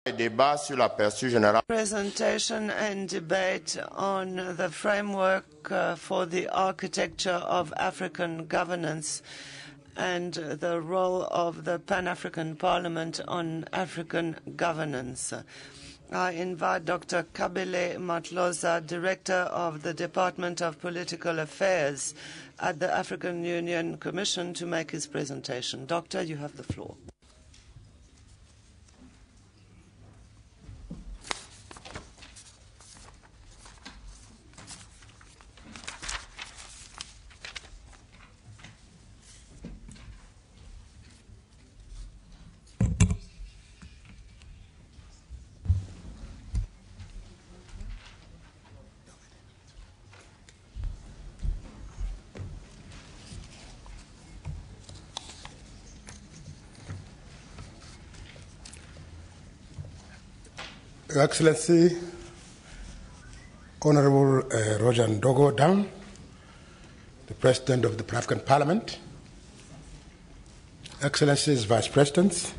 Débat sur l'aperçu général. Presentation and debate on the framework for the architecture of African governance and the role of the Pan-African Parliament on African governance. I invite Dr. Khabele Matlosa, Director of the Department of Political Affairs at the African Union Commission, to make his presentation. Doctor, you have the floor. Your Excellency, Honorable Roger Ndogo Dam, the President of the Pan-African Parliament, Excellencies, Vice Presidents,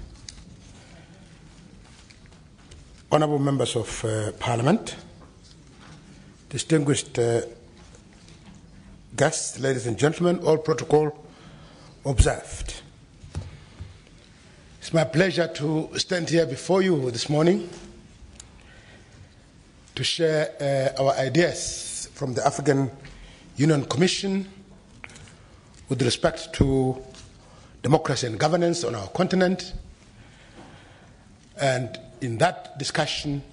Honorable Members of Parliament, distinguished guests, ladies and gentlemen, all protocol observed. It's my pleasure to stand here before you this morning to share our ideas from the African Union Commission with respect to democracy and governance on our continent, and in that discussion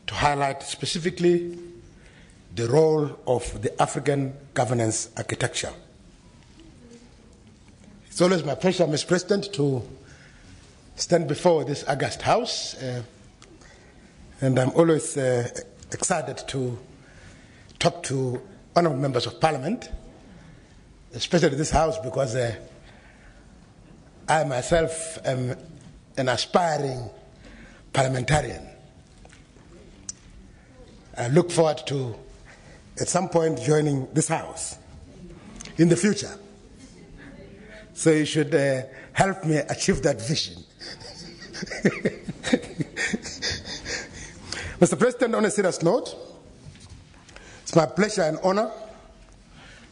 to highlight specifically the role of the African governance architecture. It's always my pleasure, Mr. President, to stand before this august House, and I'm always excited to talk to honorable members of Parliament, especially this House, because I myself am an aspiring parliamentarian. I look forward to, at some point, joining this House in the future. So you should help me achieve that vision. Mr. President, on a serious note, it's my pleasure and honor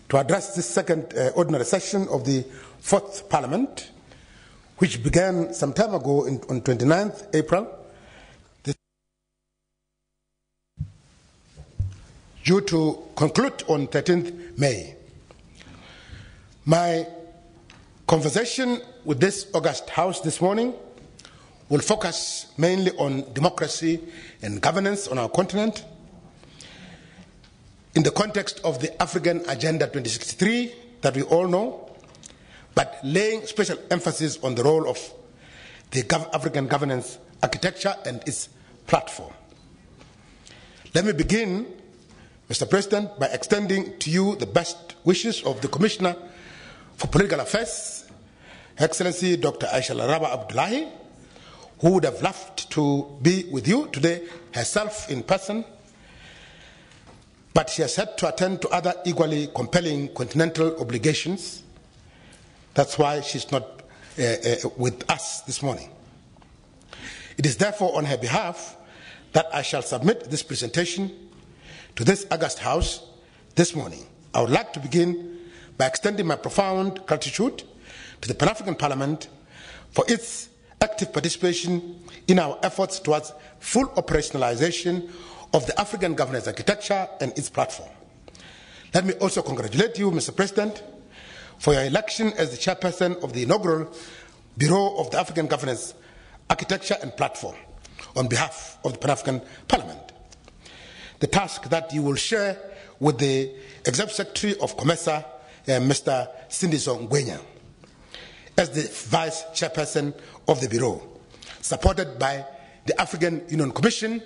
to address this second ordinary session of the Fourth Parliament, which began some time ago on 29th April, due to conclude on 13th May. My conversation with this august House this morning will focus mainly on democracy and governance on our continent in the context of the African Agenda 2063 that we all know, but laying special emphasis on the role of the African governance architecture and its platform. Let me begin, Mr. President, by extending to you the best wishes of the Commissioner for Political Affairs, Excellency Dr. Aisha Laraba Abdullahi, who would have loved to be with you today herself in person, but she has had to attend to other equally compelling continental obligations. That's why she's not with us this morning. It is therefore on her behalf that I shall submit this presentation to this august House this morning. I would like to begin by extending my profound gratitude to the Pan-African Parliament for its active participation in our efforts towards full operationalization of the African governance architecture and its platform. Let me also congratulate you, Mr. President, for your election as the chairperson of the inaugural Bureau of the African Governance Architecture and Platform on behalf of the Pan-African Parliament. The task that you will share with the Executive Secretary of COMESA, Mr. Sindiso Ngwenya, as the Vice Chairperson of the Bureau, supported by the African Union Commission,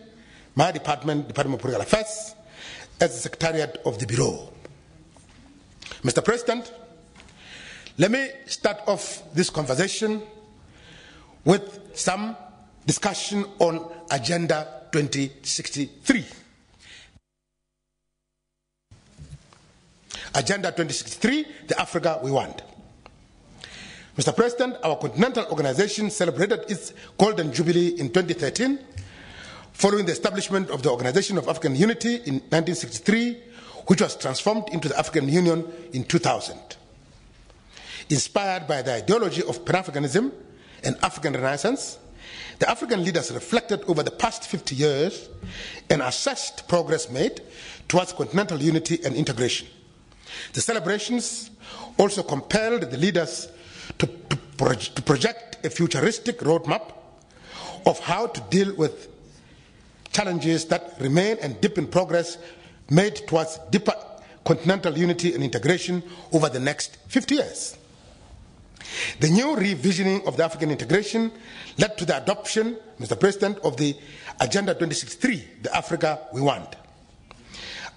my department, Department of Political Affairs, as the Secretariat of the Bureau. Mr. President, let me start off this conversation with some discussion on Agenda 2063. Agenda 2063, the Africa we want. Mr. President, our continental organization celebrated its Golden Jubilee in 2013, following the establishment of the Organization of African Unity in 1963, which was transformed into the African Union in 2000. Inspired by the ideology of Pan-Africanism and African Renaissance, the African leaders reflected over the past 50 years and assessed progress made towards continental unity and integration. The celebrations also compelled the leaders to project a futuristic roadmap of how to deal with challenges that remain and deepen progress made towards deeper continental unity and integration over the next 50 years. The new revisioning of the African integration led to the adoption, Mr. President, of the Agenda 2063, the Africa we want.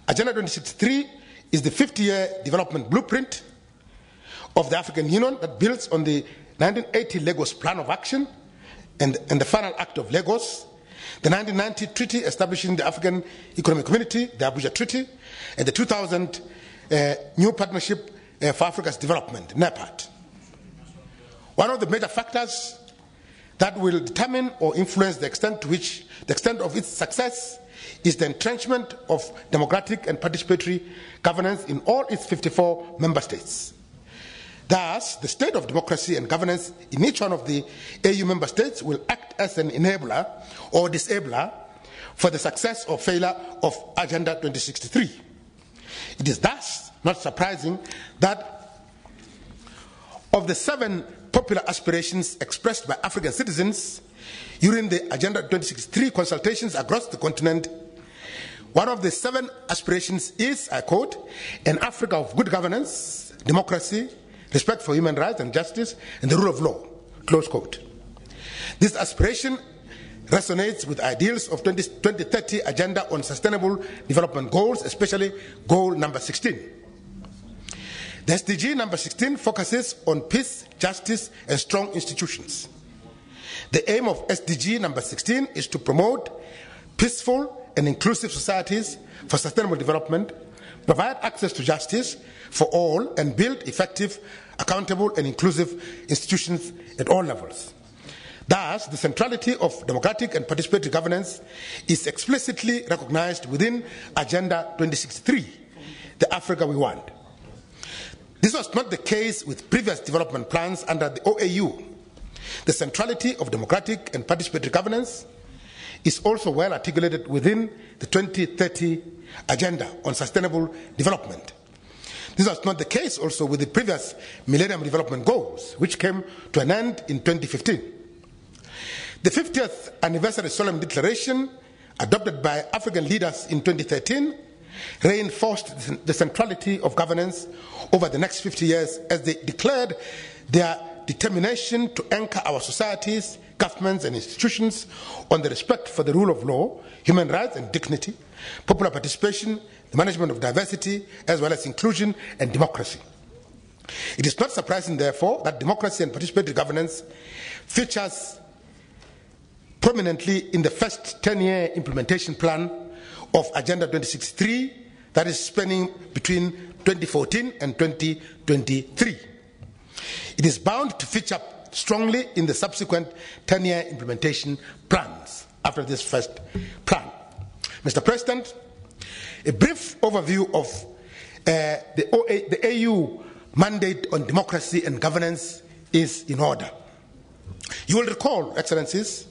Agenda 2063 is the 50-year development blueprint of the African Union that builds on the 1980 Lagos Plan of Action and the Final Act of Lagos, the 1990 Treaty establishing the African Economic Community, the Abuja Treaty, and the 2000 New Partnership for Africa's Development, NEPAD. One of the major factors that will determine or influence the extent of its success is the entrenchment of democratic and participatory governance in all its 54 member states. Thus, the state of democracy and governance in each one of the AU member states will act as an enabler or disabler for the success or failure of Agenda 2063. It is thus not surprising that of the 7 popular aspirations expressed by African citizens during the Agenda 2063 consultations across the continent, one of the 7 aspirations is, I quote, an Africa of good governance, democracy, respect for human rights and justice, and the rule of law, close quote. This aspiration resonates with ideals of 2030 Agenda on Sustainable Development Goals, especially goal number 16. The SDG number 16 focuses on peace, justice, and strong institutions. The aim of SDG number 16 is to promote peaceful and inclusive societies for sustainable development, provide access to justice for all, and build effective, accountable, and inclusive institutions at all levels. Thus, the centrality of democratic and participatory governance is explicitly recognized within Agenda 2063, the Africa we want. This was not the case with previous development plans under the OAU. The centrality of democratic and participatory governance is also well articulated within the 2030 Agenda on Sustainable Development. This was not the case also with the previous Millennium Development Goals, which came to an end in 2015. The 50th anniversary solemn declaration adopted by African leaders in 2013 reinforced the centrality of governance over the next 50 years as they declared their determination to anchor our societies, governments, and institutions on the respect for the rule of law, human rights and dignity, popular participation, the management of diversity, as well as inclusion and democracy. It is not surprising, therefore, that democracy and participatory governance features prominently in the first 10-year implementation plan of Agenda 2063, that is spanning between 2014 and 2023. It is bound to feature strongly in the subsequent 10-year implementation plans after this first plan. Mr. President, a brief overview of the AU mandate on democracy and governance is in order. You will recall, Excellencies,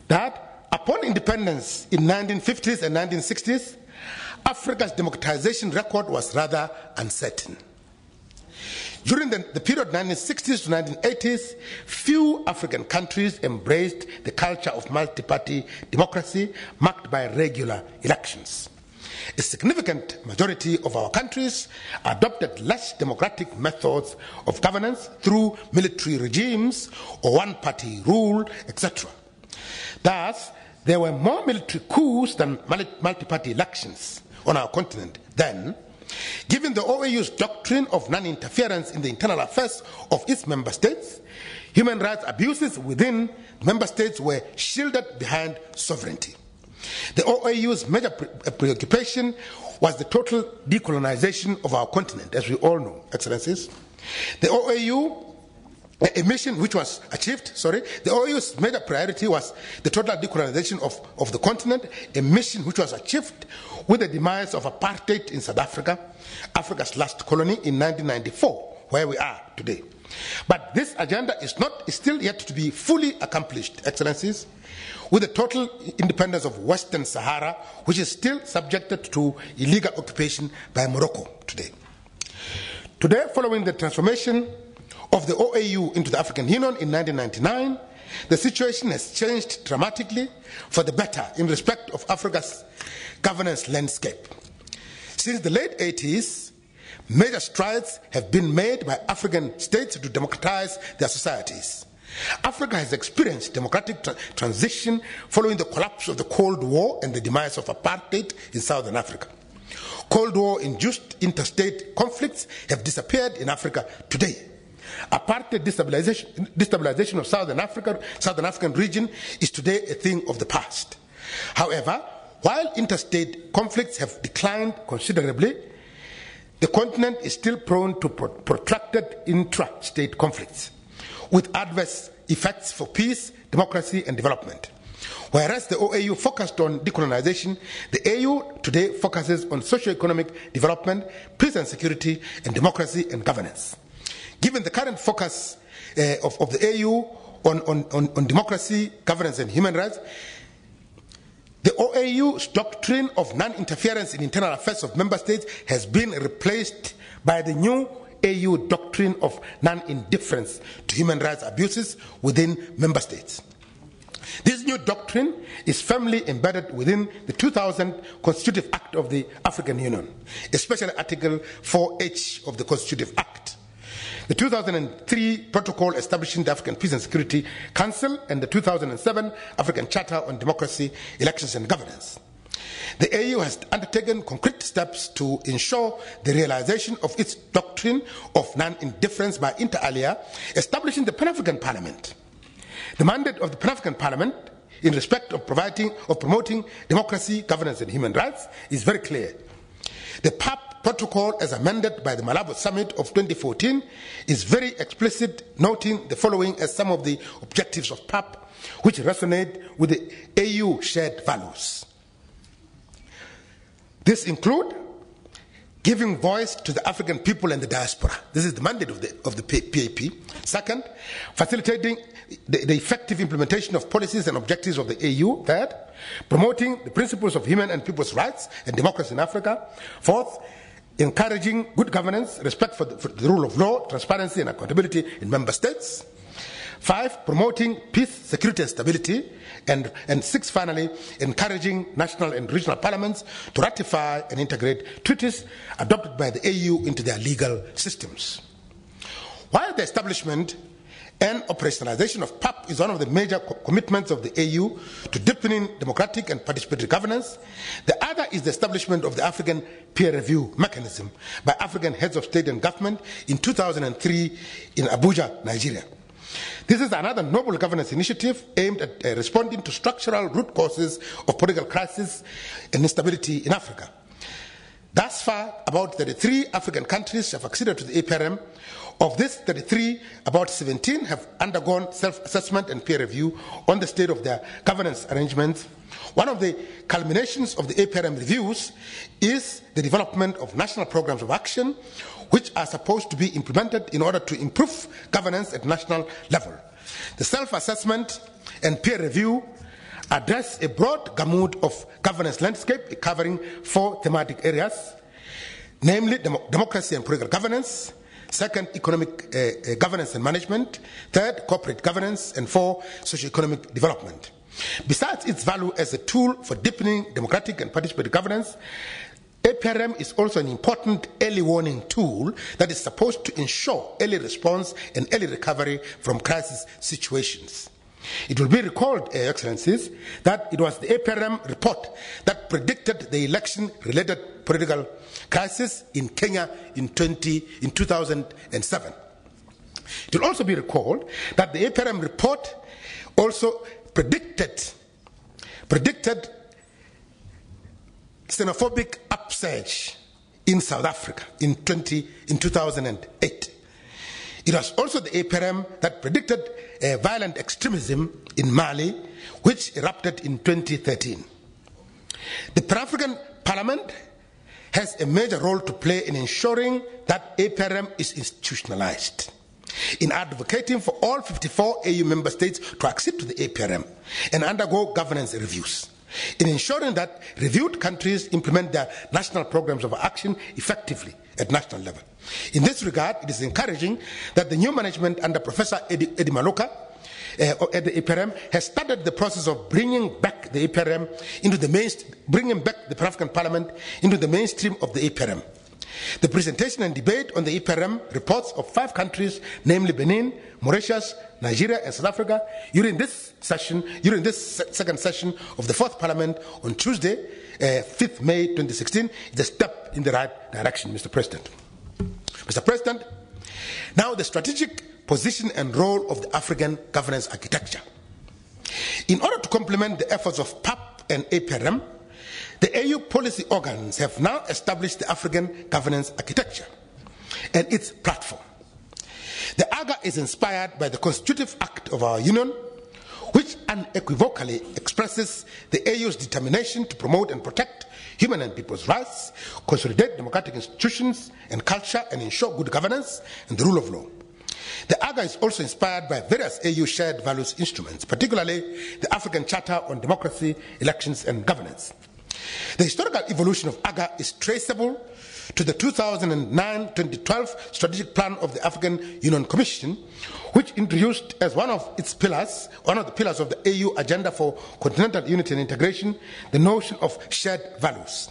that upon independence in 1950s and 1960s, Africa's democratization record was rather uncertain. During the period 1960s to 1980s, few African countries embraced the culture of multi-party democracy marked by regular elections. A significant majority of our countries adopted less democratic methods of governance through military regimes or one-party rule, etc. Thus, there were more military coups than multi-party elections on our continent then. Given the OAU's doctrine of non-interference in the internal affairs of its member states, human rights abuses within member states were shielded behind sovereignty. The OAU's major preoccupation was the total decolonization of our continent, as we all know, Excellencies. The OAU a mission which was achieved, the OAU's major priority was the total decolonization of the continent, a mission which was achieved with the demise of apartheid in South Africa, Africa's last colony, in 1994, where we are today. But this agenda is still yet to be fully accomplished, Excellencies, with the total independence of Western Sahara, which is still subjected to illegal occupation by Morocco today. Today, following the transformation of the OAU into the African Union in 1999, the situation has changed dramatically for the better in respect of Africa's governance landscape. Since the late 80s, major strides have been made by African states to democratize their societies. Africa has experienced democratic transition following the collapse of the Cold War and the demise of apartheid in Southern Africa. Cold War-induced interstate conflicts have disappeared in Africa today. Apartheid destabilization of Southern African region is today a thing of the past. However, while interstate conflicts have declined considerably, the continent is still prone to protracted intra-state conflicts, with adverse effects for peace, democracy, and development. Whereas the OAU focused on decolonization, the AU today focuses on socio-economic development, peace and security, and democracy and governance. Given the current focus of the AU on democracy, governance, and human rights, the OAU's doctrine of non-interference in internal affairs of member states has been replaced by the new AU doctrine of non-indifference to human rights abuses within member states. This new doctrine is firmly embedded within the 2000 Constitutive Act of the African Union, especially Article 4H of the Constitutive Act, the 2003 Protocol establishing the African Peace and Security Council, and the 2007 African Charter on Democracy, Elections and Governance. The AU has undertaken concrete steps to ensure the realization of its doctrine of non-indifference by, inter alia, establishing the Pan-African Parliament. The mandate of the Pan-African Parliament in respect of promoting democracy, governance, and human rights is very clear. The PAP Protocol, as amended by the Malabo Summit of 2014, is very explicit, noting the following as some of the objectives of PAP, which resonate with the AU shared values. This include giving voice to the African people and the diaspora. This is the mandate of the PAP. Second, facilitating the effective implementation of policies and objectives of the AU. Third, promoting the principles of human and people's rights and democracy in Africa. Fourth, encouraging good governance, respect for the rule of law, transparency and accountability in member states. 5, promoting peace, security and stability. And 6, finally, encouraging national and regional parliaments to ratify and integrate treaties adopted by the AU into their legal systems. While the establishment and operationalization of PAP is one of the major commitments of the AU to deepening democratic and participatory governance, the other is the establishment of the African peer review mechanism by African heads of state and government in 2003 in Abuja, Nigeria. This is another noble governance initiative aimed at responding to structural root causes of political crisis and instability in Africa. Thus far, about 33 African countries have acceded to the APRM. Of this 33, about 17 have undergone self-assessment and peer review on the state of their governance arrangements. One of the culminations of the APRM reviews is the development of national programs of action, which are supposed to be implemented in order to improve governance at national level. The self-assessment and peer review address a broad gamut of governance landscape covering 4 thematic areas, namely democracy and political governance, 2nd, economic governance and management, 3rd, corporate governance, and 4, socio-economic development. Besides its value as a tool for deepening democratic and participatory governance, APRM is also an important early warning tool that is supposed to ensure early response and early recovery from crisis situations. It will be recalled, Excellencies, that it was the APRM report that predicted the election-related political crisis in Kenya in 2007. It will also be recalled that the APRM report also predicted xenophobic upsurge in South Africa in 2008. It was also the APRM that predicted violent extremism in Mali, which erupted in 2013. The Pan-African Parliament has a major role to play in ensuring that APRM is institutionalized, in advocating for all 54 AU member states to accede to the APRM and undergo governance reviews, in ensuring that reviewed countries implement their national programs of action effectively at national level. In this regard, it is encouraging that the new management under Professor Eddie Maloka at the APRM has started the process of bringing back the APRM into the bringing back the Pan-African Parliament into the mainstream of the APRM. The presentation and debate on the APRM reports of 5 countries, namely Benin, Mauritius, Nigeria, and South Africa, during this second session of the 4th Parliament on Tuesday, 5th May 2016, is a step in the right direction, Mr. President. Mr. President, now the strategic position and role of the African governance architecture. In order to complement the efforts of PAP and APRM, the AU policy organs have now established the African governance architecture and its platform. The AGA is inspired by the Constitutive Act of our Union, which unequivocally expresses the AU's determination to promote and protect human and people's rights, consolidate democratic institutions and culture, and ensure good governance and the rule of law. The AGA is also inspired by various AU shared values instruments, particularly the African Charter on Democracy, Elections and Governance. The historical evolution of AGA is traceable to the 2009-2012 strategic plan of the African Union Commission, which introduced as one of the pillars of the AU agenda for continental unity and integration, the notion of shared values.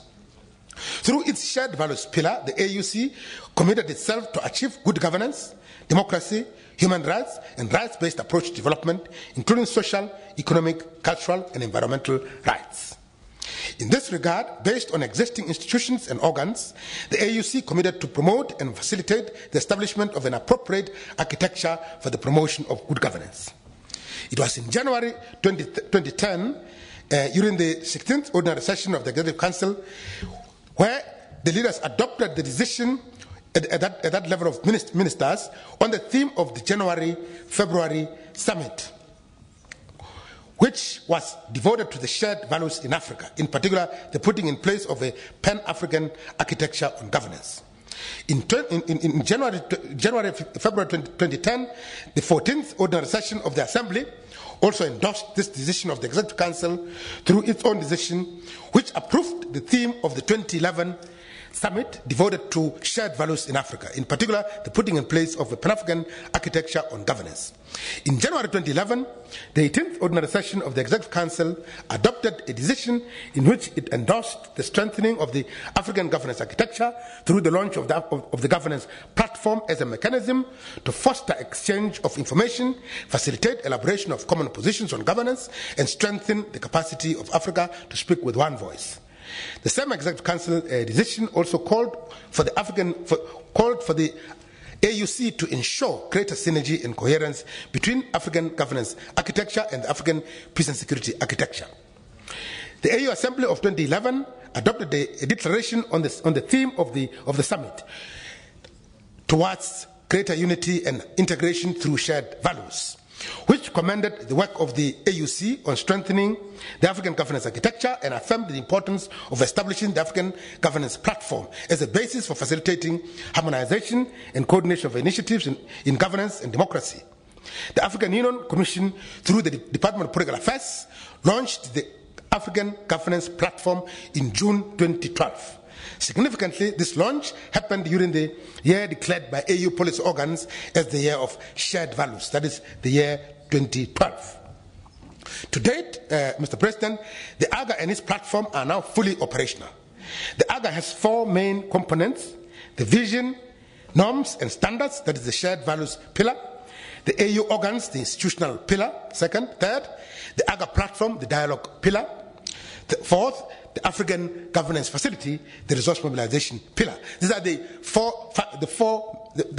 Through its shared values pillar, the AUC committed itself to achieve good governance, democracy, human rights, and rights-based approach to development, including social, economic, cultural, and environmental rights. In this regard, based on existing institutions and organs, the AUC committed to promote and facilitate the establishment of an appropriate architecture for the promotion of good governance. It was in January 2010, during the 16th ordinary session of the Executive Council, where the leaders adopted the decision at that level of ministers on the theme of the January-February summit, which was devoted to the shared values in Africa, in particular the putting in place of a Pan-African architecture on governance. In January-February 2010, the 14th ordinary session of the Assembly also endorsed this decision of the Executive Council through its own decision, which approved the theme of the 2011 summit devoted to shared values in Africa, in particular the putting in place of a Pan-African architecture on governance. In January 2011, the 18th ordinary session of the Executive Council adopted a decision in which it endorsed the strengthening of the African governance architecture through the launch of the governance platform as a mechanism to foster exchange of information, facilitate elaboration of common positions on governance, and strengthen the capacity of Africa to speak with one voice. The same Executive Council decision also called for the AUC to ensure greater synergy and coherence between African governance architecture and the African peace and security architecture. The AU Assembly of 2011 adopted a declaration on the theme of the summit towards greater unity and integration through shared values, which commended the work of the AUC on strengthening the African governance architecture and affirmed the importance of establishing the African governance platform as a basis for facilitating harmonization and coordination of initiatives in governance and democracy. The African Union Commission, through the Department of Political Affairs, launched the African governance platform in June 2012. Significantly, this launch happened during the year declared by AU policy organs as the year of shared values, that is the year 2012. To date, Mr. President, the AGA and its platform are now fully operational. The AGA has 4 main components: the vision, norms and standards, that is the shared values pillar; the AU organs, the institutional pillar; third, the AGA platform, the dialogue pillar; fourth, the African governance facility, the resource mobilization pillar. These are the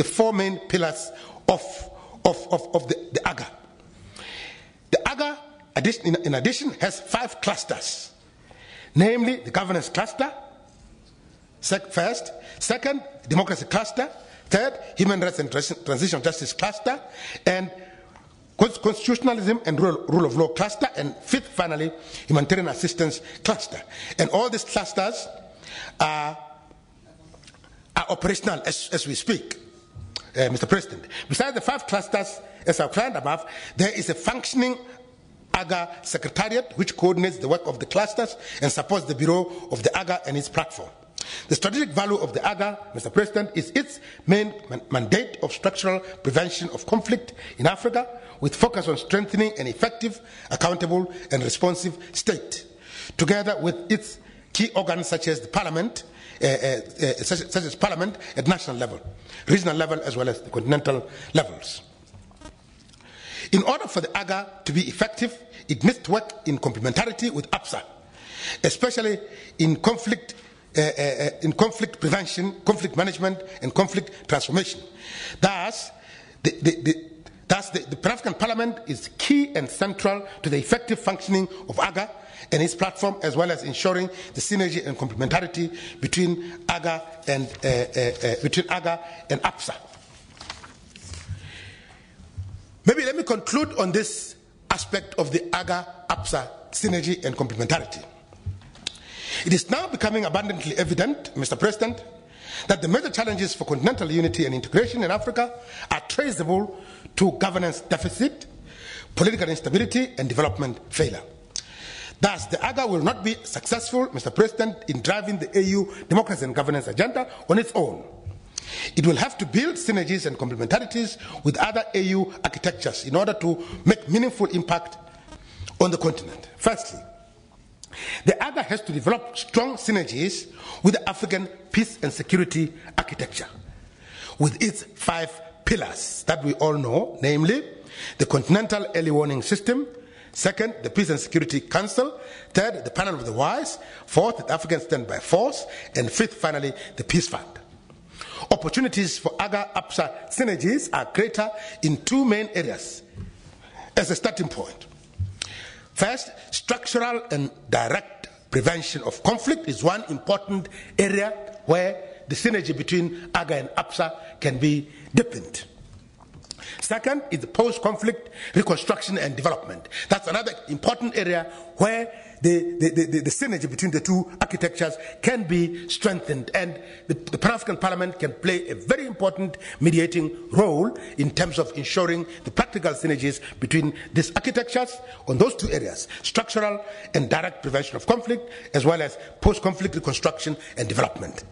four main pillars of the AGA. The AGA, in addition, has 5 clusters, namely the governance cluster, first; second, democracy cluster; Third, Human Rights and Transitional Justice Cluster, and Constitutionalism and Rule of Law Cluster, and fifth, finally, Humanitarian Assistance Cluster. And all these clusters are operational as we speak, Mr. President. Besides the 5 clusters, as outlined above, there is a functioning AGA Secretariat which coordinates the work of the clusters and supports the Bureau of the AGA and its platform. The strategic value of the AGA, Mr. President, is its main mandate of structural prevention of conflict in Africa, with focus on strengthening an effective, accountable, and responsive state, together with its key organs such as the Parliament, such as Parliament at national level, regional level, as well as the continental levels. In order for the AGA to be effective, it must work in complementarity with APSA, especially in conflict prevention, conflict management, and conflict transformation. Thus, the Pan-African Parliament is key and central to the effective functioning of AGA and its platform, as well as ensuring the synergy and complementarity between AGA and APSA. Maybe let me conclude on this aspect of the AGA-APSA synergy and complementarity. It is now becoming abundantly evident, Mr. President, that the major challenges for continental unity and integration in Africa are traceable to governance deficit, political instability, and development failure. Thus, the AGA will not be successful, Mr. President, in driving the AU democracy and governance agenda on its own. It will have to build synergies and complementarities with other AU architectures in order to make meaningful impact on the continent. Firstly, the AGA has to develop strong synergies with the African peace and security architecture, with its 5 pillars that we all know, namely the Continental Early Warning System, second, the Peace and Security Council, third, the Panel of the Wise, fourth, the African Standby Force, and fifth, finally, the Peace Fund. Opportunities for AGA-APSA synergies are greater in 2 main areas as a starting point. First, structural and direct prevention of conflict is one important area where the synergy between AGA and APSA can be deepened. Second is the post-conflict reconstruction and development. That's another important area where the synergy between the 2 architectures can be strengthened, and the Pan-African Parliament can play a very important mediating role in terms of ensuring the practical synergies between these architectures on those 2 areas, structural and direct prevention of conflict, as well as post-conflict reconstruction and development.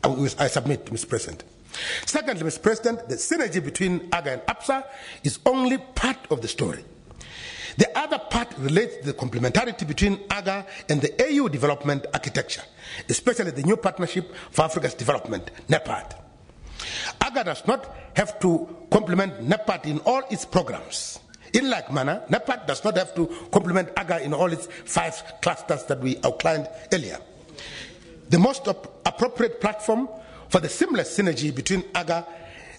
I submit, Mr. President. Secondly, Mr. President, the synergy between AGA and APSA is only part of the story. The other part relates to the complementarity between AGA and the AU development architecture, especially the new Partnership for Africa's Development, NEPAD. AGA does not have to complement NEPAD in all its programs. In like manner, NEPAD does not have to complement AGA in all its 5 clusters that we outlined earlier. The most appropriate platform for the seamless synergy between AGA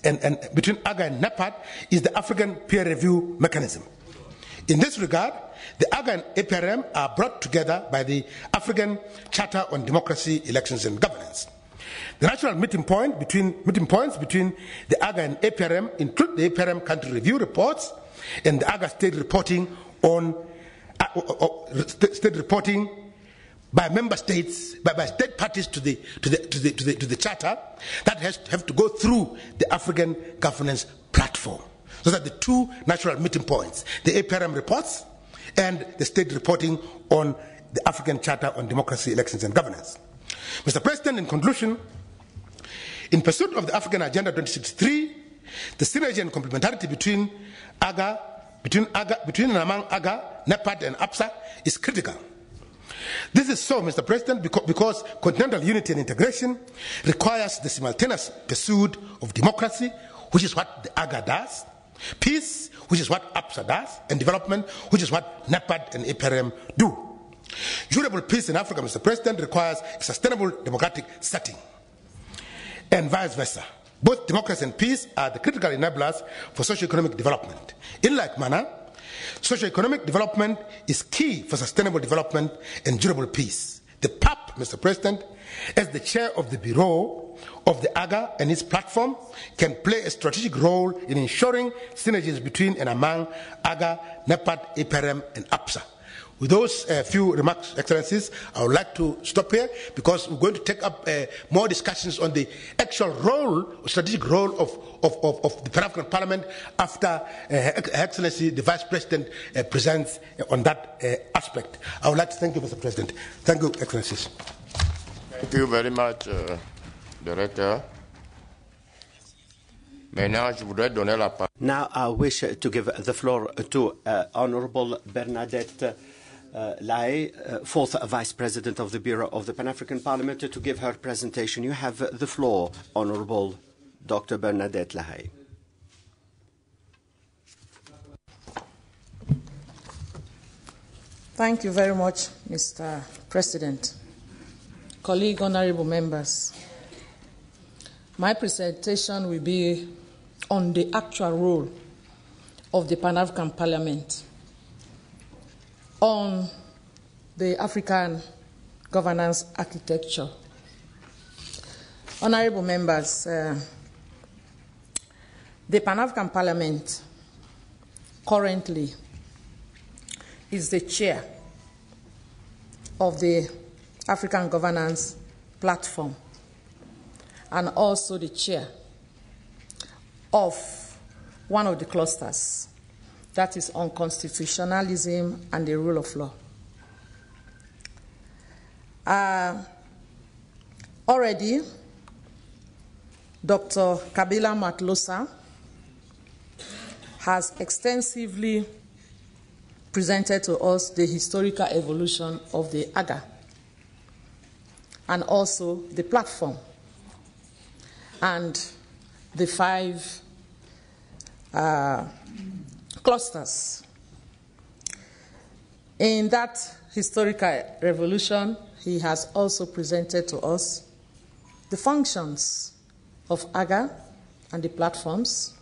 and NEPAD is the African Peer Review Mechanism. In this regard, the AGA and APRM are brought together by the African Charter on Democracy, Elections and Governance. The natural meeting points between the AGA and APRM include the APRM country review reports and the AGA state reporting by member states, by state parties to the charter that have to go through the African governance platform. Those are the 2 natural meeting points: the APRM reports and the state reporting on the African Charter on Democracy, Elections and Governance. Mr. President, in conclusion, in pursuit of the African Agenda 2063, the synergy and complementarity between and among AGA, NEPAD and APSA is critical. This is so, Mr. President, because continental unity and integration requires the simultaneous pursuit of democracy, which is what the AGA does, peace, which is what APSA does, and development, which is what NEPAD and APRM do. Durable peace in Africa, Mr. President, requires a sustainable democratic setting, and vice versa. Both democracy and peace are the critical enablers for socio-economic development. In like manner, socio-economic development is key for sustainable development and durable peace. The PAP, Mr. President, as the chair of the Bureau, of the AGA and its platform can play a strategic role in ensuring synergies between and among AGA, NEPAD, IPRM, and APSA. With those few remarks, Excellencies, I would like to stop here because we're going to take up more discussions on the actual role, strategic role of the Pan-African Parliament after Her Excellency, the Vice President, presents on that aspect. I would like to thank you, Mr. President. Thank you, Excellencies. Thank you very much, Director. Now I wish to give the floor to Honorable Bernadette Lahai, fourth Vice President of the Bureau of the Pan-African Parliament, to give her presentation. You have the floor, Honorable Dr. Bernadette Lahai. Thank you very much, Mr. President. Colleague, honorable members, my presentation will be on the actual role of the Pan-African Parliament on the African governance architecture. Honorable members, the Pan-African Parliament currently is the chair of the African Governance Platform and also the chair of one of the clusters, that is on constitutionalism and the rule of law. Already, Dr. Khabele Matlosa has extensively presented to us the historical evolution of the AGA and also the platform and the 5 clusters. In that historical revolution, he has also presented to us the functions of AGA and the platforms,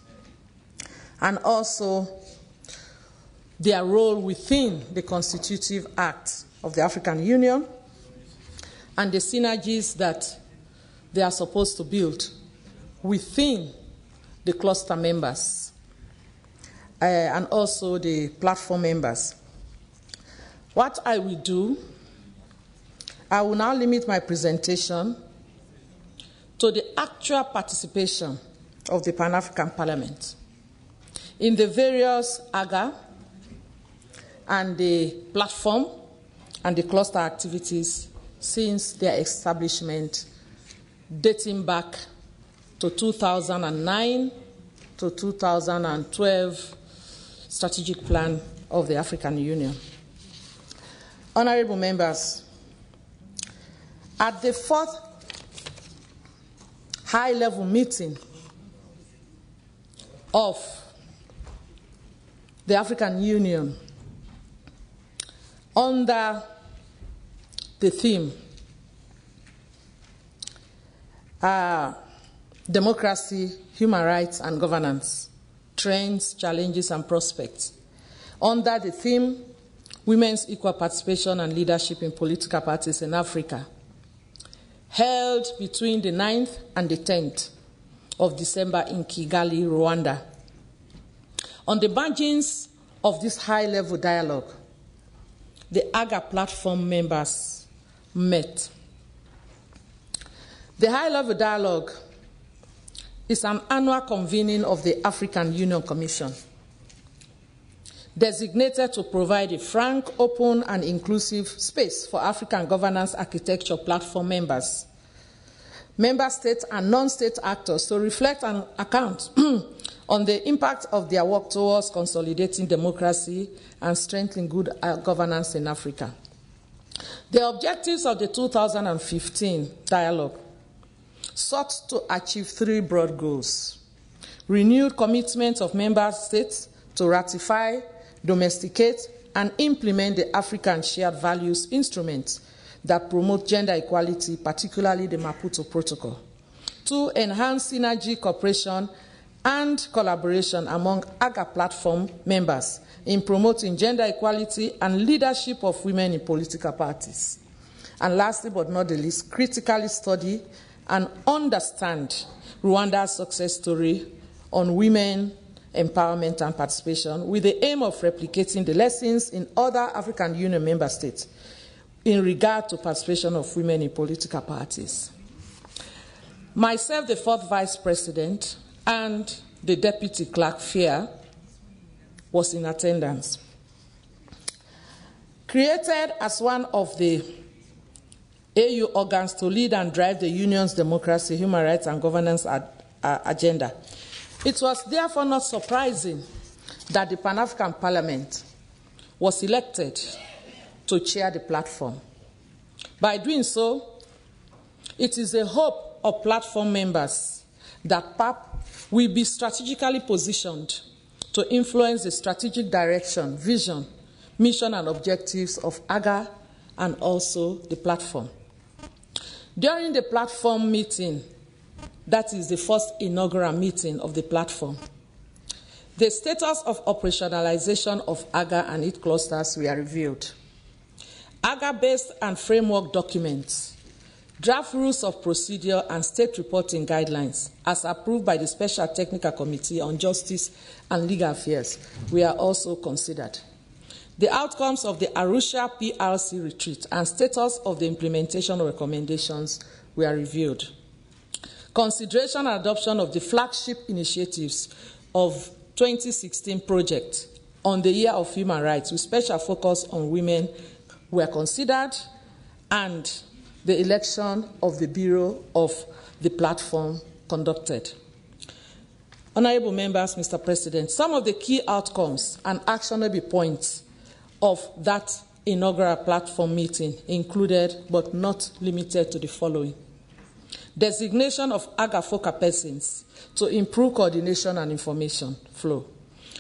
and also their role within the constitutive act of the African Union, and the synergies that they are supposed to build within the cluster members and also the platform members. What I will do, I will now limit my presentation to the actual participation of the Pan-African Parliament in the various AGA and the platform and the cluster activities since their establishment, dating back to 2009 to 2012 strategic plan of the African Union. Honorable members, at the 4th high-level meeting of the African Union under the theme Democracy, Human Rights and Governance, Trends, Challenges and Prospects, under the theme Women's Equal Participation and Leadership in Political Parties in Africa, held between the 9th and the 10th of December in Kigali, Rwanda. On the margins of this high-level dialogue, the AGA platform members met. The high-level dialogue is an annual convening of the African Union Commission, designated to provide a frank, open, and inclusive space for African governance architecture platform members, member states and non-state actors to reflect and account on the impact of their work towards consolidating democracy and strengthening good governance in Africa. The objectives of the 2015 dialogue sought to achieve 3 broad goals: renewed commitment of member states to ratify, domesticate, and implement the African Shared Values Instruments that promote gender equality, particularly the Maputo Protocol; 2, enhance synergy, cooperation, and collaboration among AGA platform members in promoting gender equality and leadership of women in political parties; and lastly but not the least, critically study and understand Rwanda's success story on women empowerment and participation with the aim of replicating the lessons in other African Union member states in regard to participation of women in political parties. Myself, the fourth Vice President, and the Deputy Clerk Fair was in attendance. Created as one of the AU organs to lead and drive the Union's democracy, human rights, and governance agenda, it was therefore not surprising that the Pan-African Parliament was elected to chair the platform. By doing so, it is a hope of platform members that PAP will be strategically positioned to influence the strategic direction, vision, mission, and objectives of AGA and also the platform. During the platform meeting, that is the first inaugural meeting of the platform, the status of operationalization of AGA and its clusters were reviewed. AGA-based and framework documents, draft rules of procedure, and state reporting guidelines, as approved by the Special Technical Committee on Justice and Legal Affairs, were also considered. The outcomes of the Arusha PRC retreat and status of the implementation recommendations were reviewed. Consideration and adoption of the flagship initiatives of 2016 project on the Year of Human Rights with special focus on women were considered, and the election of the Bureau of the platform conducted. Honourable members, Mr. President, some of the key outcomes and actionable points of that inaugural platform meeting included, but not limited to, the following: designation of AGA focal persons to improve coordination and information flow,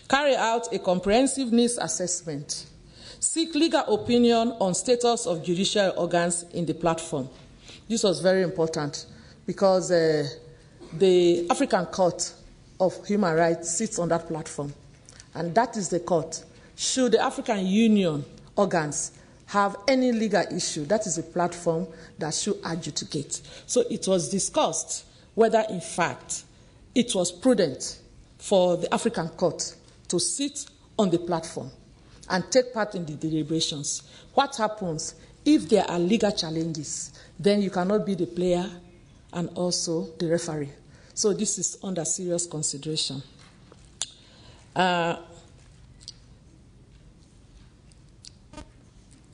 carry out a comprehensive needs assessment, seek legal opinion on status of judicial organs in the platform. This was very important because the African Court of Human Rights sits on that platform, and that is the court. Should the African Union organs have any legal issue, that is a platform that should adjudicate. So it was discussed whether, in fact, it was prudent for the African Court to sit on the platform and take part in the deliberations. What happens if there are legal challenges? Then you cannot be the player and also the referee. So this is under serious consideration.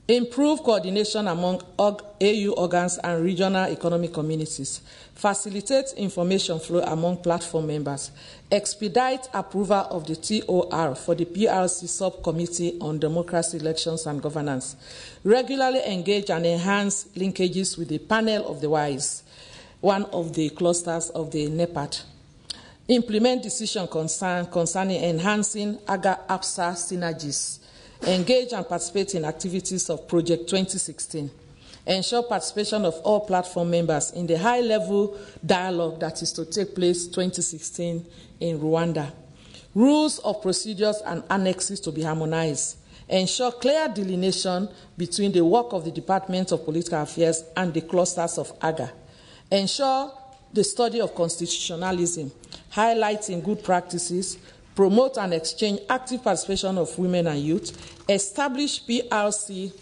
Improve coordination among AU organs and regional economic communities. Facilitate information flow among platform members. Expedite approval of the TOR for the PRC Subcommittee on Democracy, Elections and Governance. Regularly engage and enhance linkages with the Panel of the Wise, one of the clusters of the NEPAD. Implement decision concerning enhancing AGA-APSA synergies. Engage and participate in activities of Project 2016. Ensure participation of all platform members in the high-level dialogue that is to take place 2016 in Rwanda. Rules of procedures and annexes to be harmonized. Ensure clear delineation between the work of the Department of Political Affairs and the clusters of AGA. Ensure the study of constitutionalism, highlighting good practices, promote and exchange active participation of women and youth, establish PRC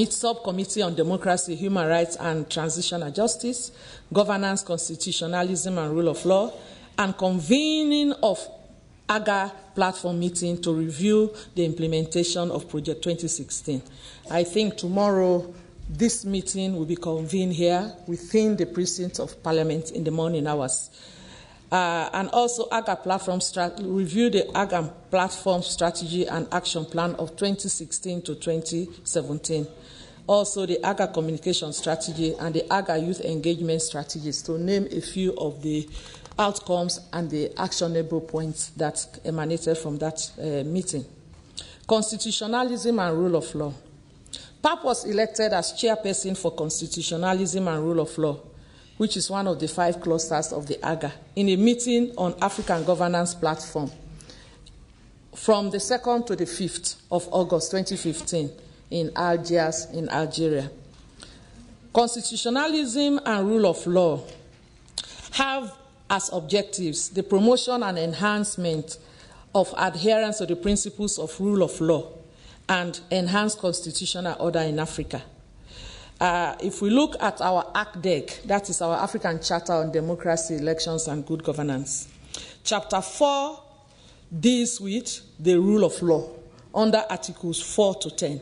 Subcommittee on Democracy, Human Rights and Transitional Justice, Governance, Constitutionalism and Rule of Law, and convening of AGA platform meeting to review the implementation of Project 2016. I think tomorrow this meeting will be convened here within the precincts of Parliament in the morning hours. And also AGA platform review the AGA platform strategy and action plan of 2016 to 2017. Also the AGA communication strategy and the AGA youth engagement strategies, to name a few of the outcomes and the actionable points that emanated from that meeting. Constitutionalism and rule of law. PAP was elected as chairperson for constitutionalism and rule of law, which is one of the 5 clusters of the AGA, in a meeting on African Governance Platform from the 2nd to the 5th of August 2015 in Algiers, in Algeria. Constitutionalism and rule of law have as objectives the promotion and enhancement of adherence to the principles of rule of law and enhanced constitutional order in Africa. If we look at our ACDEG, that is our African Charter on Democracy, Elections and Good Governance, Chapter 4 deals with the rule of law under Articles 4 to 10.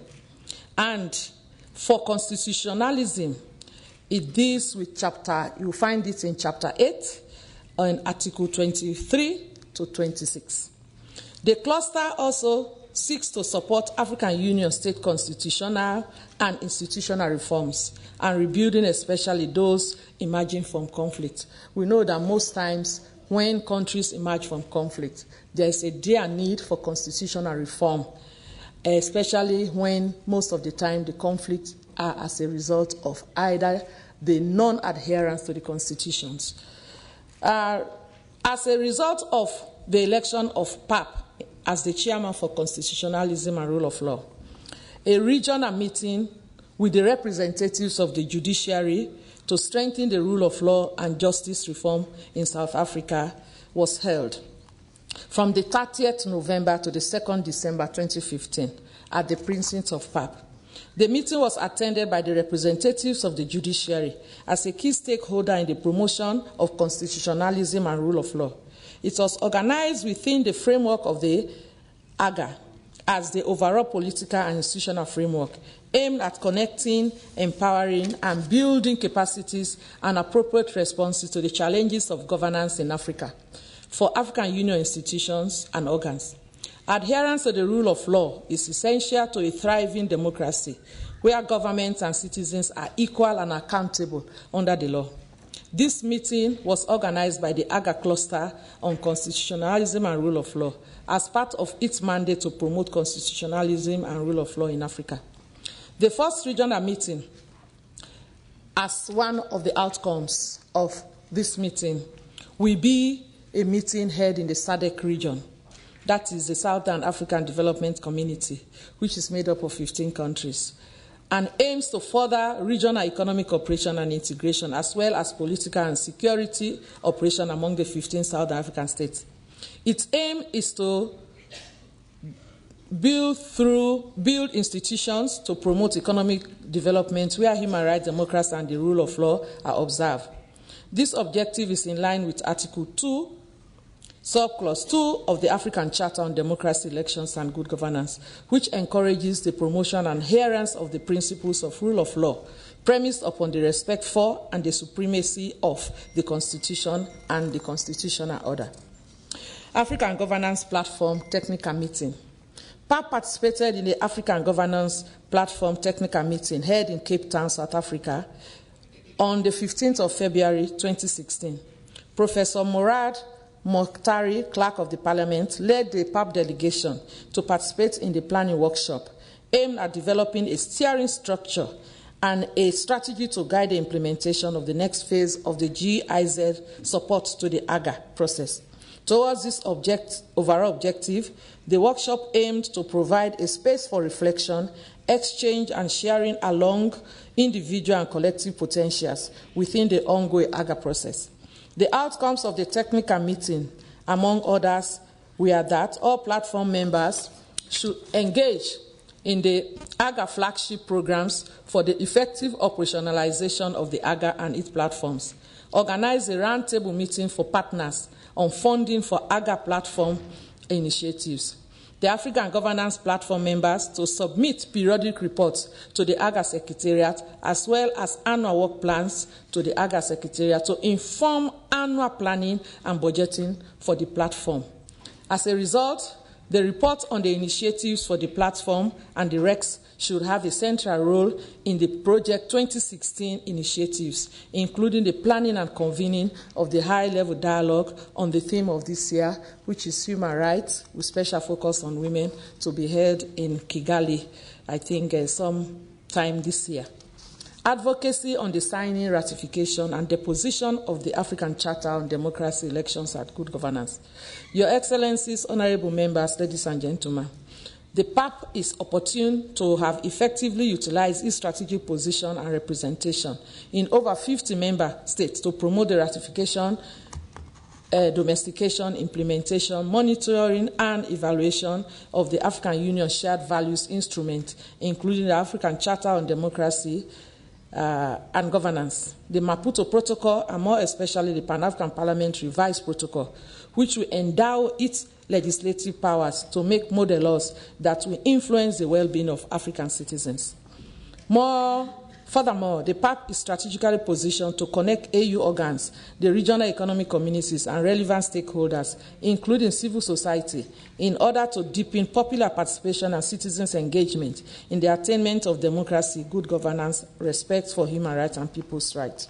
And for constitutionalism, it deals with you find it in Chapter 8 and Article 23 to 26. The cluster also seeks to support African Union state constitutional and institutional reforms and rebuilding, especially those emerging from conflict. We know that most times when countries emerge from conflict, there is a dire need for constitutional reform, especially when most of the time the conflicts are as a result of either the non-adherence to the constitutions. As a result of the election of PAP as the chairman for constitutionalism and rule of law, a regional meeting with the representatives of the judiciary to strengthen the rule of law and justice reform in South Africa was held from the 30th November to the 2nd December 2015 at the precinct of PAP. The meeting was attended by the representatives of the judiciary as a key stakeholder in the promotion of constitutionalism and rule of law. It was organized within the framework of the AGA as the overall political and institutional framework aimed at connecting, empowering, and building capacities and appropriate responses to the challenges of governance in Africa for African Union institutions and organs. Adherence to the rule of law is essential to a thriving democracy where governments and citizens are equal and accountable under the law. This meeting was organized by the AGA Cluster on Constitutionalism and Rule of Law as part of its mandate to promote constitutionalism and rule of law in Africa. The first regional meeting, as one of the outcomes of this meeting, will be a meeting held in the SADC region. That is the Southern African Development Community, which is made up of 15 countries, and aims to further regional economic cooperation and integration, as well as political and security operation among the 15 Southern African states. Its aim is to build institutions to promote economic development where human rights, democracy, and the rule of law are observed. This objective is in line with Article 2, Subclause 2 of the African Charter on Democracy, Elections and Good Governance, which encourages the promotion and adherence of the principles of rule of law, premised upon the respect for and the supremacy of the Constitution and the constitutional order. African Governance Platform Technical Meeting. PAP participated in the African Governance Platform Technical Meeting held in Cape Town, South Africa, on the 15th of February 2016. Professor Murad Mokhtari, Clerk of the Parliament, led the PAP delegation to participate in the planning workshop aimed at developing a steering structure and a strategy to guide the implementation of the next phase of the GIZ support to the AGA process. Towards this overall objective, the workshop aimed to provide a space for reflection, exchange, and sharing along individual and collective potentials within the ongoing AGA process. The outcomes of the technical meeting, among others, were that all platform members should engage in the AGA flagship programs for the effective operationalization of the AGA and its platforms, organize a roundtable meeting for partners on funding for AGA platform initiatives. The African Governance Platform members to submit periodic reports to the AGA Secretariat as well as annual work plans to the AGA Secretariat to inform annual planning and budgeting for the platform. As a result, the report on the initiatives for the platform and the RECs should have a central role in the Project 2016 initiatives, including the planning and convening of the high-level dialogue on the theme of this year, which is human rights, with special focus on women, to be held in Kigali, I think sometime this year. Advocacy on the signing, ratification, and deposition of the African Charter on Democracy, Elections, and Good Governance. Your Excellencies, honorable members, ladies and gentlemen, The PAP is opportune to have effectively utilized its strategic position and representation in over 50 member states to promote the ratification, domestication, implementation, monitoring, and evaluation of the African Union Shared Values Instrument, including the African Charter on Democracy and Governance, the Maputo Protocol, and more especially the Pan-African Parliament Revised Protocol, which will endow its legislative powers to make model laws that will influence the well-being of African citizens. Furthermore, the PAP is strategically positioned to connect AU organs, the regional economic communities, and relevant stakeholders, including civil society, in order to deepen popular participation and citizens' engagement in the attainment of democracy, good governance, respect for human rights and people's rights.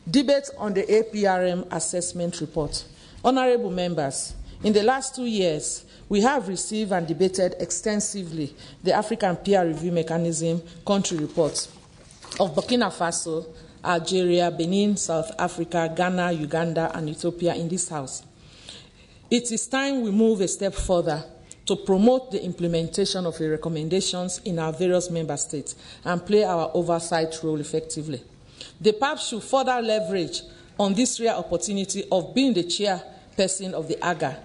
Debate on the APRM assessment report. Honourable members, in the last 2 years, we have received and debated extensively the African Peer Review Mechanism country reports of Burkina Faso, Algeria, Benin, South Africa, Ghana, Uganda, and Ethiopia in this House. It is time we move a step further to promote the implementation of the recommendations in our various member states and play our oversight role effectively. The PAP should further leverage on this rare opportunity of being the chairperson of the AGA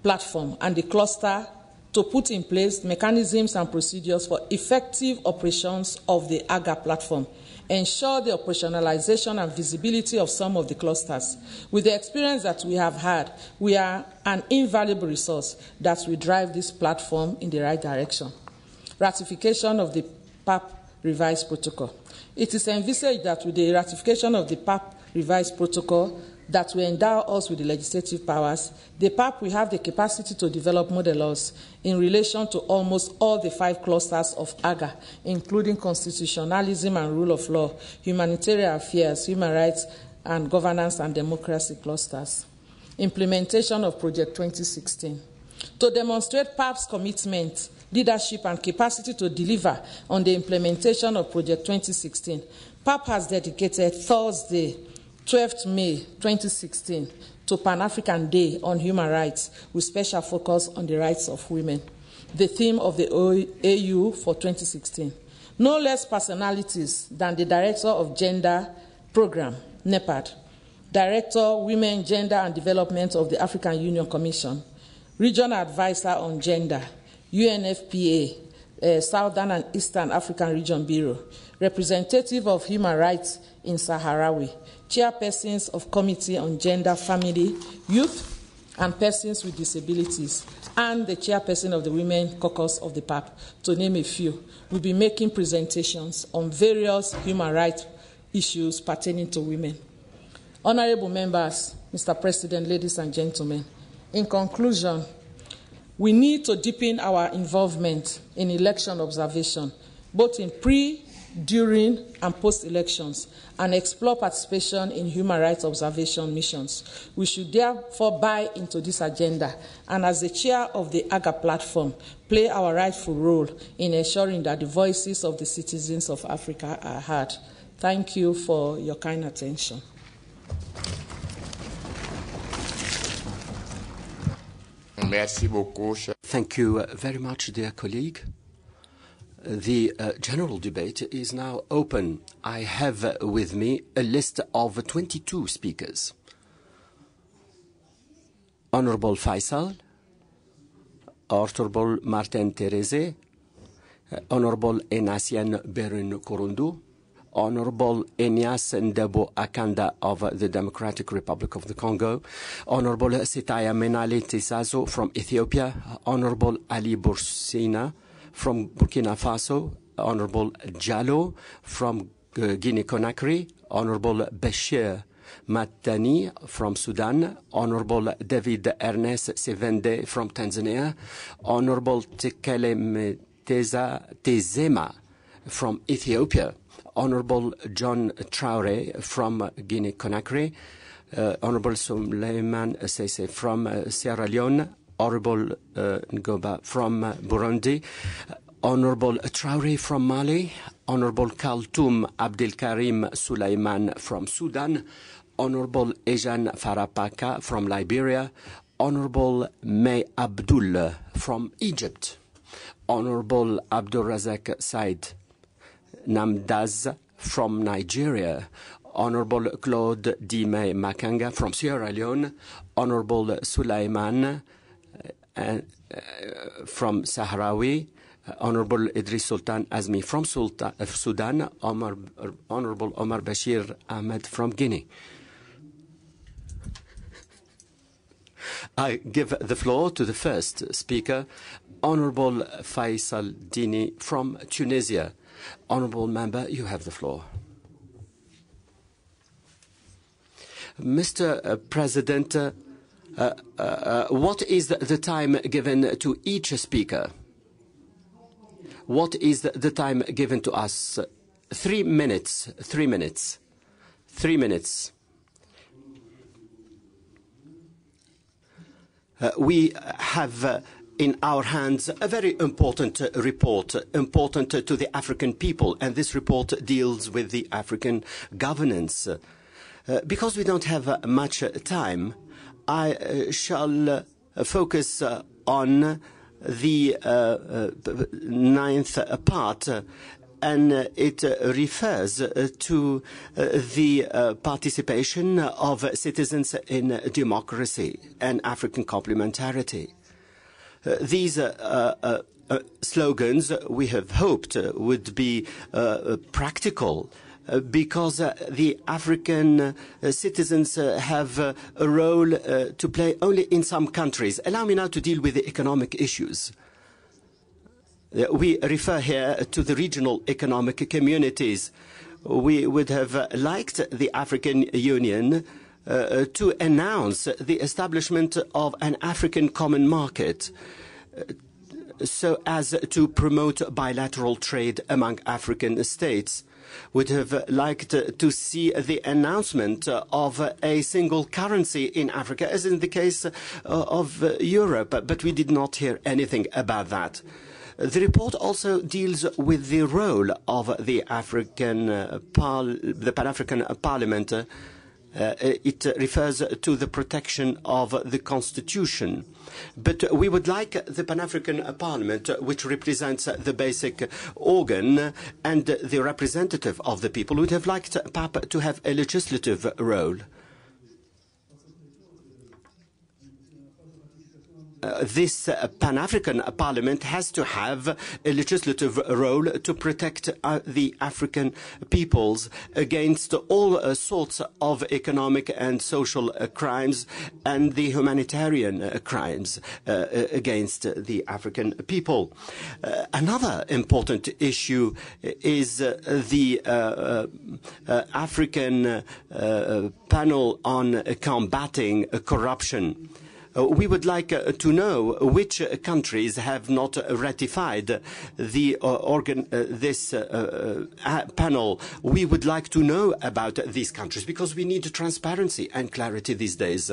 platform and the cluster to put in place mechanisms and procedures for effective operations of the AGA platform, ensure the operationalization and visibility of some of the clusters. With the experience that we have had, we are an invaluable resource that will drive this platform in the right direction. Ratification of the PAP revised protocol. It is envisaged that with the ratification of the PAP revised protocol that will endow us with the legislative powers, the PAP will have the capacity to develop model laws in relation to almost all the 5 clusters of AGA, including constitutionalism and rule of law, humanitarian affairs, human rights and governance and democracy clusters. Implementation of Project 2016. To demonstrate PAP's commitment, leadership and capacity to deliver on the implementation of Project 2016, PAP has dedicated Thursday, 12th May 2016, to Pan-African Day on Human Rights, with special focus on the rights of women, the theme of the AU for 2016. No less personalities than the Director of Gender Program, NEPAD, Director, Women, Gender and Development of the African Union Commission, Regional Advisor on Gender, UNFPA, Southern and Eastern African Region Bureau, Representative of Human Rights in Sahrawi, Chairpersons of Committee on Gender, Family, Youth, and Persons with Disabilities, and the Chairperson of the Women Caucus of the PAP, to name a few, will be making presentations on various human rights issues pertaining to women. Honourable members, Mr. President, ladies and gentlemen, in conclusion, we need to deepen our involvement in election observation, both in pre, during, and post-elections, and explore participation in human rights observation missions. We should therefore buy into this agenda, and as the chair of the AGA platform, play our rightful role in ensuring that the voices of the citizens of Africa are heard. Thank you for your kind attention. Merci beaucoup. Thank you very much, dear colleague. The general debate is now open. I have with me a list of 22 speakers. Honorable Faisal, Honorable Martin Terese, Honorable Enasien Berun Kurundu, Honorable Enias Ndebo Akanda of the Democratic Republic of the Congo, Honorable Sitaya Menali Tisazo from Ethiopia, Honorable Ali Bursina from Burkina Faso, Honorable Jallo from Guinea-Conakry, Honorable Bashir Matani from Sudan, Honorable David Ernest Sevende from Tanzania, Honorable Tekele Tezema from Ethiopia, Honorable John Traore from Guinea-Conakry, Honorable Suleiman Sese from Sierra Leone, Honorable Ngoba from Burundi, Honorable Traore from Mali, Honorable Khaltoum Abdelkarim Sulaiman from Sudan, Honorable Ejan Farapaka from Liberia, Honorable May Abdul from Egypt, Honorable Abdulrazak Said Namdaz from Nigeria, Honorable Claude Dime Makanga from Sierra Leone, Honorable Sulaiman from Sahrawi, Honorable Idris Sultan Azmi from Sudan, Honorable Omar Bashir Ahmed from Guinea. I give the floor to the first speaker, Honorable Faisal Dini from Tunisia. Honorable member, you have the floor. Mr. President, what is the time given to each speaker? What is the time given to us? 3 minutes. 3 minutes. 3 minutes. We have in our hands a very important report, important to the African people, and this report deals with the African governance. Because we don't have much time, I shall focus on the 9th part, and it refers to the participation of citizens in democracy and African complementarity. These slogans we have hoped would be practical, because the African citizens have a role to play only in some countries. Allow me now to deal with the economic issues. We refer here to the regional economic communities. We would have liked the African Union to announce the establishment of an African common market so as to promote bilateral trade among African states. Would have liked to see the announcement of a single currency in Africa, as in the case of Europe, but we did not hear anything about that. The report also deals with the role of the Pan-African Parliament. It refers to the protection of the Constitution. But we would like the Pan-African Parliament, which represents the basic organ and the representative of the people, would have liked PAP to have a legislative role. This Pan-African Parliament has to have a legislative role to protect the African peoples against all sorts of economic and social crimes and the humanitarian crimes against the African people. Another important issue is the African panel on combating corruption. We would like to know which countries have not ratified the this panel. We would like to know about these countries because we need transparency and clarity these days.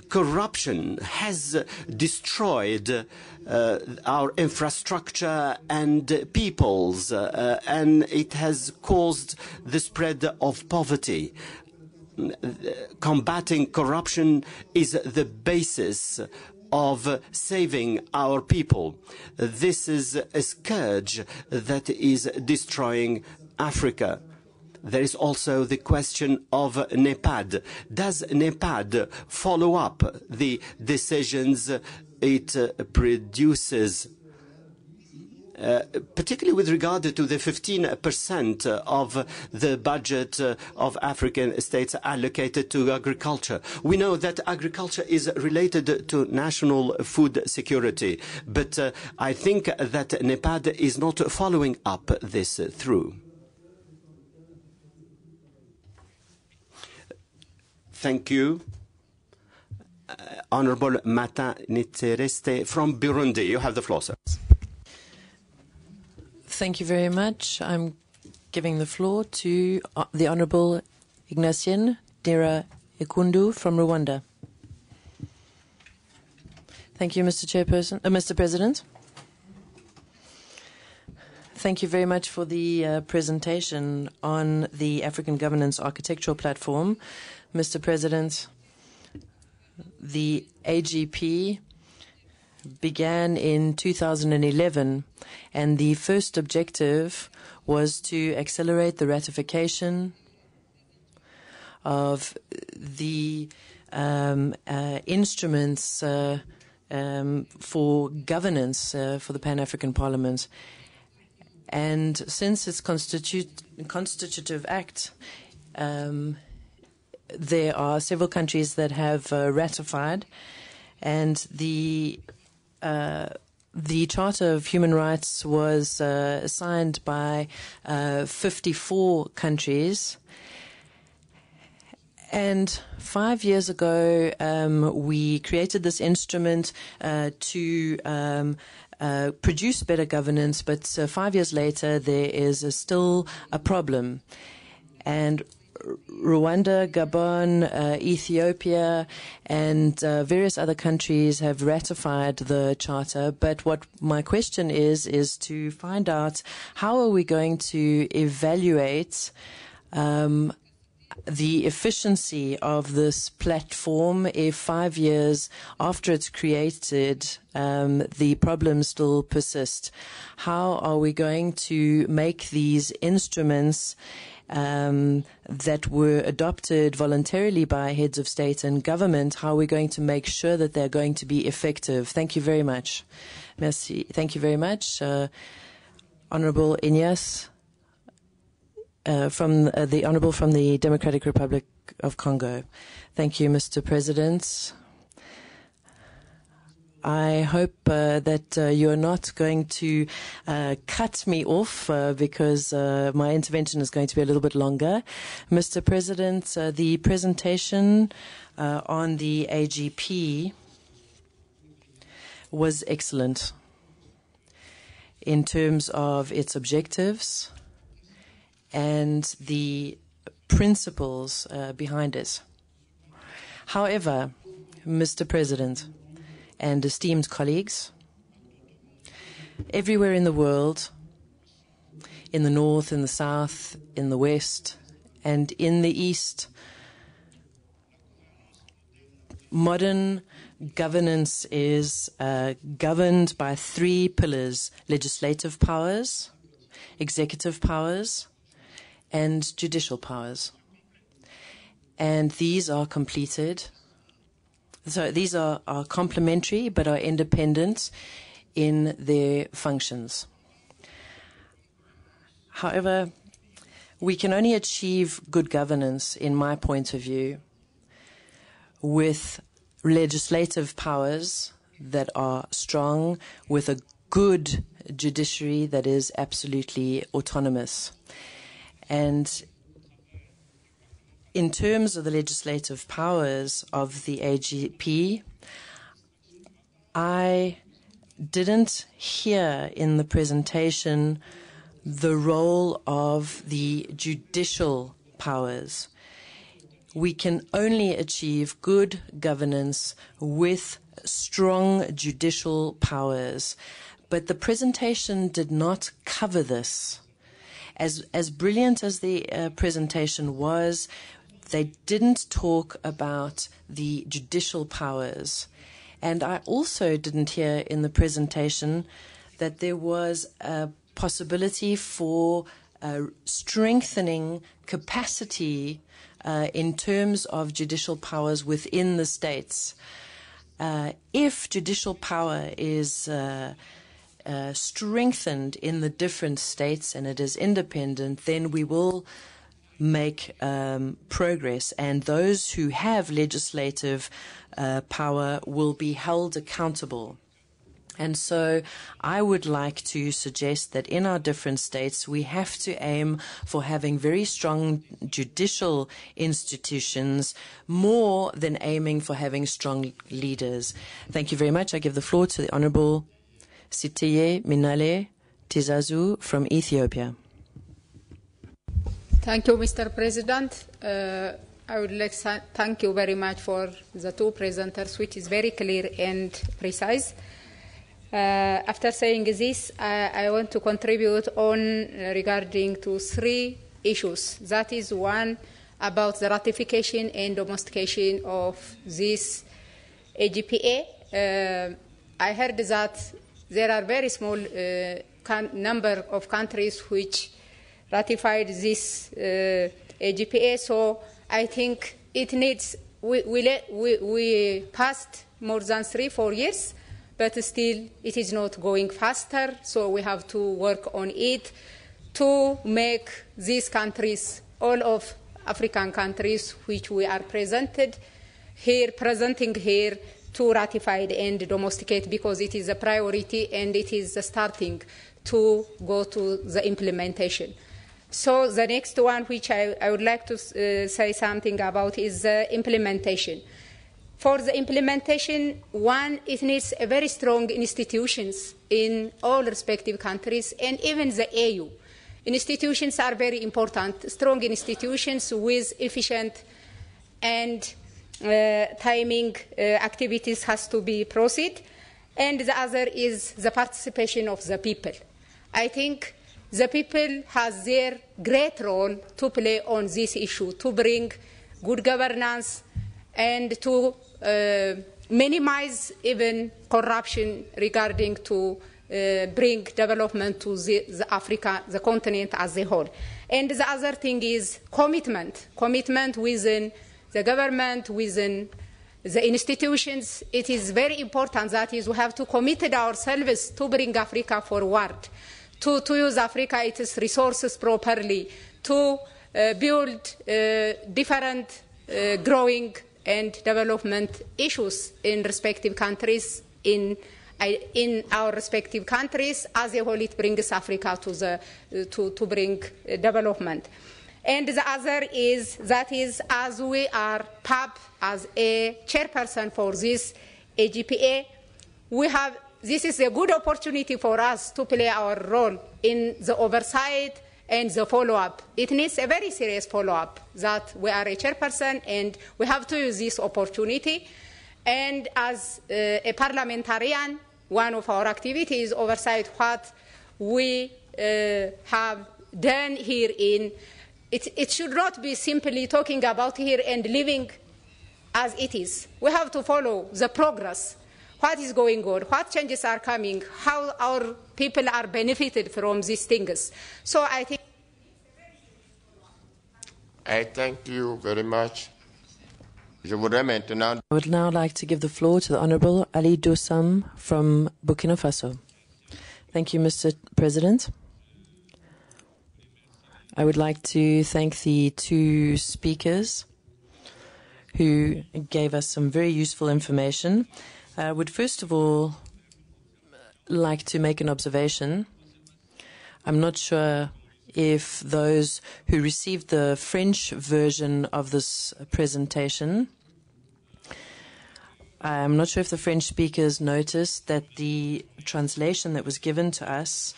Corruption has destroyed our infrastructure and peoples, and it has caused the spread of poverty. Combating corruption is the basis of saving our people. This is a scourge that is destroying Africa. There is also the question of NEPAD. Does NEPAD follow up the decisions it produces? Particularly with regard to the 15% of the budget of African states allocated to agriculture. We know that agriculture is related to national food security, but I think that NEPAD is not following up this through. Thank you. Honorable Mata Nitsereste from Burundi. You have the floor, sir. Thank you very much. I'm giving the floor to the Honourable Ignatien Dira Ikundu from Rwanda. Thank you, Mr. Chairperson, Mr. President. Thank you very much for the presentation on the African Governance Architectural Platform. Mr. President, the AGP began in 2011, and the first objective was to accelerate the ratification of the instruments for governance for the Pan-African Parliament. And since its constitutive act, there are several countries that have ratified, and the Charter of Human Rights was signed by 54 countries. And 5 years ago, we created this instrument to produce better governance, but 5 years later, there is still a problem. And Rwanda, Gabon, Ethiopia, and various other countries have ratified the Charter. But what my question is to find out how are we going to evaluate the efficiency of this platform if 5 years after it's created, the problems still persist? How are we going to make these instruments that were adopted voluntarily by heads of state and government, how are we going to make sure that they're going to be effective? Thank you very much. Merci. Thank you very much. Honorable Inyas. The Honourable from the Democratic Republic of Congo. Thank you, Mr. President. I hope that you're not going to cut me off because my intervention is going to be a little bit longer. Mr. President, the presentation on the AGP was excellent in terms of its objectives and the principles behind it. However, Mr. President and esteemed colleagues, everywhere in the world, in the north, in the south, in the west, and in the east, modern governance is governed by three pillars: legislative powers, executive powers, and judicial powers. And these are completed. So these are complementary but are independent in their functions. However, we can only achieve good governance, in my point of view, with legislative powers that are strong, with a good judiciary that is absolutely autonomous. And in terms of the legislative powers of the AGP, I didn't hear in the presentation the role of the judicial powers. We can only achieve good governance with strong judicial powers. But the presentation did not cover this. As brilliant as the presentation was, they didn't talk about the judicial powers. And I also didn't hear in the presentation that there was a possibility for strengthening capacity in terms of judicial powers within the states. If judicial power is strengthened in the different states and it is independent, then we will make progress, and those who have legislative power will be held accountable. And so I would like to suggest that in our different states we have to aim for having very strong judicial institutions more than aiming for having strong leaders. Thank you very much. I give the floor to the Honourable Sitiye Minale Tizazu from Ethiopia. Thank you, Mr. President. I would like to thank you very much for the two presenters, which is very clear and precise. After saying this, I want to contribute on regarding to three issues. That is one about the ratification and domestication of this AGPA. I heard that there are very small number of countries which ratified this AGPA, so I think it needs, we passed more than 3-4 years, but still it is not going faster, so we have to work on it to make these countries, all of African countries which we are presenting here, to ratify and domesticate, because it is a priority and it is starting to go to the implementation. So the next one which I would like to say something about is the implementation. For the implementation, one, it needs a very strong institutions in all respective countries, and even the AU. Institutions are very important, strong institutions with efficient and timing activities has to be proceed. And the other is the participation of the people. I think the people has their great role to play on this issue, to bring good governance and to minimize even corruption regarding to bring development to the Africa, the continent as a whole. And the other thing is commitment within the government, within the institutions. It is very important that is we have to commit ourselves to bring Africa forward, to use Africa its resources properly, to build different growing and development issues in respective countries, in our respective countries. As a whole, it brings Africa to bring development. And the other is that is, as we are PAP as a chairperson for this AGPA, this is a good opportunity for us to play our role in the oversight and the follow-up. It needs a very serious follow-up that we are a chairperson and we have to use this opportunity. And as a parliamentarian, one of our activities is oversight what we have done here in. It should not be simply talking about here and living as it is. We have to follow the progress, what is going on, what changes are coming, how our people are benefited from these things. So I think... I thank you very much. I would now like to give the floor to the Honorable Ali Dosam from Burkina Faso. Thank you, Mr. President. I would like to thank the two speakers who gave us some very useful information. I would first of all like to make an observation. I'm not sure if those who received the French version of this presentation, I'm not sure if the French speakers noticed that the translation that was given to us,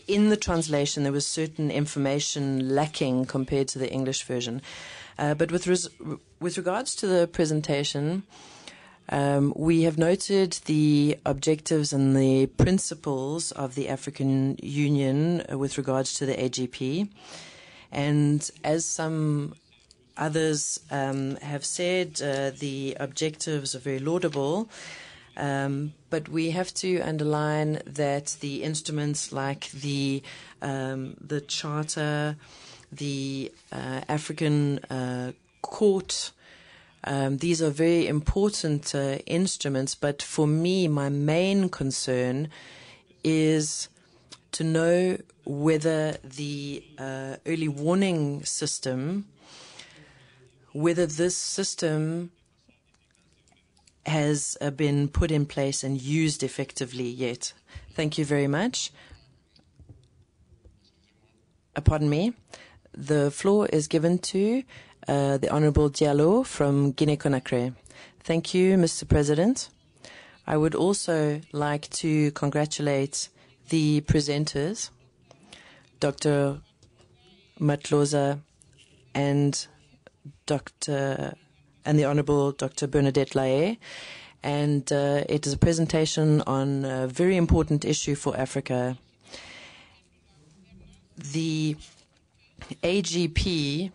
in the translation there was certain information lacking compared to the English version. But with regards to the presentation, we have noted the objectives and the principles of the African Union with regards to the AGP. And as some others have said, the objectives are very laudable. But we have to underline that the instruments like the Charter, the African Court, these are very important instruments. But for me, my main concern is to know whether the early warning system, whether this system has been put in place and used effectively yet. Thank you very much. Pardon me. The floor is given to the Honorable Diallo from Guinea-Conakry. Thank you, Mr. President. I would also like to congratulate the presenters, Dr. Matlosa and the Honorable Dr. Bernadette Lahai, and it is a presentation on a very important issue for Africa. The AGP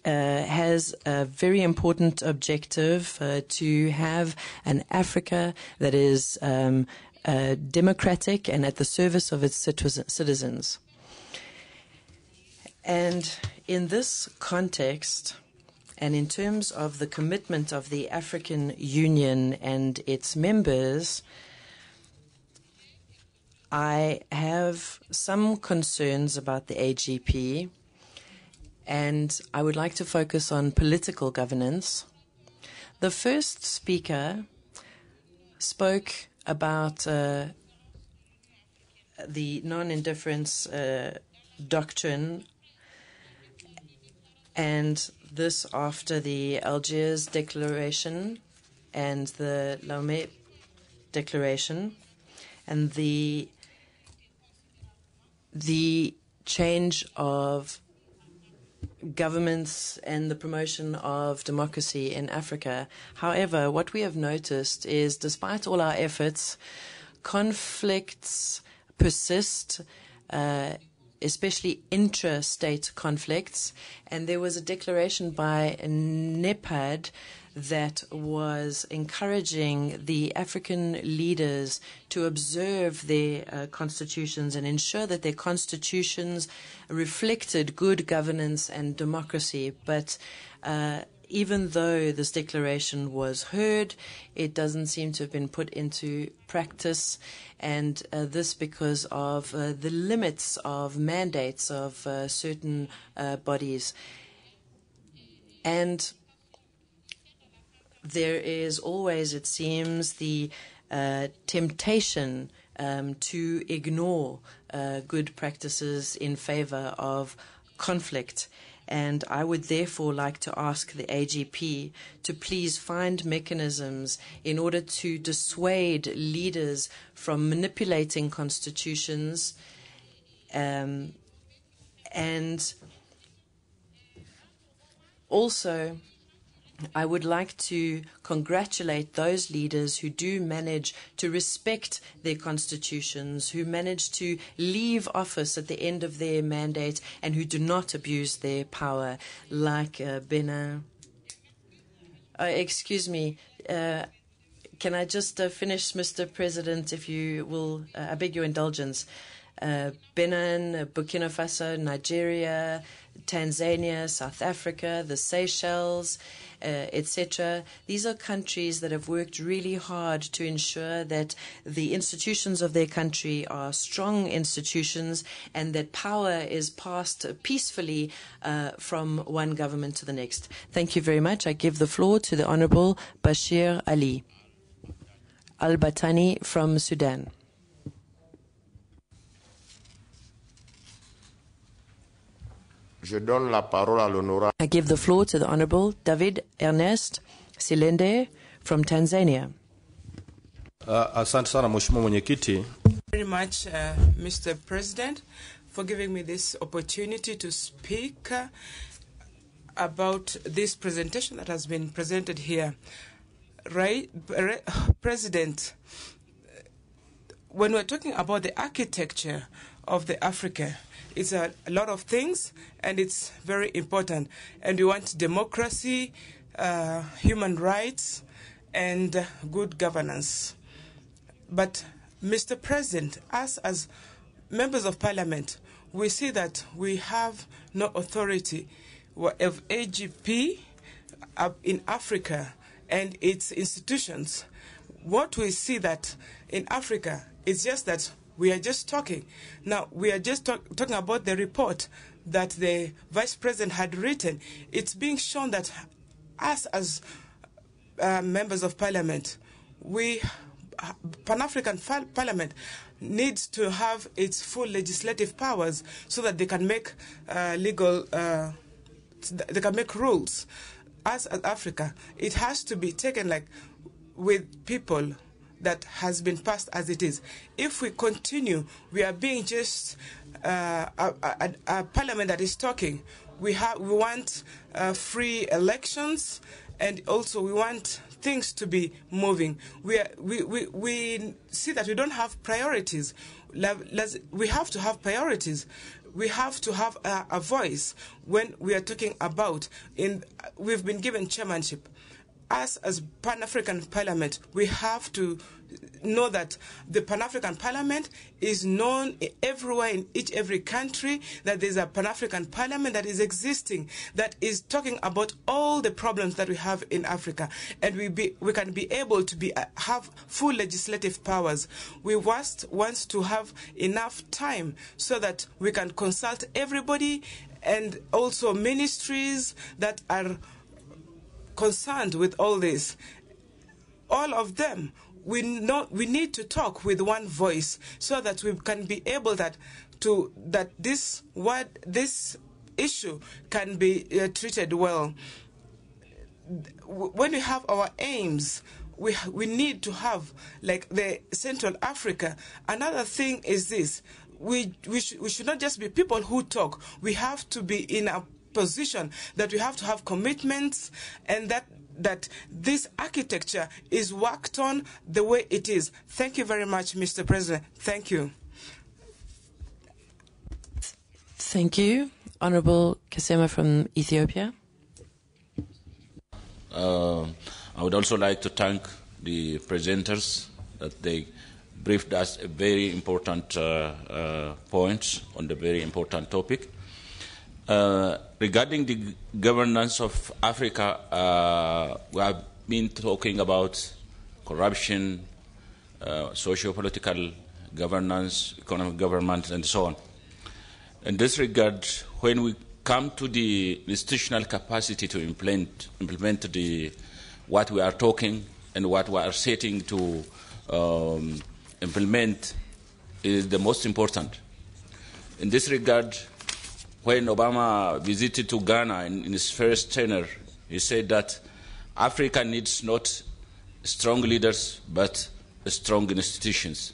has a very important objective to have an Africa that is democratic and at the service of its citizens. And in this context, and in terms of the commitment of the African Union and its members, I have some concerns about the AGP, and I would like to focus on political governance. The first speaker spoke about the non-indifference doctrine, and this after the Algiers Declaration and the Lomé Declaration, and the change of governments and the promotion of democracy in Africa. However, what we have noticed is, despite all our efforts, conflicts persist, especially intra-state conflicts. And there was a declaration by NEPAD that was encouraging the African leaders to observe their constitutions and ensure that their constitutions reflected good governance and democracy. But even though this declaration was heard, it doesn't seem to have been put into practice, and this because of the limits of mandates of certain bodies. And there is always, it seems, the temptation to ignore good practices in favor of conflict. And I would therefore like to ask the AGP to please find mechanisms in order to dissuade leaders from manipulating constitutions, and also I would like to congratulate those leaders who do manage to respect their constitutions, who manage to leave office at the end of their mandate, and who do not abuse their power, like Benin. Excuse me. Can I just finish, Mr. President, if you will? I beg your indulgence. Benin, Burkina Faso, Nigeria, Tanzania, South Africa, the Seychelles, etc. These are countries that have worked really hard to ensure that the institutions of their country are strong institutions and that power is passed peacefully from one government to the next. Thank you very much. I give the floor to the Honorable Bashir Ali Al-Batani from Sudan. Je donne la parole à l'honorable. I give the floor to the Honorable David Ernest Silende from Tanzania. Asante sana Mheshimiwa Mwenyekiti. Very much, Mr. President, for giving me this opportunity to speak about this presentation that has been presented here. President, when we're talking about the architecture of the Africa, it's a lot of things, and it's very important. And we want democracy, human rights, and good governance. But, Mr. President, us as members of Parliament, we see that we have no authority of AGP in Africa and its institutions. What we see that in Africa is just that we are just talking. Now, we are just talking about the report that the Vice President had written. It's being shown that us as members of Parliament, Pan-African Parliament needs to have its full legislative powers so that they can make they can make rules. As Africa, it has to be taken like with people that has been passed as it is. If we continue, we are being just a parliament that is talking. We want free elections, and also we want things to be moving. We see that we don't have priorities. We have to have priorities. We have to have a voice when we are talking about. We've been given chairmanship. Us as Pan-African Parliament, we have to know that the Pan-African Parliament is known everywhere in every country, that there's a Pan-African Parliament that is existing, that is talking about all the problems that we have in Africa. And we can be able to have full legislative powers. We want to have enough time so that we can consult everybody, and also ministries that are concerned with all this. All of them, we need to talk with one voice so that we can be able that this issue can be treated well. When we have our aims, we need to have, like the Central Africa. Another thing is this: we should not just be people who talk. We have to be in a position that we have to have commitments, and that this architecture is worked on the way it is. Thank you very much, Mr. President. Thank you. Thank you. Honorable Kasema from Ethiopia. I would also like to thank the presenters that they briefed us a very important points on the very important topic. Regarding the governance of Africa, we have been talking about corruption, socio-political governance, economic governance, and so on. In this regard, when we come to the institutional capacity to implement what we are talking and what we are setting to implement, is the most important. In this regard, when Obama visited to Ghana in his first tenure, he said that Africa needs not strong leaders, but strong institutions.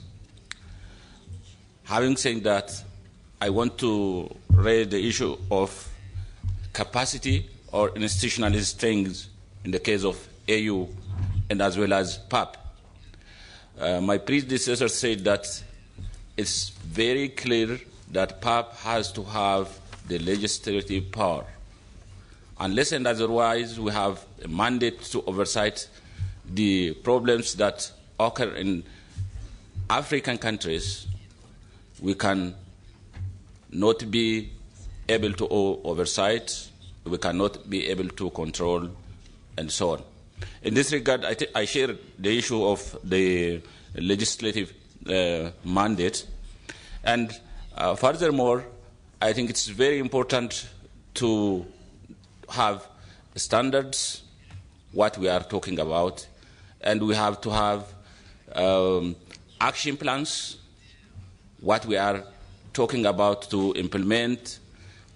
Having said that, I want to raise the issue of capacity or institutional strength in the case of AU and as well as PAP. My predecessor said that it's very clear that PAP has to have the legislative power. Unless and otherwise, we have a mandate to oversight the problems that occur in African countries. We can not be able to oversight, we cannot be able to control, and so on. In this regard, I share the issue of the legislative mandate. And furthermore, I think it's very important to have standards, what we are talking about, and we have to have action plans, what we are talking about to implement,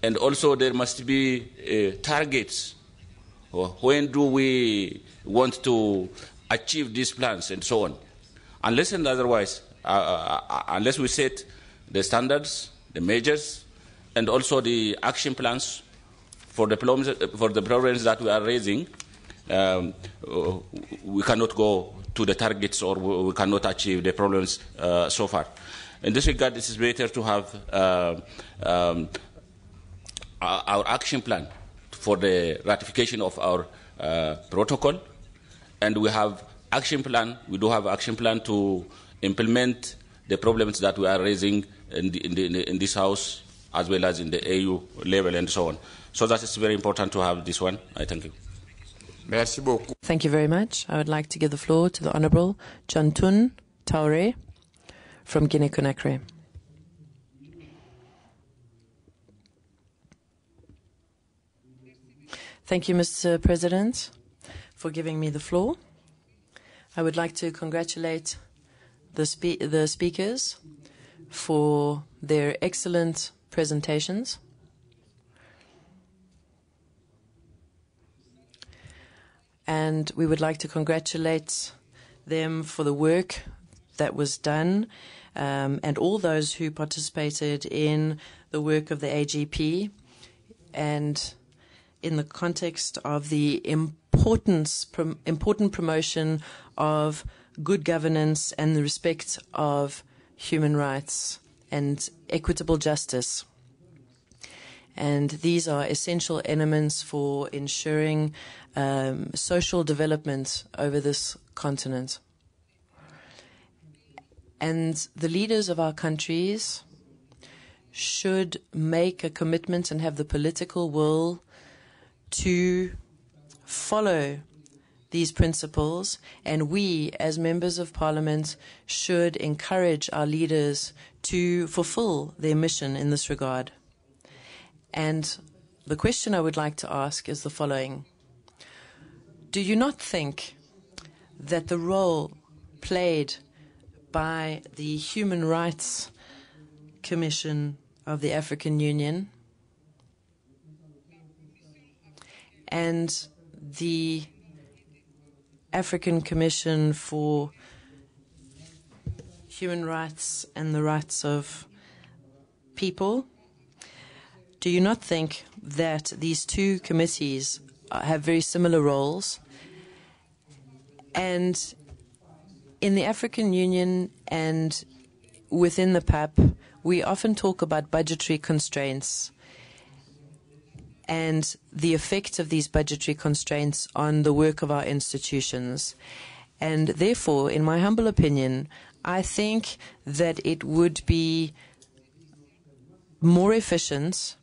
and also there must be targets. When do we want to achieve these plans, and so on. Unless and otherwise, unless we set the standards, the measures, and also the action plans for the problems that we are raising, we cannot go to the targets, or we cannot achieve the problems so far. In this regard, it is better to have our action plan for the ratification of our protocol, and we have action plan. We do have action plan to implement the problems that we are raising in this House, as well as in the AU level, and so on. So that is very important to have this one. I thank you. Merci beaucoup. Thank you very much. I would like to give the floor to the Honorable Chantun Taure from Guinea-Conakry. Thank you, Mr. President, for giving me the floor. I would like to congratulate the speakers for their excellent presentations. And we would like to congratulate them for the work that was done, and all those who participated in the work of the AGP, and in the context of the important promotion of good governance and the respect of human rights and equitable justice. And these are essential elements for ensuring social development over this continent. And the leaders of our countries should make a commitment and have the political will to follow these principles, and we, as members of parliament, should encourage our leaders to fulfill their mission in this regard. And the question I would like to ask is the following. Do you not think that the role played by the Human Rights Commission of the African Union and the African Commission for Human Rights and the Rights of People, do you not think that these two committees have very similar roles? And in the African Union and within the PAP, we often talk about budgetary constraints and the effect of these budgetary constraints on the work of our institutions. And therefore, in my humble opinion, I think that it would be more efficient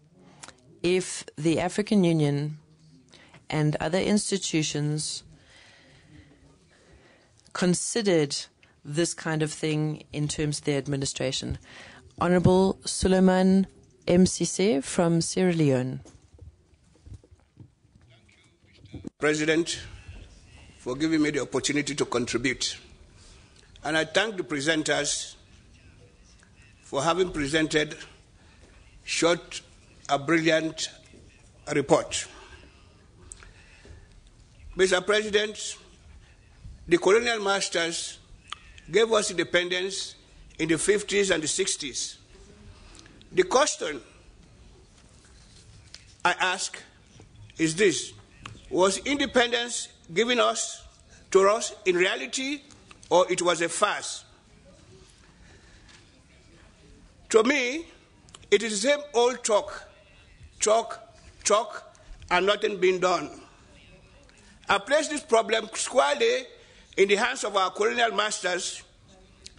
if the African Union and other institutions considered this kind of thing in terms of their administration. Honorable Suleiman Mcc from Sierra Leone. President, for giving me the opportunity to contribute. And I thank the presenters for having presented a brilliant report. Mr. President, the colonial masters gave us independence in the 50s and the 60s. The question I ask is this: was independence given to us in reality, or it was a farce? To me, it is the same old talk, and nothing being done. I place this problem squarely in the hands of our colonial masters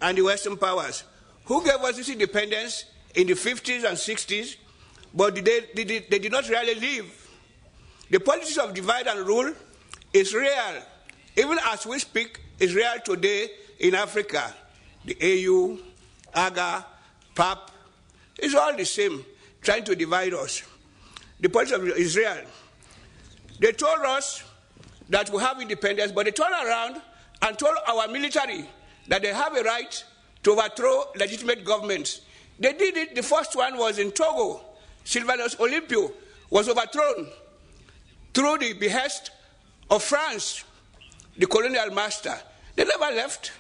and the Western powers, who gave us this independence in the 50s and 60s, but they did not really live. The politics of divide and rule is real. Even as we speak, it's real today in Africa. The AU, AGA, PAP, it's all the same, trying to divide us. The politics of Israel. They told us that we have independence, but they turned around and told our military that they have a right to overthrow legitimate governments. They did it. The first one was in Togo. Sylvanus Olympio was overthrown through the behest of France, the colonial master. They never left.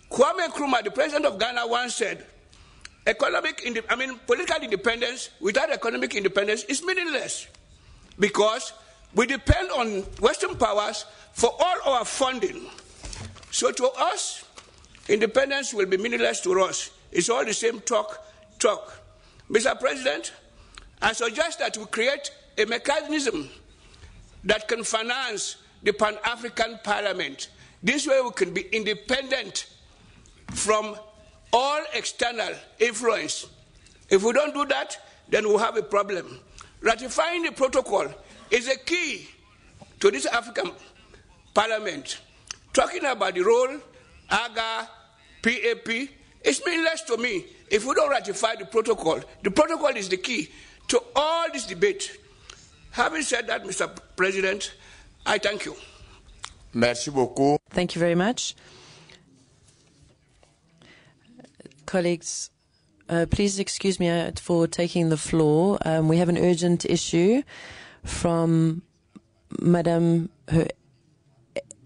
Kwame Nkrumah, the president of Ghana, once said, political independence without economic independence is meaningless, because we depend on Western powers for all our funding. So to us, independence will be meaningless to us. It's all the same talk. Mr. President, I suggest that we create a mechanism that can finance the Pan-African Parliament. This way we can be independent from all external influence. If we don't do that, then we'll have a problem. Ratifying the protocol is a key to this African Parliament. Talking about the role, AGA, PAP, it's meaningless to me if we don't ratify the protocol. The protocol is the key to all this debate. Having said that, Mr. President, I thank you. Merci beaucoup. Thank you very much. Colleagues, please excuse me for taking the floor. We have an urgent issue from Madam Her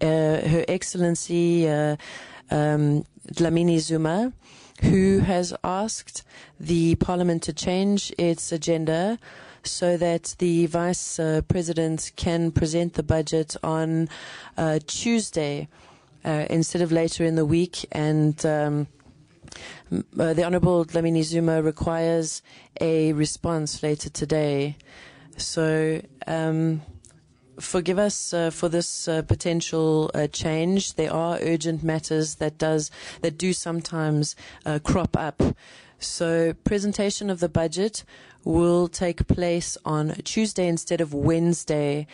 Excellency Dlamini Zuma, who has asked the Parliament to change its agenda so that the Vice President can present the budget on Tuesday instead of later in the week. And the Honourable Dlamini Zuma requires a response later today. So forgive us for this potential change. There are urgent matters that do sometimes crop up. So presentation of the budget will take place on Tuesday instead of Wednesday,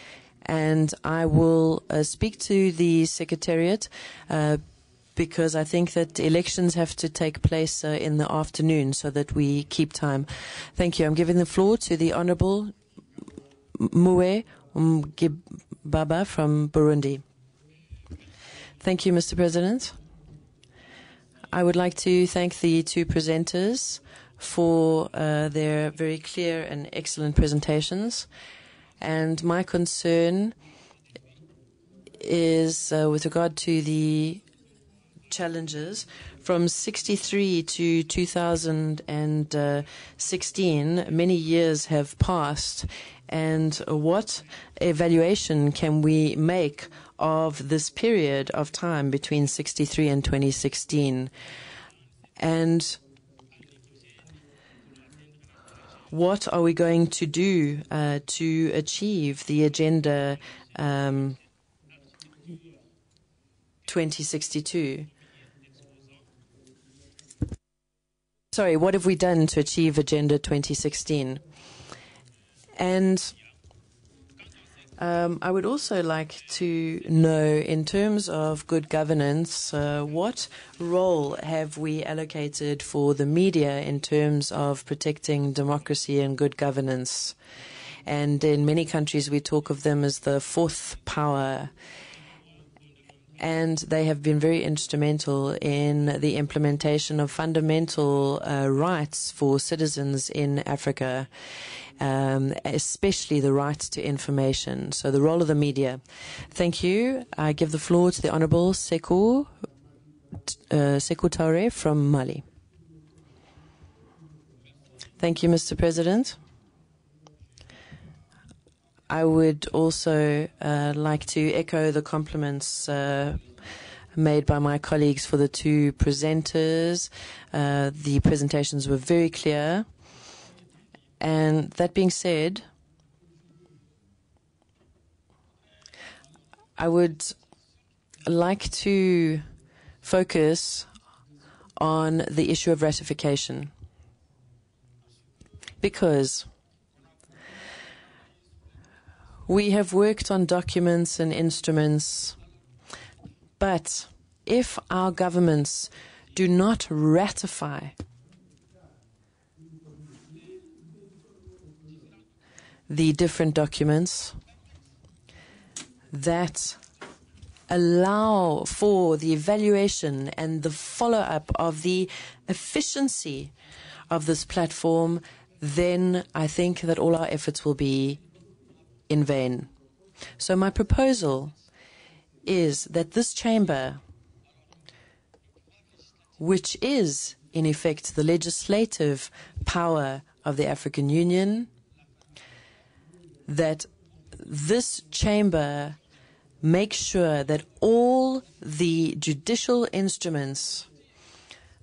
and I will speak to the Secretariat because I think that elections have to take place in the afternoon so that we keep time. Thank you. I'm giving the floor to the Honourable Muwe Baba from Burundi. Thank you, Mr. President. I would like to thank the two presenters for their very clear and excellent presentations. And my concern is with regard to the challenges from 1963 to 2016. Many years have passed. And what evaluation can we make of this period of time between 1963 and 2016? And what are we going to do to achieve the Agenda 2062? Sorry, what have we done to achieve Agenda 2016? And I would also like to know, in terms of good governance, what role have we allocated for the media in terms of protecting democracy and good governance? And in many countries, we talk of them as the fourth power. And they have been very instrumental in the implementation of fundamental rights for citizens in Africa, especially the right to information. So the role of the media. Thank you. I give the floor to the Honourable Sekou Toure from Mali. Thank you, Mr. President. I would also like to echo the compliments made by my colleagues for the two presenters. The presentations were very clear. And that being said, I would like to focus on the issue of ratification, because we have worked on documents and instruments, but if our governments do not ratify the different documents that allow for the evaluation and the follow-up of the efficiency of this platform, then I think that all our efforts will be in vain. So my proposal is that this chamber, which is in effect the legislative power of the African Union, that this chamber make sure that all the judicial instruments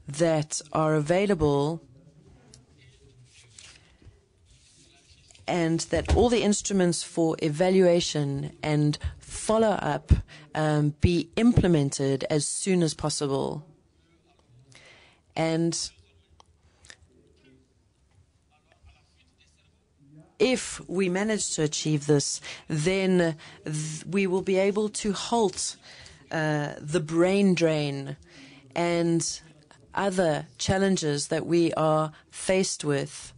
that are available and that all the instruments for evaluation and follow-up be implemented as soon as possible. And if we manage to achieve this, then we will be able to halt the brain drain and other challenges that we are faced with.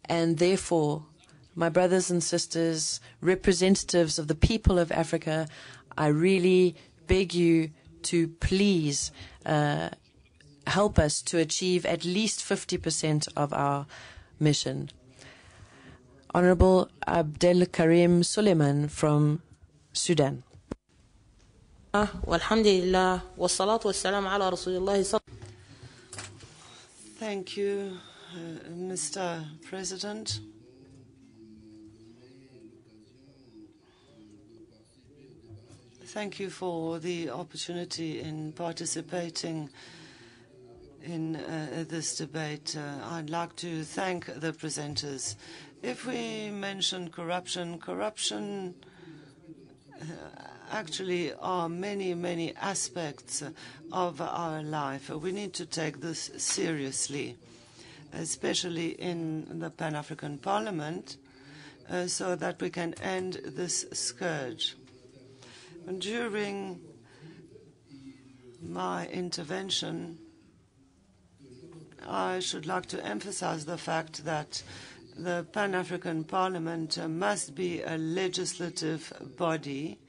And therefore, my brothers and sisters, representatives of the people of Africa, I really beg you to please help us to achieve at least 50% of our mission. Honorable Abdel Karim Suleiman from Sudan. Walhamdulillah, wassalatu wassalamu ala Rasulillah. Thank you, Mr. President. Thank you for the opportunity in participating in this debate. I'd like to thank the presenters. If we mention corruption, actually are many, many aspects of our life. We need to take this seriously, especially in the Pan-African Parliament, so that we can end this scourge. During my intervention, I should like to emphasize the fact that the Pan-African Parliament must be a legislative body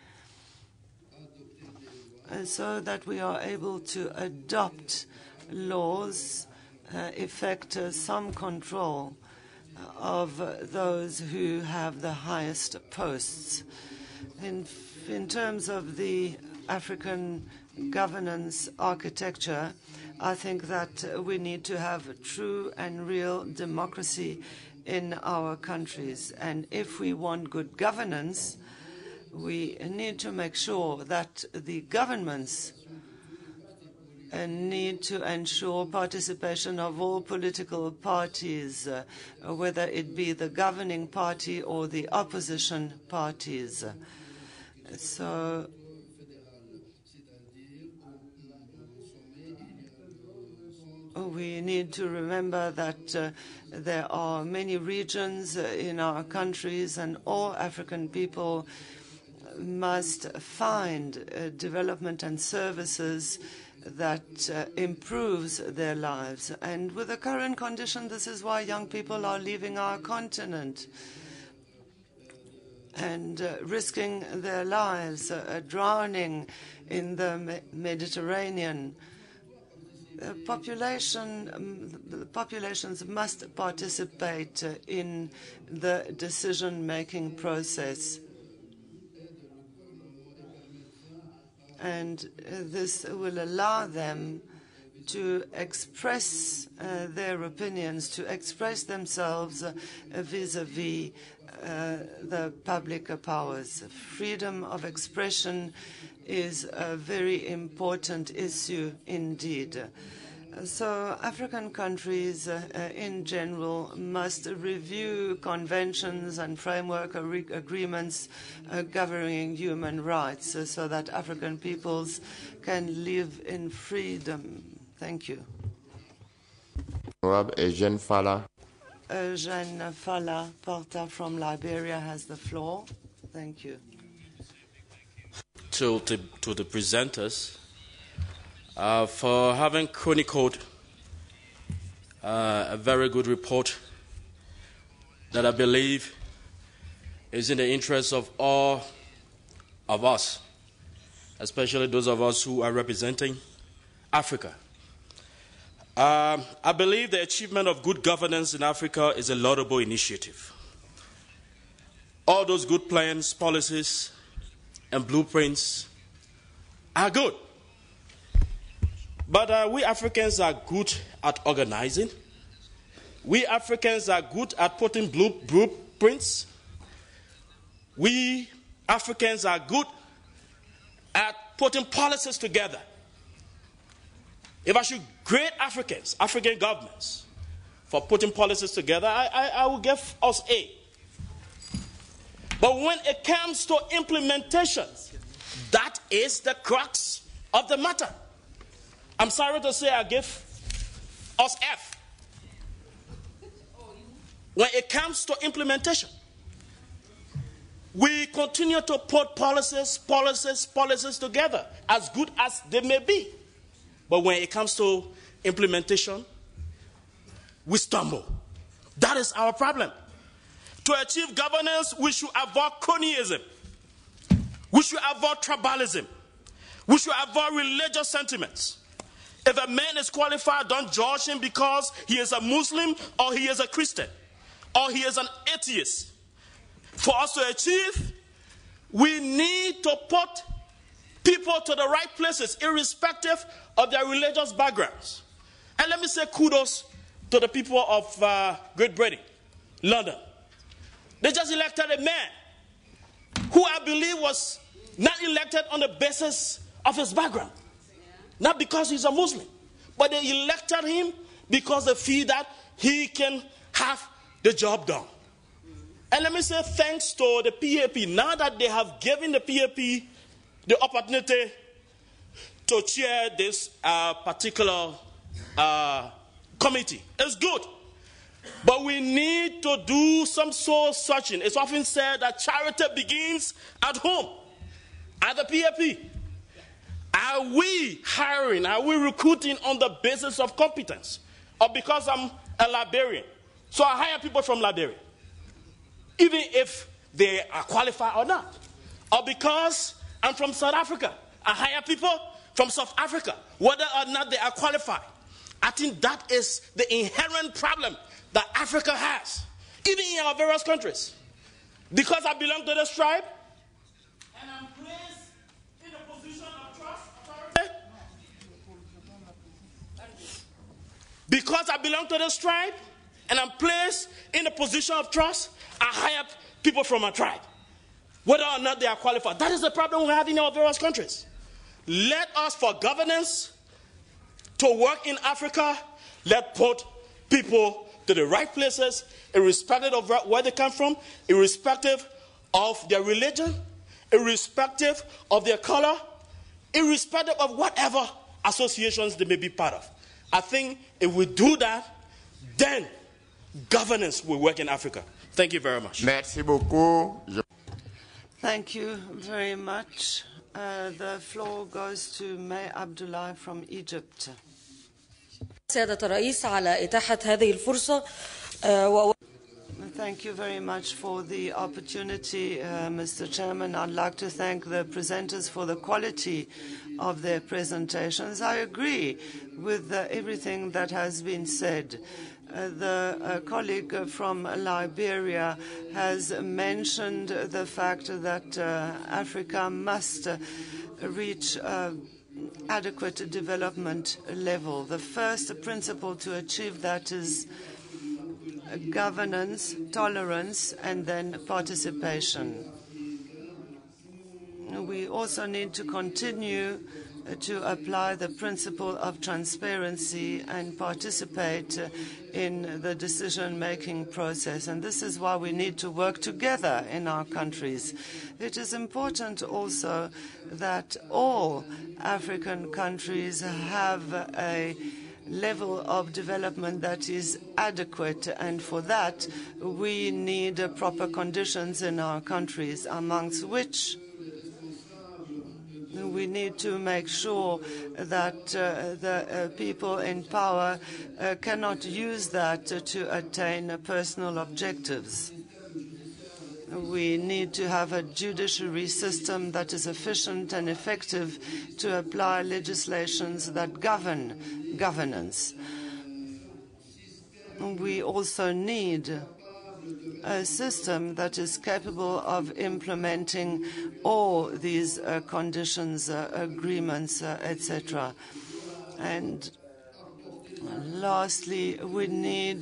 so that we are able to adopt laws, effect some control of those who have the highest posts. In terms of the African governance architecture, I think that we need to have true and real democracy in our countries. And if we want good governance, we need to make sure that the governments need to ensure participation of all political parties, whether it be the governing party or the opposition parties. So we need to remember that there are many regions in our countries, and all African people must find development and services that improves their lives. And with the current condition, this is why young people are leaving our continent and risking their lives, drowning in the Mediterranean. The populations must participate in the decision-making process. And this will allow them to express their opinions, to express themselves vis-à-vis the public powers. Freedom of expression is a very important issue indeed. So African countries in general must review conventions and framework agreements governing human rights so that African peoples can live in freedom. Thank you. Eugene Fala. Eugene Fala Porta from Liberia has the floor. Thank you. To the presenters for having chronicled a very good report that I believe is in the interest of all of us, especially those of us who are representing Africa. I believe the achievement of good governance in Africa is a laudable initiative. All those good plans, policies, and blueprints are good. But we Africans are good at organizing. We Africans are good at putting blueprints. We Africans are good at putting policies together. If I should grade African governments for putting policies together, I will give us A. But when it comes to implementation, that is the crux of the matter. I'm sorry to say I give us F. When it comes to implementation, we continue to put policies together, as good as they may be. But when it comes to implementation, we stumble. That is our problem. To achieve governance, we should avoid cronyism. We should avoid tribalism. We should avoid religious sentiments. If a man is qualified, don't judge him because he is a Muslim or he is a Christian or he is an atheist. For us to achieve, we need to put people to the right places, irrespective of their religious backgrounds. And let me say kudos to the people of Great Britain, London. They just elected a man who I believe was not elected on the basis of his background. Not because he's a Muslim, but they elected him because they feel that he can have the job done. And let me say thanks to the PAP. Now that they have given the PAP the opportunity to chair this particular committee, it's good. But we need to do some soul searching. It's often said that charity begins at home, at the PAP. Are we hiring, are we recruiting on the basis of competence? Or because I'm a Liberian, so I hire people from Liberia, even if they are qualified or not? Or because I'm from South Africa, I hire people from South Africa, whether or not they are qualified. I think that is the inherent problem that Africa has, even in our various countries. Because I belong to this tribe, and I'm placed in a position of trust, authority. Because I belong to this tribe, and I'm placed in a position of trust, I hire people from my tribe, whether or not they are qualified. That is the problem we have in our various countries. Let us, for governance to work in Africa, let's put people to the right places, irrespective of where they come from, irrespective of their religion, irrespective of their color, irrespective of whatever associations they may be part of. I think if we do that, then governance will work in Africa. Thank you very much. Merci beaucoup. Thank you very much. The floor goes to May Abdullah from Egypt. سيادة الرئيس على إتاحة هذه الفرصة. Thank you very much for the opportunity, Mr. Chairman. I'd like to thank the presenters for the quality of their presentations. I agree with everything that has been said. The colleague from Liberia has mentioned the fact that Africa must reach adequate development level. The first principle to achieve that is governance, tolerance, and then participation. We also need to continue to apply the principle of transparency and participate in the decision-making process. And this is why we need to work together in our countries. It is important also that all African countries have a level of development that is adequate, and for that we need proper conditions in our countries, amongst which we need to make sure that the people in power cannot use that to attain personal objectives. We need to have a judiciary system that is efficient and effective to apply legislations that govern governance. We also need a system that is capable of implementing all these conditions, agreements, etc. And lastly, we need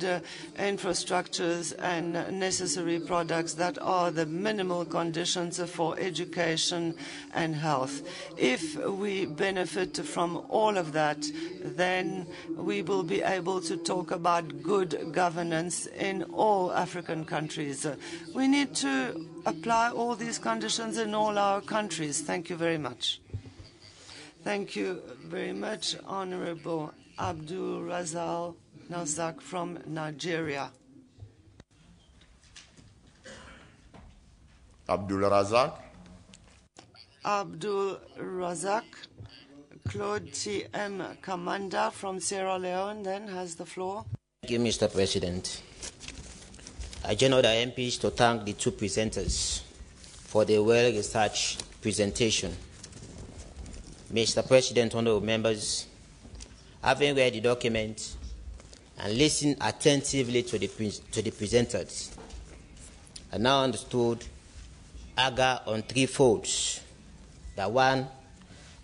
infrastructures and necessary products that are the minimal conditions for education and health. If we benefit from all of that, then we will be able to talk about good governance in all African countries. We need to apply all these conditions in all our countries. Thank you very much. Thank you very much, Honorable Abdul Razak from Nigeria. Abdul Razak. Abdul Razak. Claude T.M. Kamanda from Sierra Leone then has the floor. Thank you, Mr. President. I join other MPs to thank the two presenters for their well-researched presentation. Mr. President, honorable members, having read the document and listened attentively to the presenters, I now understood AGA on three folds. That one,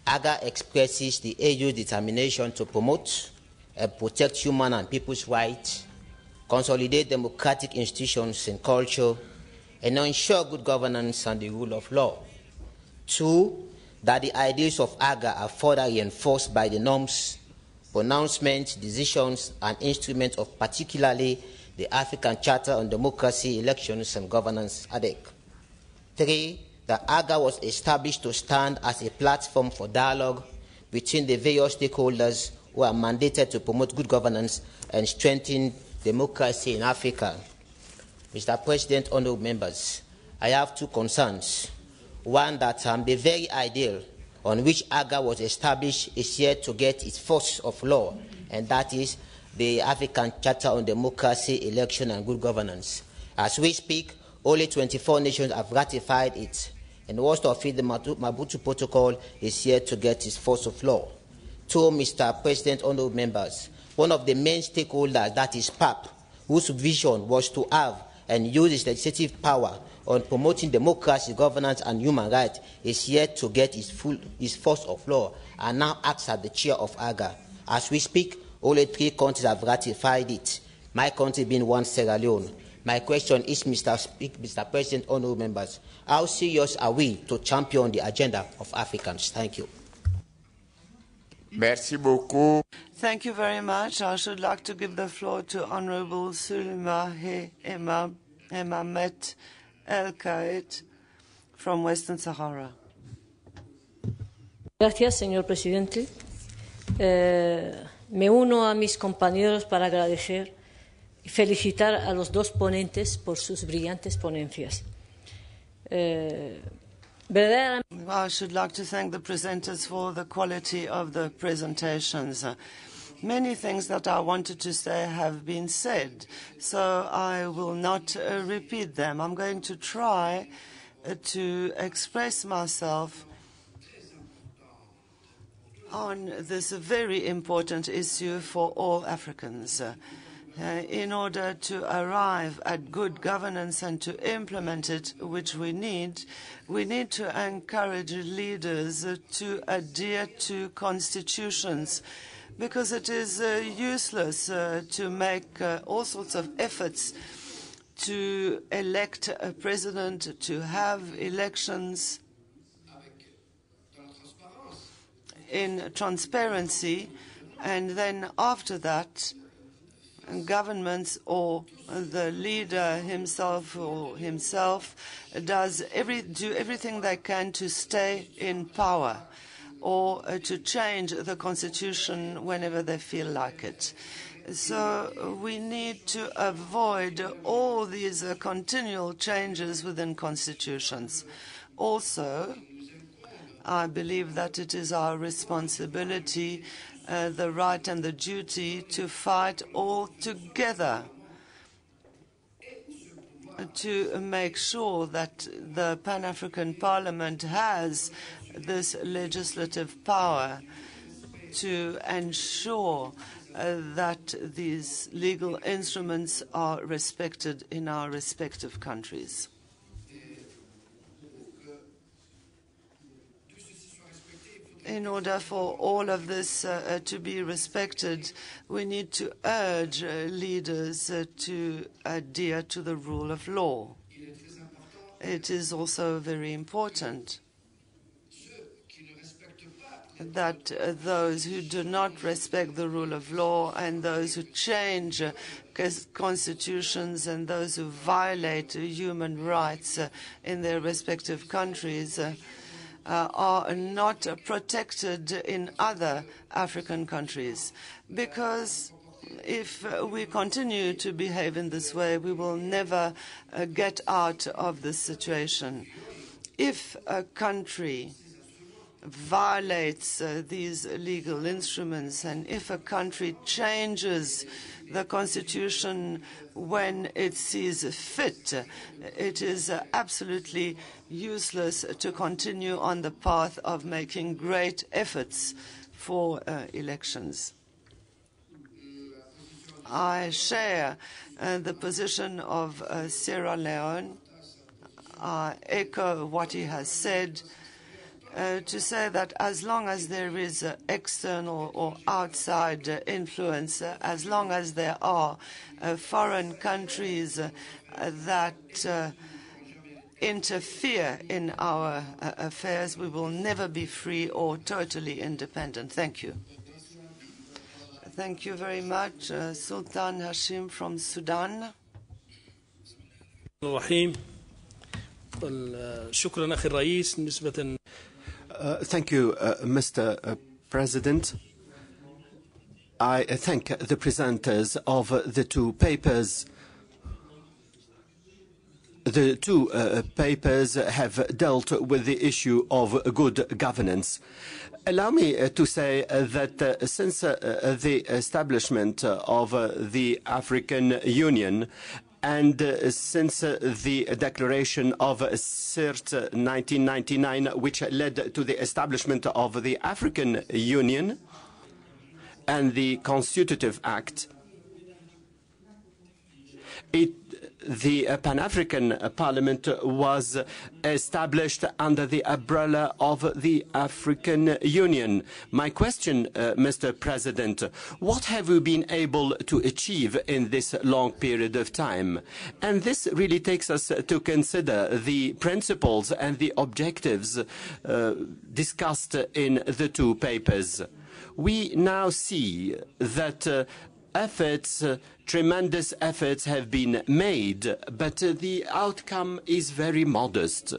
AGA expresses the AU's determination to promote and protect human and people's rights, consolidate democratic institutions and culture, and ensure good governance and the rule of law. 2, that the ideals of AGA are further reinforced by the norms, pronouncements, decisions, and instruments of particularly the African Charter on Democracy, Elections, and Governance, ADEC. 3, that AGA was established to stand as a platform for dialogue between the various stakeholders who are mandated to promote good governance and strengthen democracy in Africa. Mr. President, honorable members, I have 2 concerns. One, that the very ideal on which AGA was established is yet to get its force of law, and that is the African Charter on Democracy, Election, and Good Governance. As we speak, only 24 nations have ratified it, and the worst of it, the Maputo Protocol, is yet to get its force of law. 2, Mr. President, honorable members, one of the main stakeholders, that is PAP, whose vision was to have and use its legislative power on promoting democracy, governance, and human rights, is yet to get its force of law and now acts as the chair of AGA. As we speak, only 3 countries have ratified it, my country being one, Sierra Leone. My question is, Mr. President, honorable members, how serious are we to champion the agenda of Africans? Thank you. Merci beaucoup. Thank you very much. I should like to give the floor to Honorable Sulemahe Emamet El-Kaid from Western Sahara. Gracias, señor presidente. Me uno a mis compañeros para agradecer y felicitar a los 2 ponentes por sus brillantes ponencias. I should like to thank the presenters for the quality of the presentations. Many things that I wanted to say have been said, so I will not repeat them. I'm going to try to express myself on this very important issue for all Africans. In order to arrive at good governance and to implement it, which we need to encourage leaders to adhere to constitutions, because it is useless to make all sorts of efforts to elect a president, to have elections in transparency, and then after that, governments or the leader himself do everything they can to stay in power or to change the constitution whenever they feel like it. So we need to avoid all these continual changes within constitutions. Also, I believe that it is our responsibility, the right and the duty to fight all together to make sure that the Pan-African Parliament has this legislative power to ensure that these legal instruments are respected in our respective countries. In order for all of this to be respected, we need to urge leaders to adhere to the rule of law. It is also very important that those who do not respect the rule of law and those who change constitutions and those who violate human rights in their respective countries are not protected in other African countries. Because if we continue to behave in this way, we will never get out of this situation. If a country violates these legal instruments, and if a country changes the constitution when it sees fit, it is absolutely useless to continue on the path of making great efforts for elections. I share the position of Sierra Leone. I echo what he has said. to say that as long as there is external or outside influence, as long as there are foreign countries that interfere in our affairs, we will never be free or totally independent. Thank you. Thank you very much. Sultan Hashim from Sudan. شكرا أخي الرئيس نسبة Thank you, Mr. President. I thank the presenters of the two papers. The two papers have dealt with the issue of good governance. Allow me to say that since the establishment of the African Union and since the declaration of CIRT 1999, which led to the establishment of the African Union and the Constitutive Act, the Pan-African Parliament was established under the umbrella of the African Union. My question, Mr. President, what have we been able to achieve in this long period of time? And this really takes us to consider the principles and the objectives discussed in the two papers. We now see that tremendous efforts have been made, but the outcome is very modest.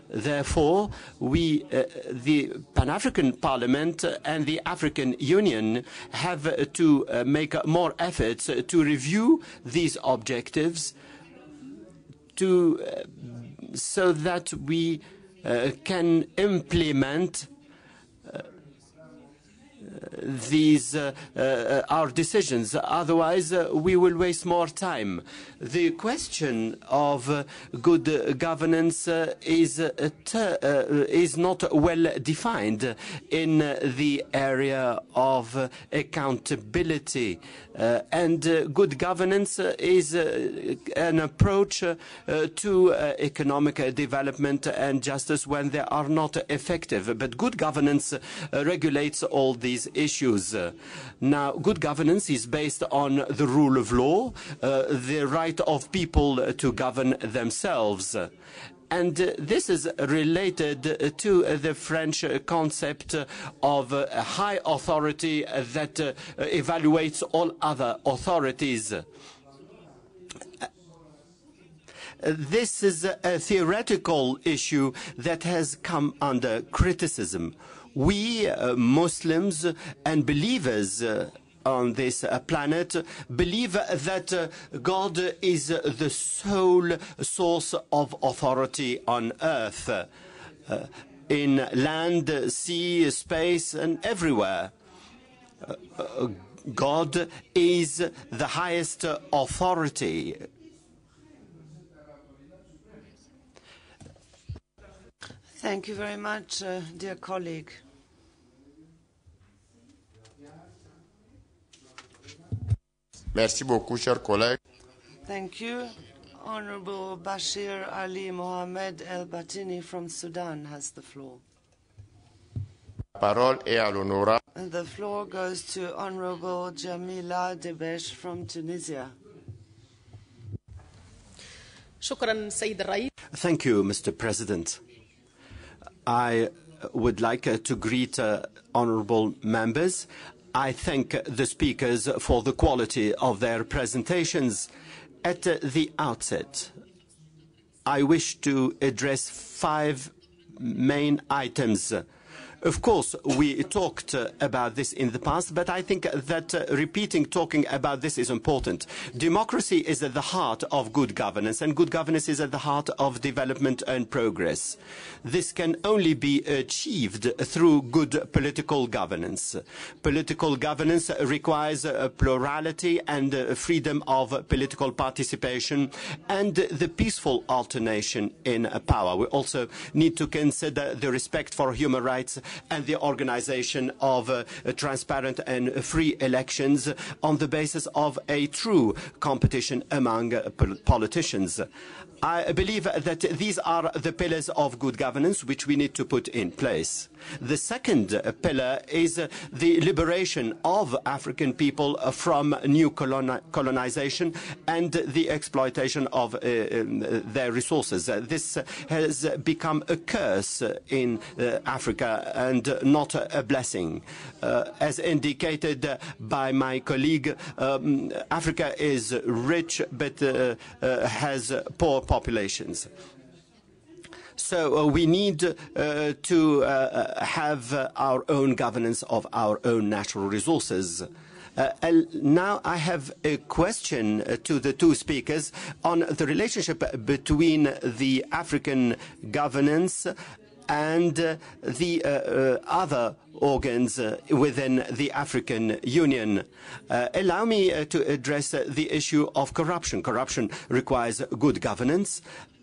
Therefore, the Pan-African Parliament and the African Union have to make more efforts to review these objectives so that we can implement our decisions. Otherwise, we will waste more time. The question of good governance is not well defined in the area of accountability. And good governance is an approach to economic development and justice when they are not effective. But good governance regulates all these issues. Now, good governance is based on the rule of law, the right of people to govern themselves. And this is related to the French concept of a high authority that evaluates all other authorities. This is a theoretical issue that has come under criticism. We Muslims and believers on this planet believe that God is the sole source of authority on earth, in land, sea, space, and everywhere. God is the highest authority. Thank you very much, dear colleague. Merci beaucoup, chers collègues. Thank you. Honorable Bashir Ali Mohamed El Batini from Sudan has the floor. Parole est à l'honorable. And the floor goes to Honorable Jamila Debesh from Tunisia. Thank you, Mr. President. I would like to greet honorable members. I thank the speakers for the quality of their presentations. At the outset, I wish to address 5 main items. Of course, we talked about this in the past, but I think that talking about this is important. Democracy is at the heart of good governance, and good governance is at the heart of development and progress. This can only be achieved through good political governance. Political governance requires plurality and freedom of political participation and the peaceful alternation in power. We also need to consider the respect for human rights and the organization of transparent and free elections on the basis of a true competition among politicians. I believe that these are the pillars of good governance which we need to put in place. The second pillar is the liberation of African people from new colonization and the exploitation of their resources. This has become a curse in Africa and not a blessing. As indicated by my colleague, Africa is rich but has poor populations. So we need to have our own governance of our own natural resources. Now I have a question to the two speakers on the relationship between the African governance and the other organs within the African Union. Allow me to address the issue of corruption. Corruption requires good governance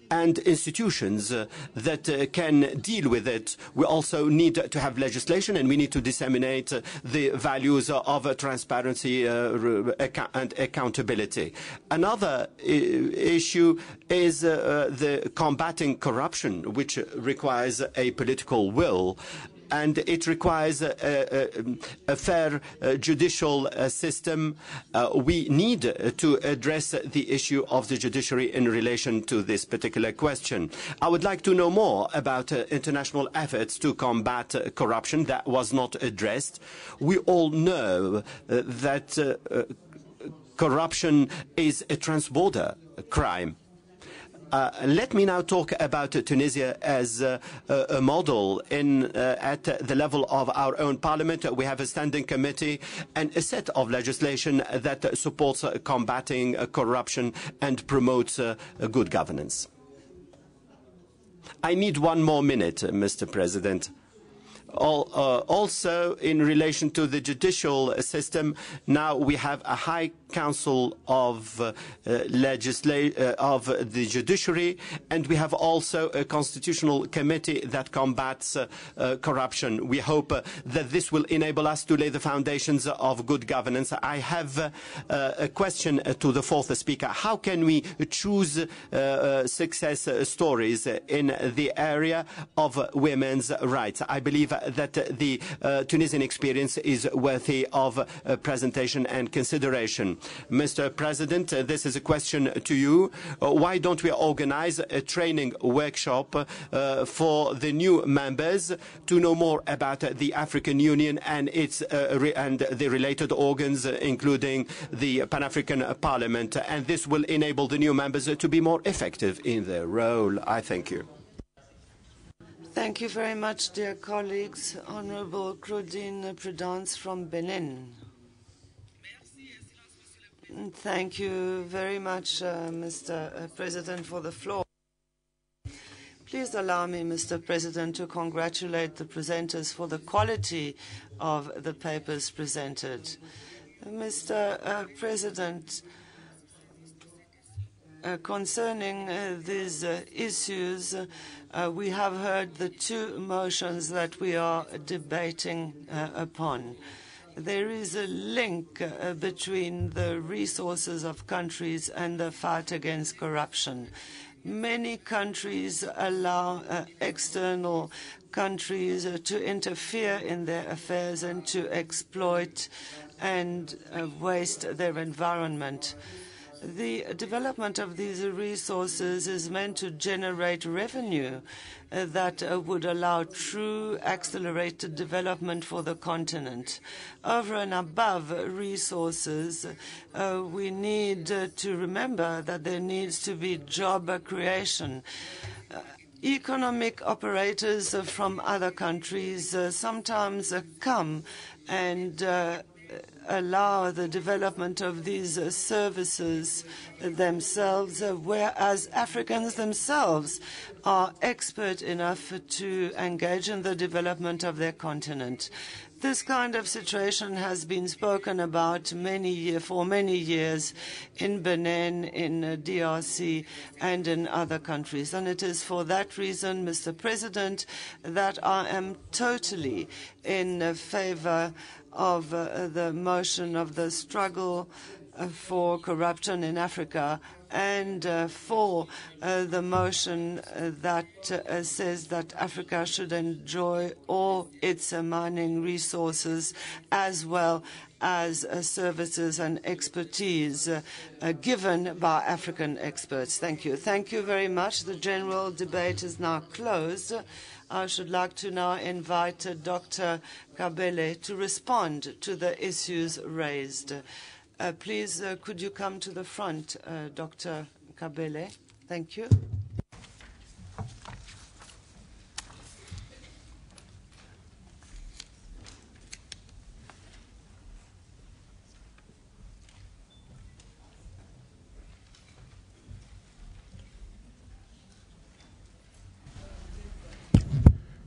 and institutions that can deal with it. We also need to have legislation, and we need to disseminate the values of transparency and accountability. Another issue is the combating corruption, which requires a political will. And it requires a fair judicial system. We need to address the issue of the judiciary in relation to this particular question. I would like to know more about international efforts to combat corruption that was not addressed. We all know that corruption is a transborder crime. Let me now talk about Tunisia as a model at the level of our own parliament. We have a standing committee and a set of legislation that supports combating corruption and promotes good governance. I need one more minute, Mr. President. Also, in relation to the judicial system, now we have a High Council of the Judiciary, and we have also a Constitutional Committee that combats corruption. We hope that this will enable us to lay the foundations of good governance. I have a question to the fourth speaker. How can we choose success stories in the area of women's rights? I believe that the Tunisian experience is worthy of presentation and consideration. Mr. President, this is a question to you. Why don't we organize a training workshop for the new members to know more about the African Union and its and the related organs, including the Pan-African Parliament, and this will enable the new members to be more effective in their role. I thank you. Thank you very much, dear colleagues. Honorable Claudine Prudence from Benin. Thank you very much, Mr. President, for the floor. Please allow me, Mr. President, to congratulate the presenters for the quality of the papers presented. Mr. President, concerning these issues, we have heard the two motions that we are debating upon. There is a link between the resources of countries and the fight against corruption. Many countries allow external countries to interfere in their affairs and to exploit and waste their environment. The development of these resources is meant to generate revenue that would allow true accelerated development for the continent. Over and above resources, we need to remember that there needs to be job creation. Economic operators from other countries sometimes come and allow the development of these services themselves, whereas Africans themselves are expert enough to engage in the development of their continent. This kind of situation has been spoken about for many years in Benin, in DRC, and in other countries. And it is for that reason, Mr. President, that I am totally in favor of the motion of the struggle for corruption in Africa, and for the motion that says that Africa should enjoy all its mining resources as well as services and expertise given by African experts. Thank you. Thank you very much. The general debate is now closed. I should like to now invite Dr. Khabele to respond to the issues raised. Please, could you come to the front, Dr. Khabele? Thank you.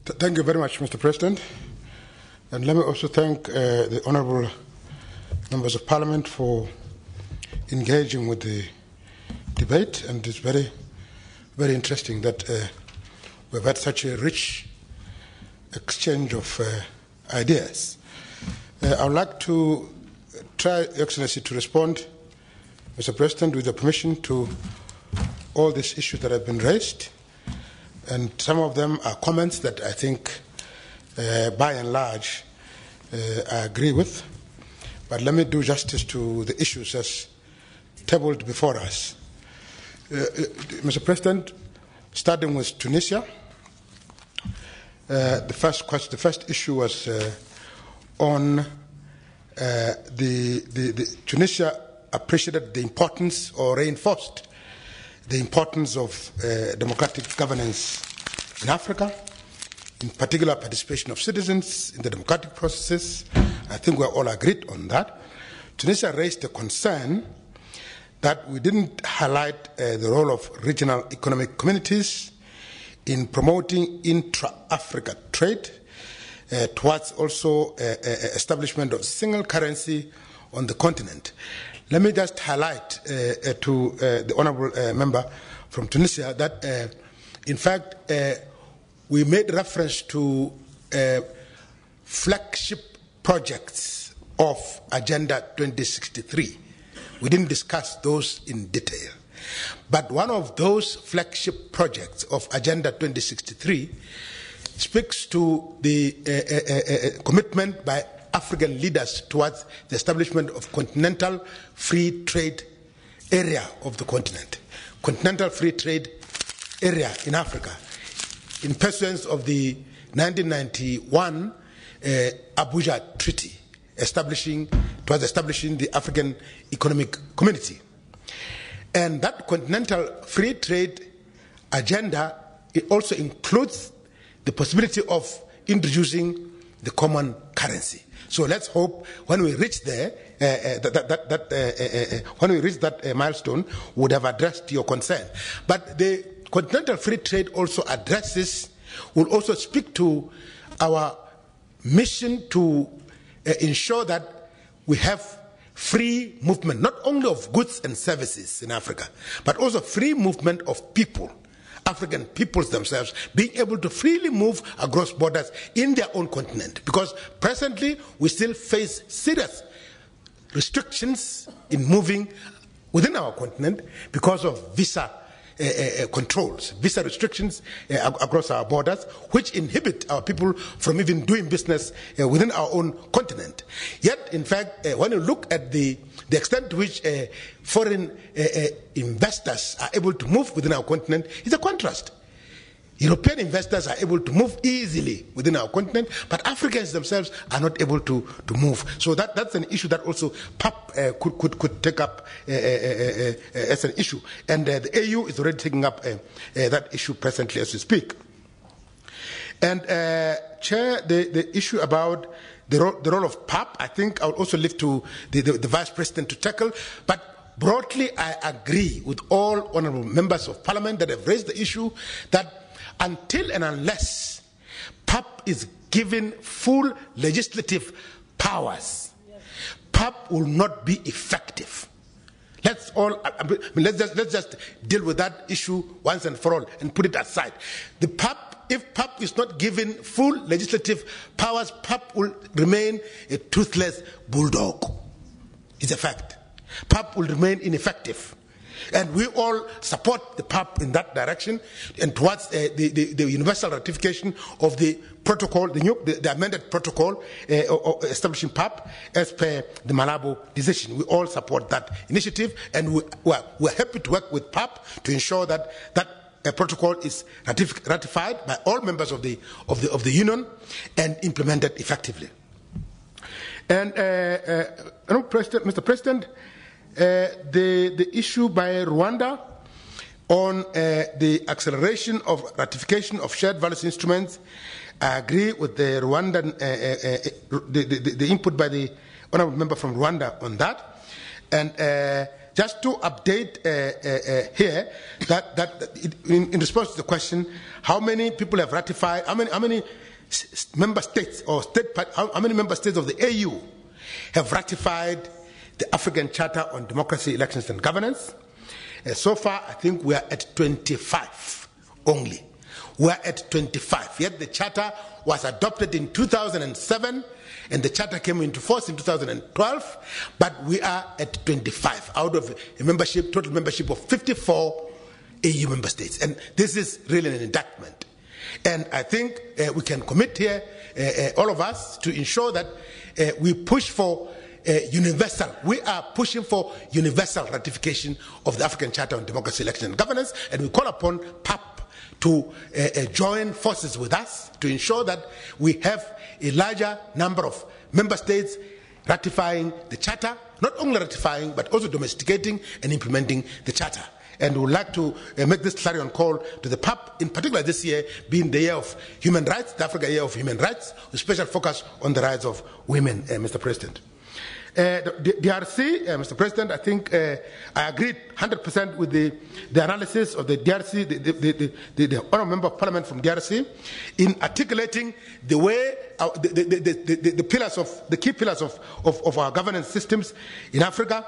Thank you very much, Mr. President. And let me also thank the honorable members of Parliament for engaging with the debate, and it's very, very interesting that we've had such a rich exchange of ideas. I would like to try, Your Excellency, to respond, Mr. President, with your permission, to all these issues that have been raised, and some of them are comments that I think, by and large, I agree with. But let me do justice to the issues as tabled before us. Mr. President, starting with Tunisia, the first issue was on the Tunisia appreciated the importance, or reinforced the importance, of democratic governance in Africa, in particular participation of citizens in the democratic processes. I think we're all agreed on that. Tunisia raised a concern that we didn't highlight the role of regional economic communities in promoting intra-Africa trade, towards also establishment of single currency on the continent. Let me just highlight to the honourable member from Tunisia that, in fact, we made reference to flagship projects of Agenda 2063. We didn't discuss those in detail. But one of those flagship projects of Agenda 2063 speaks to the commitment by African leaders towards the establishment of continental free trade area of the continent, continental free trade area in Africa, in pursuance of the 1991 Abuja Treaty, establishing the African Economic Community. And that continental free trade agenda, it also includes the possibility of introducing the common currency. So let's hope when we reach there, when we reach that milestone, we would have addressed your concern. But the continental free trade also will also speak to our mission to ensure that we have free movement, not only of goods and services in Africa, but also free movement of people, African peoples themselves, being able to freely move across borders in their own continent. Because presently, we still face serious restrictions in moving within our continent because of visa controls, visa restrictions across our borders, which inhibit our people from even doing business within our own continent. Yet, in fact, when you look at the extent to which foreign investors are able to move within our continent, it's a contrast. European investors are able to move easily within our continent, but Africans themselves are not able to move. So that's an issue that also PAP could take up as an issue. And the AU is already taking up that issue presently as we speak. And Chair, the issue about the role of PAP, I think I would also leave to the Vice President to tackle. But broadly, I agree with all honourable members of Parliament that have raised the issue that until and unless PAP is given full legislative powers, PAP will not be effective. Let's just deal with that issue once and for all and put it aside. If PAP is not given full legislative powers, PAP will remain a toothless bulldog. It's a fact. PAP will remain ineffective. And we all support the PAP in that direction and towards the universal ratification of the protocol, the amended protocol establishing PAP as per the Malabo decision. We all support that initiative, and we're happy to work with PAP to ensure that that protocol is ratified by all members of the Union and implemented effectively. And Mr. President, the issue by Rwanda on the acceleration of ratification of shared values instruments, I agree with the Rwandan, the input by the honourable member from Rwanda on that. And just to update here, in response to the question, how many people have ratified, how many member states or how many member states of the AU have ratified the African Charter on Democracy, Elections and Governance? So far, I think we are at 25 only. We are at 25. Yet the Charter was adopted in 2007, and the Charter came into force in 2012, but we are at 25 out of a total membership of 54 AU member states. And this is really an indictment. And I think we can commit here, all of us, to ensure that we push for universal. We are pushing for universal ratification of the African Charter on Democracy, Election and Governance, and we call upon PAP to join forces with us to ensure that we have a larger number of member states ratifying the Charter, not only ratifying but also domesticating and implementing the Charter. And we would like to make this clarion call to the PAP, in particular this year being the year of human rights, the Africa Year of Human Rights, with special focus on the rights of women, Mr. President. The DRC, Mr. President, I think I agreed 100% with the analysis of the DRC, the honourable member of parliament from DRC, in articulating the way the key pillars of our governance systems in Africa,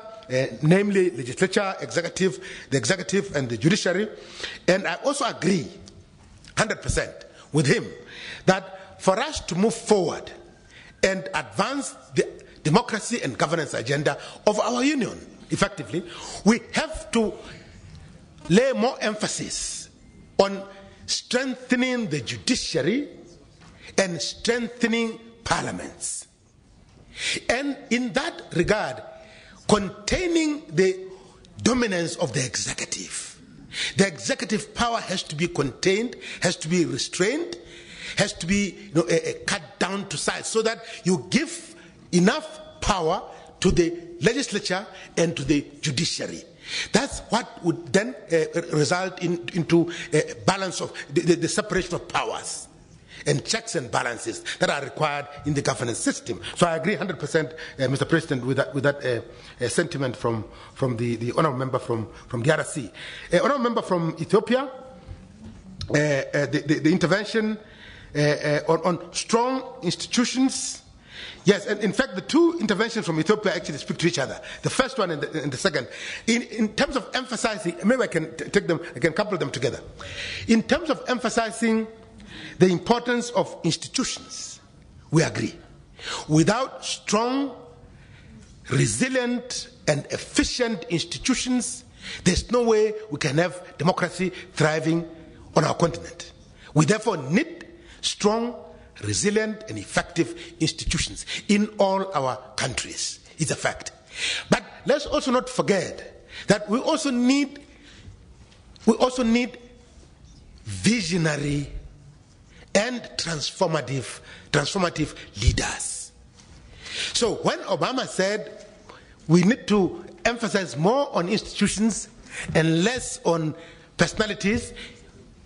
namely legislature, the executive and the judiciary. And I also agree 100% with him that for us to move forward and advance the democracy and governance agenda of our union effectively, we have to lay more emphasis on strengthening the judiciary and strengthening parliaments. And in that regard, containing the dominance of the executive. The executive power has to be contained, has to be restrained, has to be cut down to size, so that you give enough power to the legislature and to the judiciary. That's what would then result into a balance of the separation of powers and checks and balances that are required in the governance system. So I agree 100%, Mr. President, with that sentiment from the honourable member from DRC. Honourable member from Ethiopia, the intervention on strong institutions. Yes, and in fact, the two interventions from Ethiopia actually speak to each other. The first one and the second. In terms of emphasizing, maybe I can take them, I can couple them together. In terms of emphasizing the importance of institutions, we agree. Without strong, resilient, and efficient institutions, there's no way we can have democracy thriving on our continent. We therefore need strong, resilient, and effective institutions in all our countries. It's a fact. But let's also not forget that we also need visionary and transformative leaders. So when Obama said we need to emphasize more on institutions and less on personalities,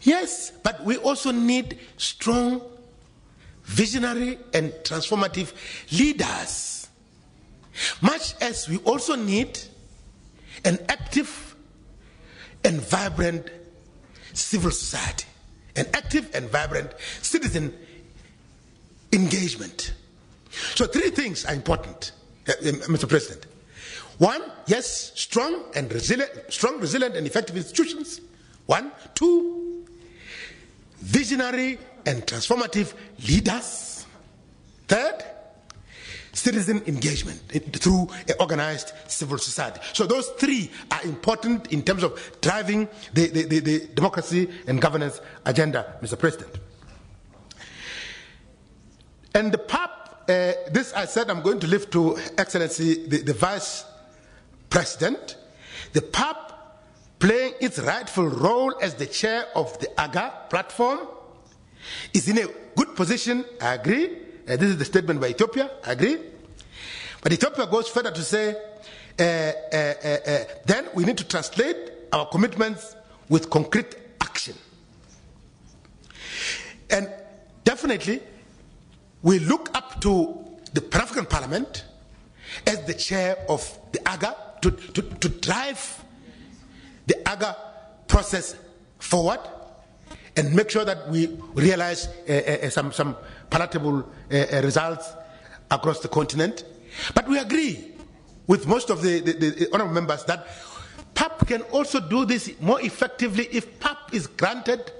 yes, but we also need strong, visionary and transformative leaders. Much as we also need an active and vibrant civil society, an active and vibrant citizen engagement. So 3 things are important, Mr. President. 1, yes, strong, resilient, and effective institutions. 1. 2, visionary and transformative leaders. 3rd, citizen engagement through an organized civil society. So those 3 are important in terms of driving the democracy and governance agenda, Mr. President. And the PAP, this I said I'm going to leave to Excellency the Vice President. The PAP playing its rightful role as the chair of the AGA platform is in a good position, I agree. This is the statement by Ethiopia, I agree. But Ethiopia goes further to say, then we need to translate our commitments with concrete action. And definitely, we look up to the Pan-African Parliament as the chair of the AGA to drive the AGA process forward and make sure that we realize some palatable results across the continent. But we agree with most of the honourable members that PAP can also do this more effectively if PAP is granted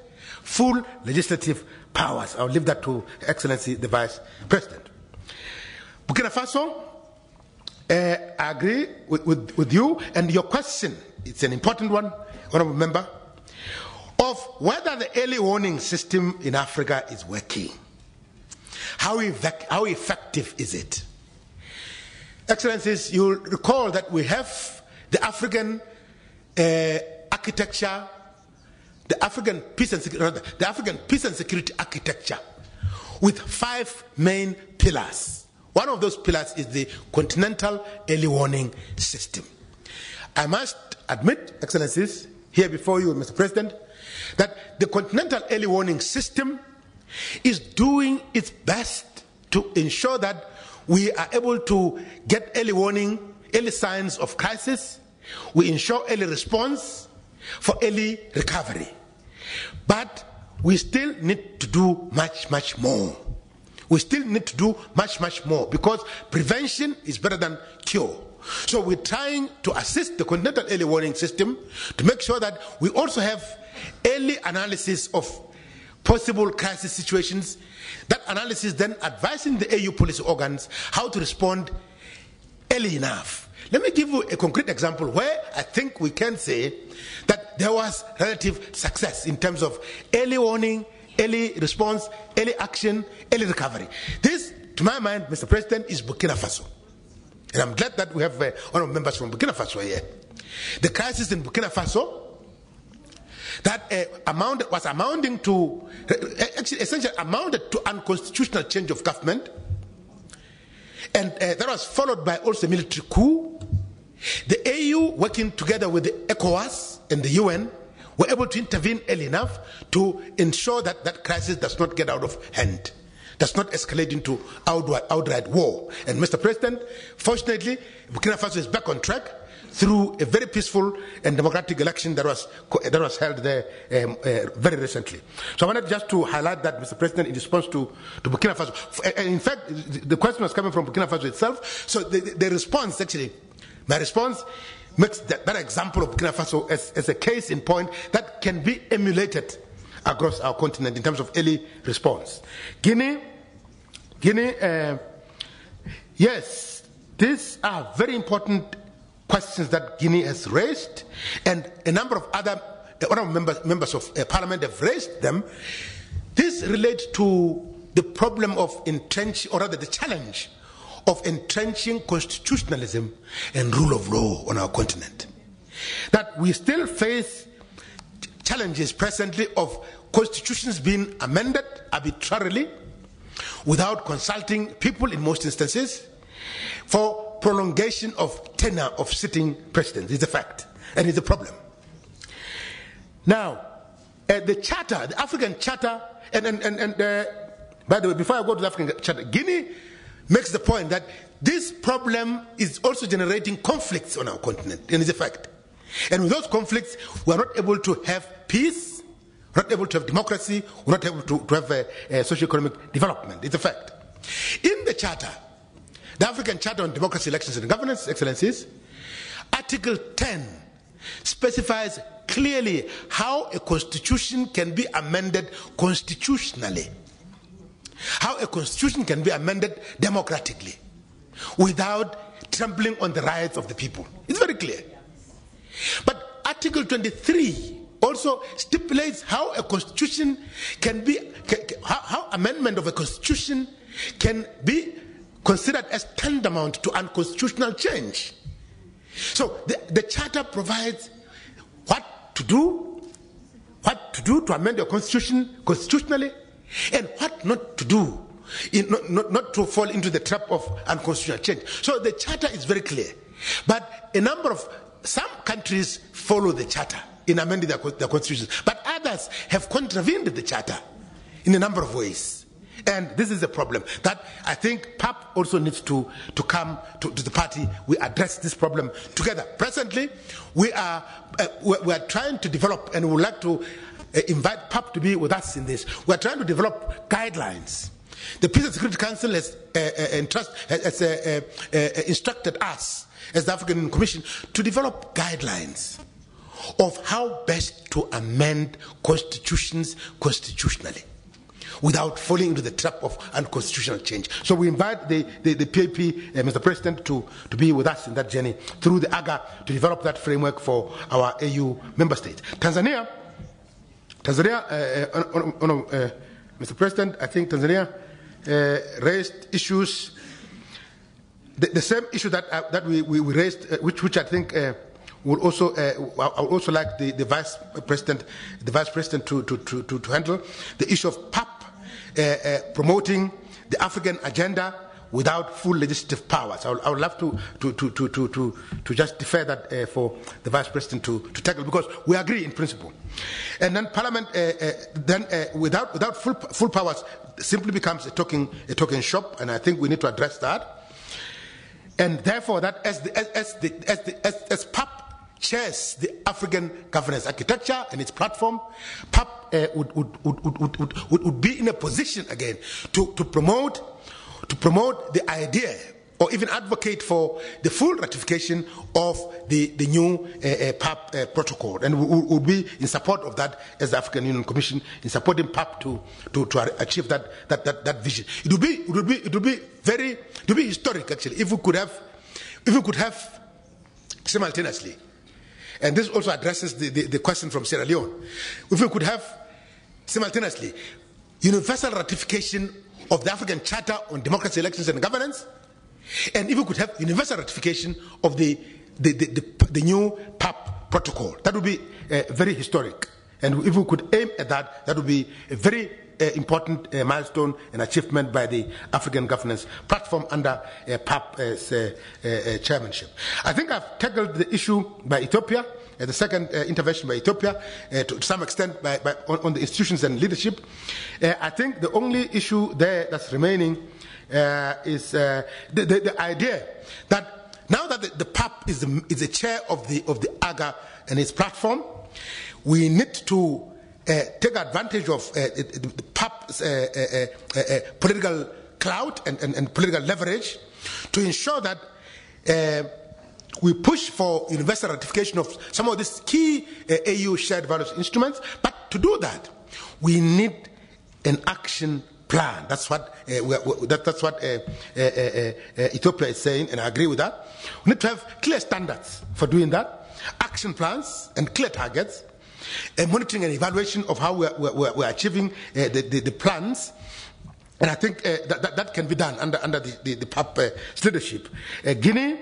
full legislative powers. I'll leave that to Excellency the Vice President. Burkina Faso, I agree with you, and your question, it's an important one, honourable member, of whether the early warning system in Africa is working. How effective is it? Excellencies, you'll recall that we have the African architecture, the African peace and security architecture, with 5 main pillars. One of those pillars is the continental early warning system. I must admit, Excellencies, here before you, Mr. President, that the continental early warning system is doing its best to ensure that we are able to get early warning, early signs of crisis. We ensure early response for early recovery. But we still need to do much more. We still need to do much more because prevention is better than cure. So we're trying to assist the continental early warning system to make sure that we also have early analysis of possible crisis situations. That analysis then advising the AU policy organs how to respond early enough. Let me give you a concrete example where I think we can say that there was relative success in terms of early warning, early response, early action, early recovery. This, to my mind, Mr. President, is Burkina Faso. And I'm glad that we have honourable members from Burkina Faso here. The crisis in Burkina Faso that essentially amounted to unconstitutional change of government, and that was followed by also a military coup. The AU, working together with the ECOWAS and the UN, were able to intervene early enough to ensure that that crisis does not get out of hand, does not escalate into outright war. And Mr. President, fortunately, Burkina Faso is back on track through a very peaceful and democratic election that was held there very recently. So I wanted just to highlight that, Mr. President, in response to Burkina Faso. In fact, the question was coming from Burkina Faso itself. So the response, actually, my response makes that example of Burkina Faso as a case in point that can be emulated across our continent in terms of early response. Guinea, yes, these are very important questions that Guinea has raised, and a number of other members of Parliament have raised them. This relates to the problem of entrenching, or rather the challenge of entrenching constitutionalism and rule of law on our continent. That we still face challenges presently of constitutions being amended arbitrarily without consulting people in most instances for prolongation of tenure of sitting presidents. Is a fact and is a problem. Now, the charter, the African charter, and by the way, before I go to the African charter, Guinea makes the point that this problem is also generating conflicts on our continent, and is a fact. And with those conflicts, we are not able to have peace, we're not able to have democracy, we're not able to have socio-economic development. It's a fact. In the Charter, the African Charter on Democracy, Elections and Governance, Excellencies, Article 10 specifies clearly how a constitution can be amended constitutionally. How a constitution can be amended democratically without trampling on the rights of the people. It's very clear. But Article 23 also stipulates how a constitution can be, how amendment of a constitution can be considered as tantamount to unconstitutional change. So the Charter provides what to do to amend your constitution constitutionally, and what not to do, not to fall into the trap of unconstitutional change. So the Charter is very clear. But some countries follow the Charter in amending their constitutions, but others have contravened the Charter in a number of ways. And this is a problem that I think PAP also needs to come to the party. We address this problem together. Presently, we are trying to develop, and we would like to invite PAP to be with us in this. We are trying to develop guidelines. The Peace and Security Council has instructed us as the African Commission to develop guidelines of how best to amend constitutions constitutionally without falling into the trap of unconstitutional change. So we invite the PAP, Mr. President, to be with us in that journey through the AGA to develop that framework for our AU member states. Tanzania, Mr. President, I think Tanzania raised issues, the same issue that we raised, which I think would also I would also like the Vice President to handle the issue of PAP promoting the African agenda without full legislative powers. I would love to just defer that for the Vice President to tackle, because we agree in principle. And then Parliament without full powers simply becomes a talking shop, and I think we need to address that. And therefore, that as PAP chairs the African governance architecture and its platform, PAP would be in a position again to promote the idea, or even advocate for the full ratification of the new PAP protocol, and we will be in support of that as the African Union Commission, in supporting PAP to achieve that vision. It would be very historic actually if we could have simultaneously. And this also addresses the question from Sierra Leone. If we could have simultaneously universal ratification of the African Charter on Democracy, Elections and Governance, and if we could have universal ratification of the new PAP protocol, that would be very historic. And if we could aim at that, that would be a very important milestone and achievement by the African governance platform under PAP's chairmanship. I think I've tackled the issue by Ethiopia, the second intervention by Ethiopia, to some extent on the institutions and leadership. I think the only issue there that's remaining is the idea that now that the PAP is the chair of the AGA and its platform, we need to take advantage of the PAP's political clout and political leverage to ensure that we push for universal ratification of some of these key AU shared values instruments. But to do that, we need an action plan. That's what Ethiopia is saying, and I agree with that. We need to have clear standards for doing that, action plans and clear targets, monitoring and evaluation of how we're achieving the plans. And I think that can be done under the PAP's leadership. Guinea,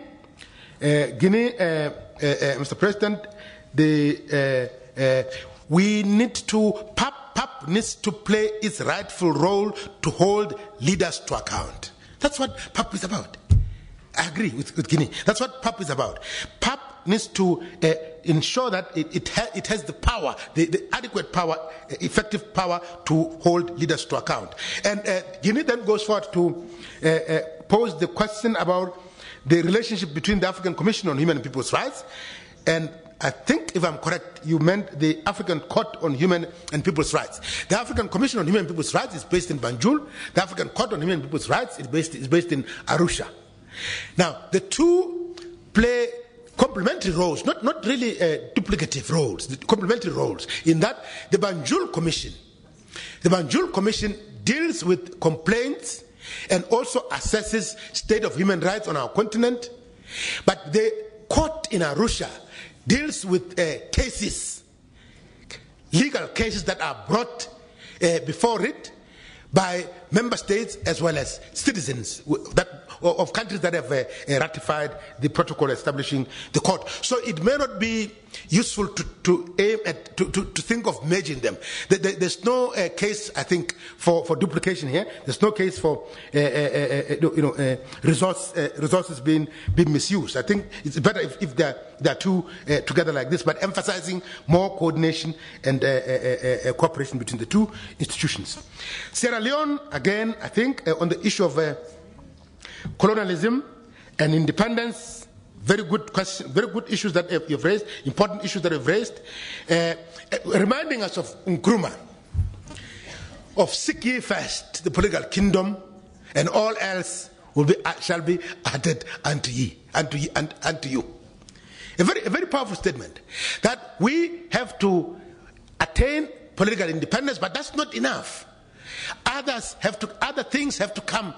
Mr. President, we need to, PAP needs to play its rightful role to hold leaders to account. That's what PAP is about. I agree with Guinea. That's what PAP is about. PAP needs to ensure that it has the power, the adequate power, effective power to hold leaders to account. And Guinea then goes forward to pose the question about the relationship between the African Commission on Human and People's Rights and I think, if I'm correct, you meant the African Court on Human and People's Rights. The African Commission on Human and People's Rights is based in Banjul. The African Court on Human and People's Rights is based in Arusha. Now, the two play complementary roles, not really duplicative roles, complementary roles, in that the Banjul Commission deals with complaints and also assesses state of human rights on our continent, but the court in Arusha deals with cases, legal cases that are brought before it by member states as well as citizens of countries that have ratified the protocol establishing the court. So it may not be useful to aim at to think of merging them. There's no case, I think, for duplication here. There's no case for resources being misused. I think it's better if they're two together like this, but emphasizing more coordination and cooperation between the two institutions. Sierra Leone, again, I think on the issue of colonialism and independence, very good question, very good issues that you've raised, important issues that you've raised, reminding us of Nkrumah, of seek ye first the political kingdom, and all else shall be added unto you. A very powerful statement that we have to attain political independence, but that's not enough. Other things have to come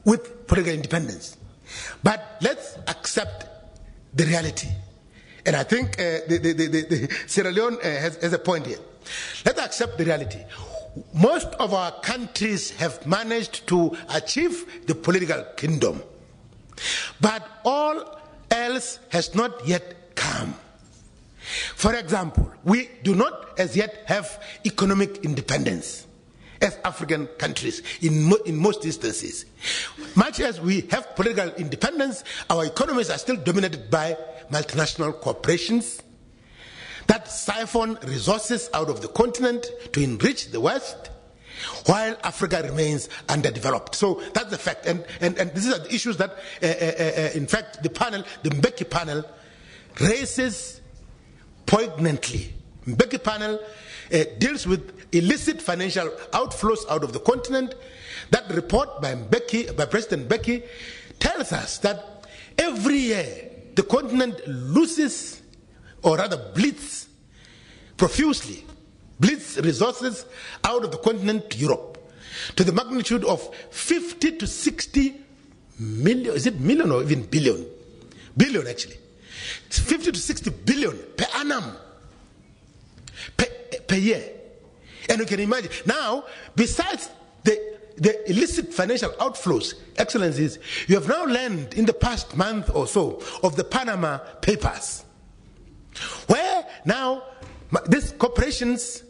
with political independence. But let's accept the reality. And I think Sierra Leone has a point here. Let's accept the reality. Most of our countries have managed to achieve the political kingdom, but all else has not yet come. For example, we do not as yet have economic independence as African countries in most instances. Much as we have political independence, our economies are still dominated by multinational corporations that siphon resources out of the continent to enrich the West, while Africa remains underdeveloped. So that's the fact. And these are the issues that, in fact, the Mbeki panel raises poignantly. Mbeki panel deals with illicit financial outflows out of the continent. That report by President Mbeki, tells us that every year the continent loses, or rather bleeds profusely, bleeds resources out of the continent to Europe, to the magnitude of 50 to 60 million, is it million or even billion? Billion actually. It's 50 to 60 billion per annum, per year. And you can imagine, now, besides the illicit financial outflows, Excellencies, you have now learned in the past month or so of the Panama Papers, where now these corporations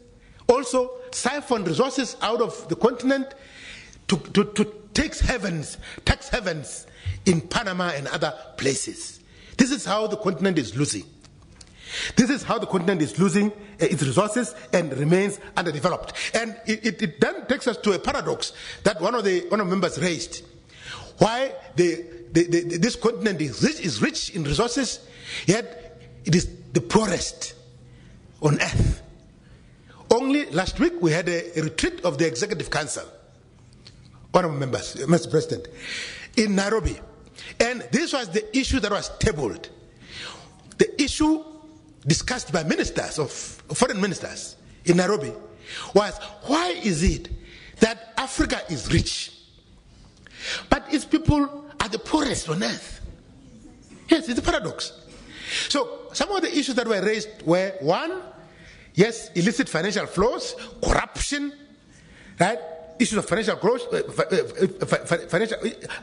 also siphon resources out of the continent to tax havens in Panama and other places. This is how the continent is losing. This is how the continent is losing its resources and remains underdeveloped. And it then takes us to a paradox that one of the members raised. Why this continent is rich in resources, yet it is the poorest on earth. Only last week we had a retreat of the Executive Council, one of the members, Mr. President, in Nairobi. And this was the issue that was tabled. The issue discussed by ministers of foreign ministers in Nairobi was, why is it that Africa is rich, but its people are the poorest on earth? Yes, it's a paradox. So some of the issues that were raised were, one, yes, illicit financial flows, corruption, right? Issues of financial growth,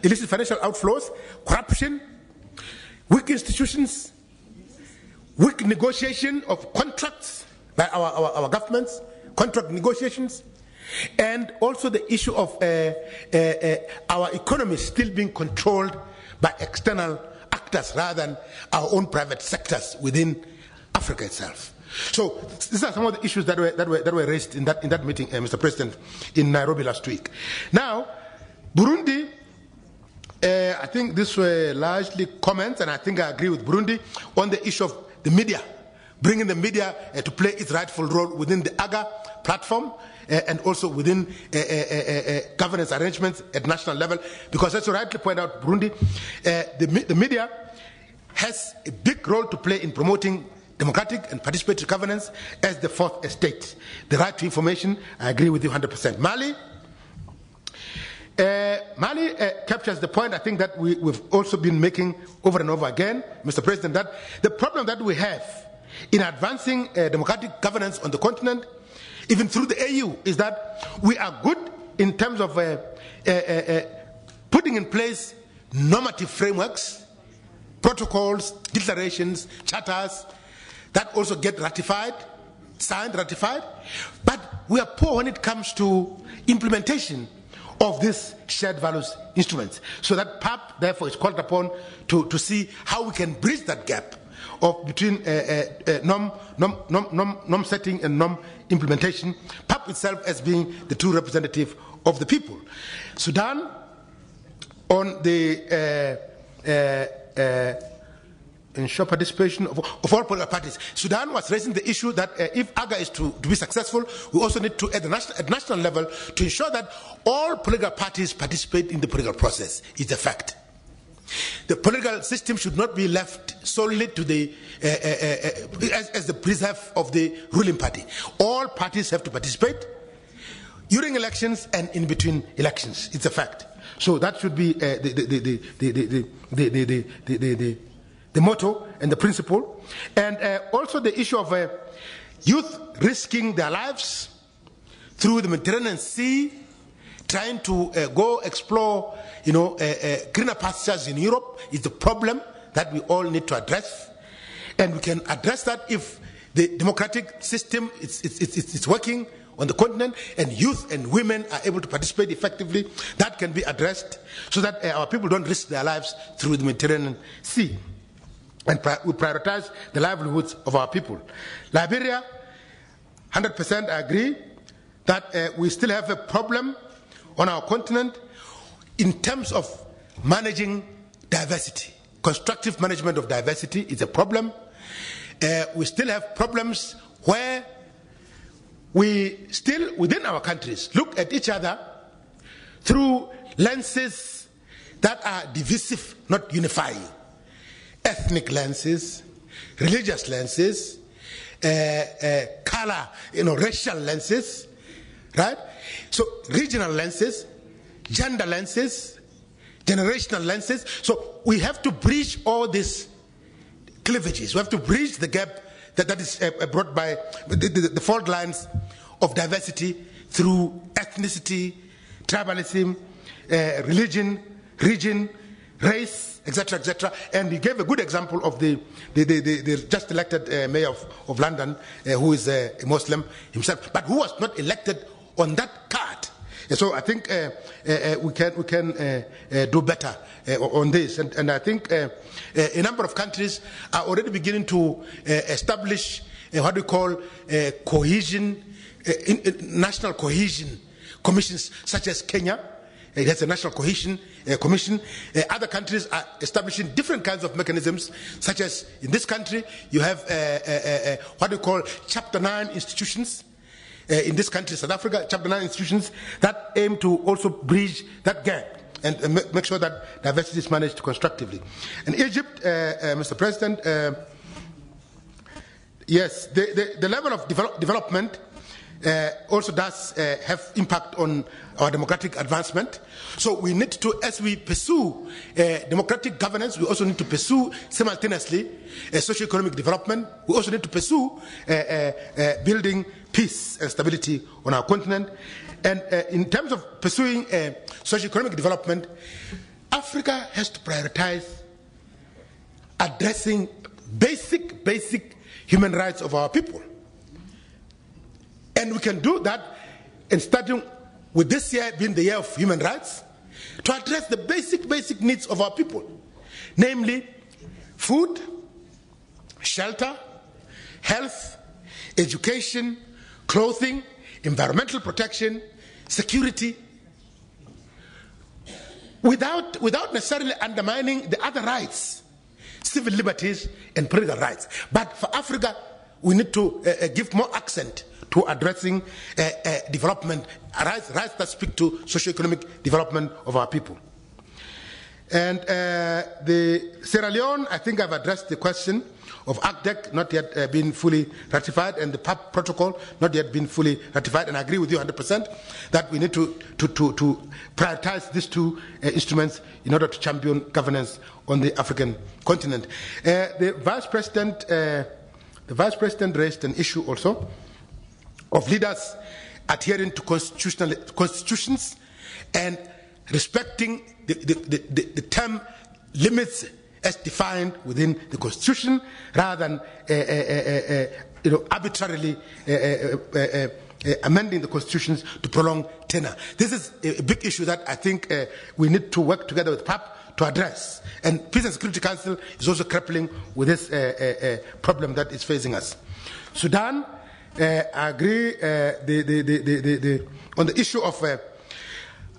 illicit financial outflows, corruption, weak institutions, weak negotiation of contracts by our governments, contract negotiations, and also the issue of our economy still being controlled by external actors rather than our own private sectors within Africa itself. So these are some of the issues that were raised in that meeting, Mr. President, in Nairobi last week. Now, Burundi, I think these were largely comments, and I think I agree with Burundi on the issue of the media bringing the media to play its rightful role within the AGA platform and also within governance arrangements at national level. Because as you rightly pointed out, Burundi, the media has a big role to play in promoting democratic and participatory governance as the fourth estate. The right to information, I agree with you 100%. Mali captures the point I think that we've also been making over and over again, Mr. President, that the problem that we have in advancing democratic governance on the continent, even through the AU, is that we are good in terms of putting in place normative frameworks, protocols, declarations, charters, that also get signed, ratified, but we are poor when it comes to implementation of these shared values instruments. So that PAP, therefore, is called upon to see how we can bridge that gap between norm setting and norm implementation. PAP itself as being the true representative of the people. Sudan, on the ensure participation of all political parties. Sudan was raising the issue that if AGA is to be successful, we also need to, at national level, to ensure that all political parties participate in the political process. It's a fact. The political system should not be left solely to the as the preserve of the ruling party. All parties have to participate during elections and in between elections. It's a fact. So that should be the motto and the principle. And also the issue of youth risking their lives through the Mediterranean Sea, trying to go explore, greener pastures in Europe is the problem that we all need to address. And we can address that if the democratic system is working on the continent and youth and women are able to participate effectively. That can be addressed so that our people don't risk their lives through the Mediterranean Sea. And we prioritize the livelihoods of our people. Liberia, 100% I agree that we still have a problem on our continent in terms of managing diversity. Constructive management of diversity is a problem. We still have problems where we still, within our countries, look at each other through lenses that are divisive, not unifying. Ethnic lenses, religious lenses, color, racial lenses, right? So regional lenses, gender lenses, generational lenses. So we have to bridge all these cleavages. We have to bridge the gap that is brought by the fault lines of diversity through ethnicity, tribalism, religion, region, race, etc., etc. And he gave a good example of the just elected mayor of London, who is a Muslim himself, but who was not elected on that card. And so I think we can do better on this. And I think a number of countries are already beginning to establish what we call cohesion, national cohesion commissions, such as Kenya. It has a national cohesion commission. Other countries are establishing different kinds of mechanisms, such as in this country, you have what we call Chapter 9 institutions. In this country, South Africa, Chapter 9 institutions that aim to also bridge that gap and make sure that diversity is managed constructively. In Egypt, Mr. President, yes, the level of development also does have impact on our democratic advancement. So we need to, as we pursue democratic governance, we also need to pursue simultaneously socio-economic development. We also need to pursue building peace and stability on our continent. And in terms of pursuing socio-economic development, Africa has to prioritize addressing basic human rights of our people. And we can do that, and starting with this year being the year of human rights, to address the basic needs of our people, namely food, shelter, health, education, clothing, environmental protection, security, without necessarily undermining the other rights, civil liberties and political rights. But for Africa, we need to give more accent to addressing development, rights that speak to socio-economic development of our people. And the Sierra Leone, I think I've addressed the question of ACDEC not yet being fully ratified, and the PAP protocol not yet being fully ratified. And I agree with you 100% that we need to prioritize these two instruments in order to champion governance on the African continent. The Vice President raised an issue also of leaders adhering to constitutions and respecting the term limits as defined within the Constitution, rather than arbitrarily amending the constitutions to prolong tenure. This is a big issue that I think we need to work together with PAP to address. And Peace and Security Council is also grappling with this problem that is facing us. Sudan, I agree on the issue of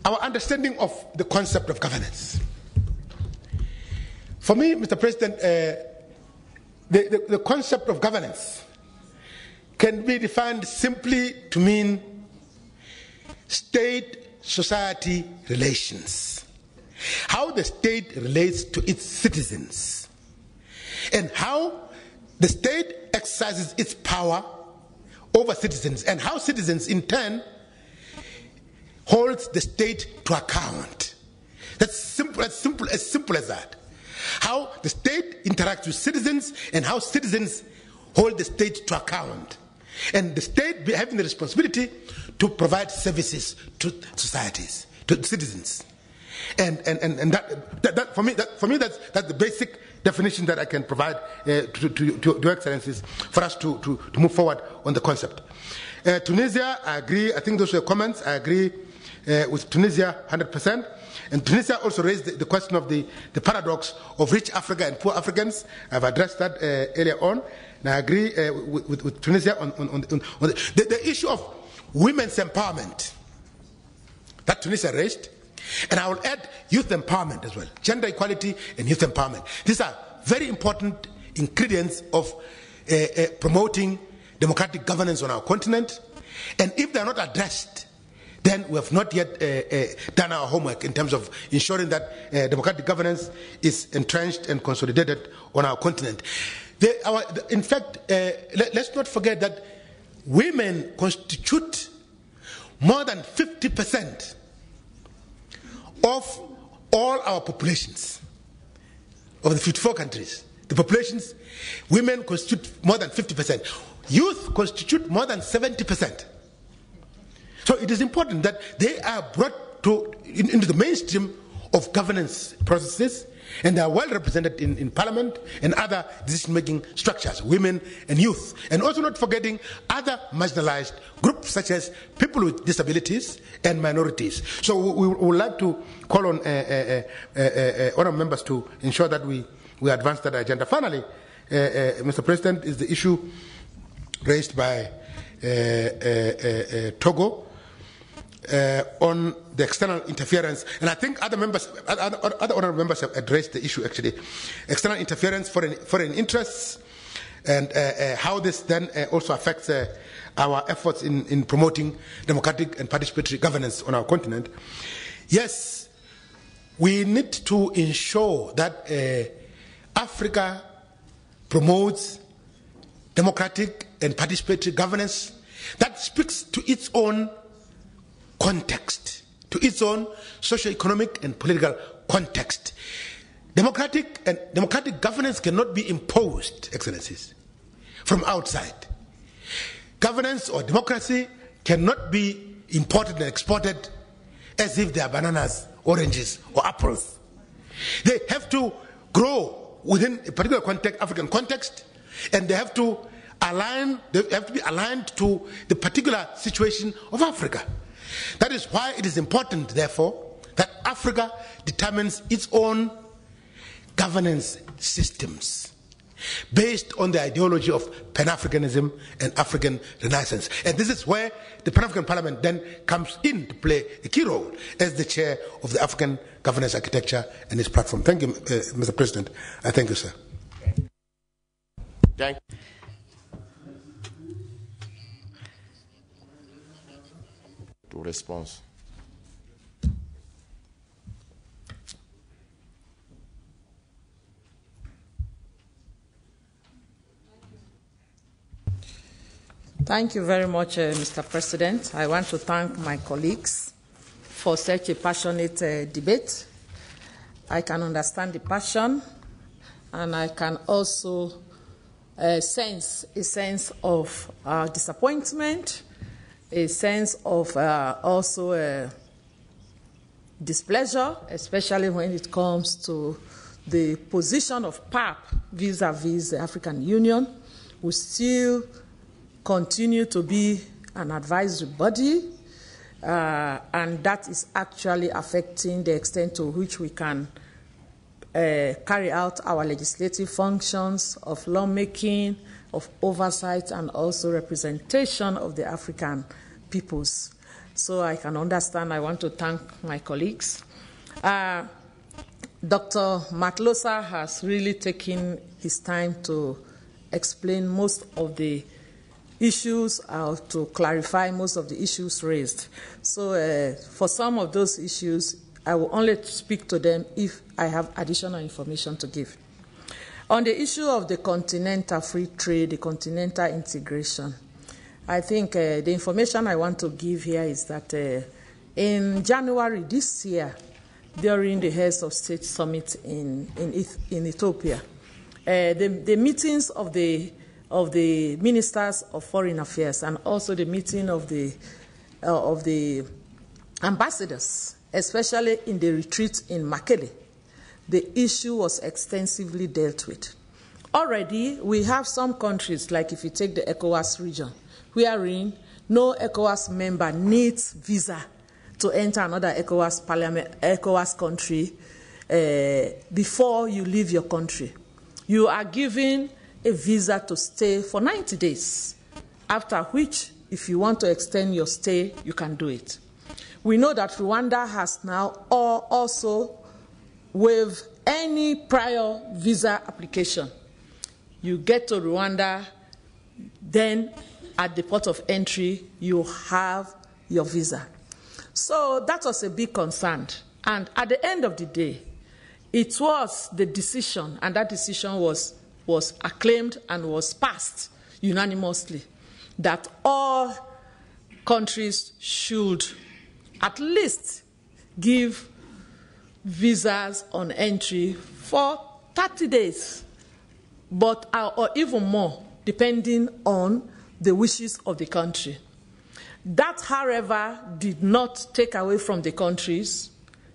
our understanding of the concept of governance. For me, Mr. President, the concept of governance can be defined simply to mean state-society relations. How the state relates to its citizens, and how the state exercises its power over citizens, and how citizens in turn holds the state to account. That's simple, as simple as that. How the state interacts with citizens and how citizens hold the state to account. And the state having the responsibility to provide services to societies, to citizens. And that for me that's the basic definition that I can provide to Your Excellencies for us to move forward on the concept. Tunisia, I agree. I think those were comments. I agree with Tunisia 100%. And Tunisia also raised the question of the paradox of rich Africa and poor Africans. I've addressed that earlier on. And I agree with Tunisia on the issue of women's empowerment that Tunisia raised. And I will add youth empowerment as well. Gender equality and youth empowerment. These are very important ingredients of promoting democratic governance on our continent. And if they are not addressed, then we have not yet done our homework in terms of ensuring that democratic governance is entrenched and consolidated on our continent. In fact, let's not forget that women constitute more than 50% of all our populations of the 54 countries. The populations, women constitute more than 50%. Youth constitute more than 70%. So it is important that they are brought into the mainstream of governance processes, and they are well represented in Parliament and other decision-making structures, women and youth. And also not forgetting other marginalized groups such as people with disabilities and minorities. So we would like to call on honourable members to ensure that we advance that agenda. Finally, Mr. President, is the issue raised by Togo on the external interference, and I think other honourable members have addressed the issue actually. External interference, foreign interests, and how this then also affects our efforts in promoting democratic and participatory governance on our continent. Yes, we need to ensure that Africa promotes democratic and participatory governance that speaks to its own context, to its own socio-economic and political context. Democratic governance cannot be imposed, Excellencies, from outside. Governance or democracy cannot be imported and exported as if they are bananas, oranges, or apples. They have to grow within a particular context, African context, and they have to be aligned to the particular situation of Africa. That is why it is important, therefore, that Africa determines its own governance systems based on the ideology of Pan-Africanism and African Renaissance. And this is where the Pan-African Parliament then comes in to play a key role as the chair of the African governance architecture and its platform. Thank you, Mr. President. I thank you, sir. Thank you. to respond. Thank you very much, Mr. President. I want to thank my colleagues for such a passionate debate. I can understand the passion, and I can also sense a sense of disappointment, a sense of also displeasure, especially when it comes to the position of PAP vis-à-vis the African Union. We still continue to be an advisory body, and that is actually affecting the extent to which we can carry out our legislative functions of lawmaking, of oversight, and also representation of the African peoples. So I can understand. I want to thank my colleagues. Dr. Matlosa has really taken his time to explain most of the issues, to clarify most of the issues raised. So for some of those issues, I will only speak to them if I have additional information to give. On the issue of the continental free trade, the continental integration, I think the information I want to give here is that in January this year, during the Heads of State Summit in Ethiopia, the meetings of the ministers of foreign affairs and also the meeting of the ambassadors, especially in the retreat in Makele, the issue was extensively dealt with. Already, we have some countries, like if you take the ECOWAS region, wherein no ECOWAS member needs visa to enter another ECOWAS country before you leave your country. You are given a visa to stay for 90 days, after which, if you want to extend your stay, you can do it. We know that Rwanda has now also waived any prior visa application. You get to Rwanda, then at the port of entry, you have your visa. So that was a big concern. And at the end of the day, it was the decision, and that decision was acclaimed and was passed unanimously, that all countries should at least give visas on entry for 30 days, but or even more, depending on the wishes of the country. That, however, did not take away from the countries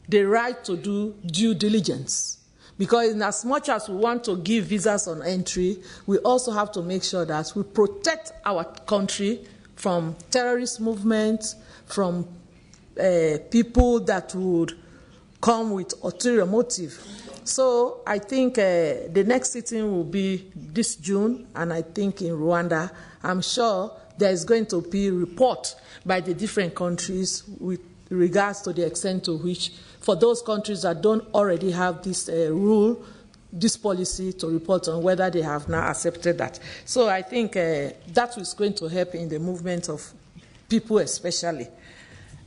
the right to do due diligence. Because in as much as we want to give visas on entry, we also have to make sure that we protect our country from terrorist movements, from people that would come with ulterior motive. So I think the next sitting will be this June, and I think in Rwanda, I'm sure there is going to be a report by the different countries with regards to the extent to which, for those countries that don't already have this rule, this policy, to report on whether they have now accepted that. So I think that is going to help in the movement of people especially.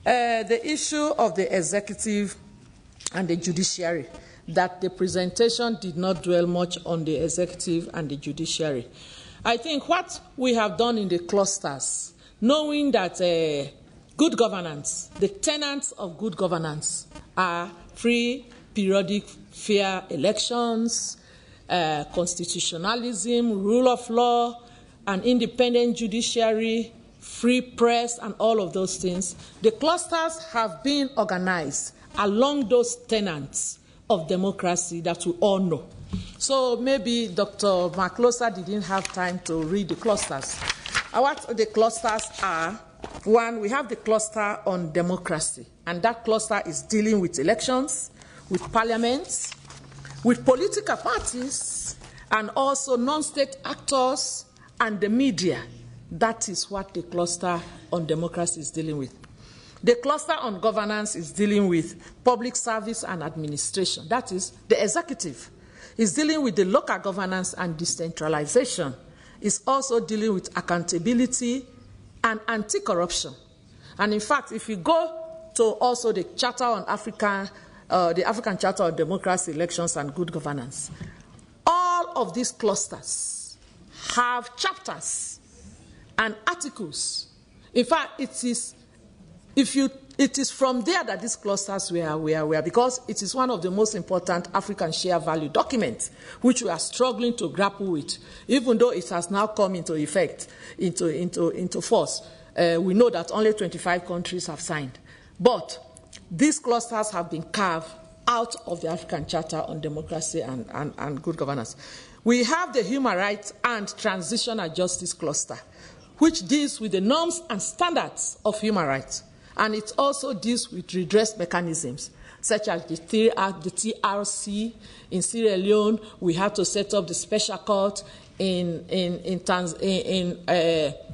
The issue of the executive and the judiciary, that the presentation did not dwell much on the executive and the judiciary. I think what we have done in the clusters, knowing that good governance, the tenets of good governance are free, periodic, fair elections, constitutionalism, rule of law, an independent judiciary, free press, and all of those things. The clusters have been organized along those tenets of democracy that we all know. So maybe Dr. Matlosa didn't have time to read the clusters. What the clusters are: one, we have the cluster on democracy, and that cluster is dealing with elections, with parliaments, with political parties, and also non-state actors and the media. That is what the cluster on democracy is dealing with. The cluster on governance is dealing with public service and administration. That is, the executive is dealing with the local governance and decentralization. It's also dealing with accountability and anti-corruption. And in fact, if you go to also the Charter on the African Charter on Democracy, Elections and Good Governance, all of these clusters have chapters and articles. In fact, it is from there that these clusters were because it is one of the most important African share value documents, which we are struggling to grapple with, even though it has now come into effect, into force. We know that only 25 countries have signed. But these clusters have been carved out of the African Charter on Democracy and Good Governance. We have the Human Rights and Transitional Justice Cluster, which deals with the norms and standards of human rights. And it also deals with redress mechanisms, such as the TRC. In Sierra Leone, we have to set up the special court. In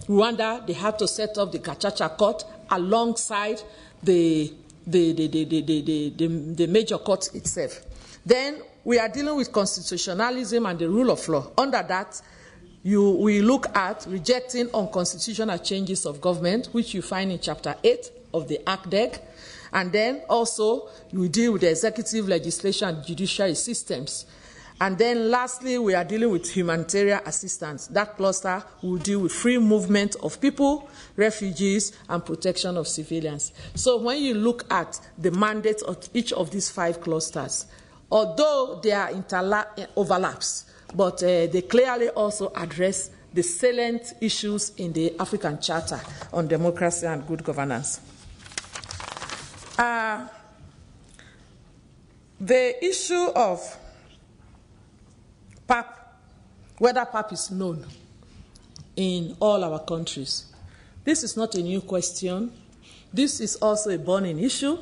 Rwanda, they have to set up the Gacaca court alongside the major court itself. Then we are dealing with constitutionalism and the rule of law. Under that, we look at rejecting unconstitutional changes of government, which you find in Chapter 8 of the ACDEG. And then also we deal with the executive, legislation, and judiciary systems. And then lastly, we are dealing with humanitarian assistance. That cluster will deal with free movement of people, refugees, and protection of civilians. So when you look at the mandate of each of these 5 clusters, although there are overlaps, but they clearly also address the salient issues in the African Charter on Democracy and Good Governance. The issue of PAP, whether PAP is known in all our countries. This is not a new question. This is also a burning issue.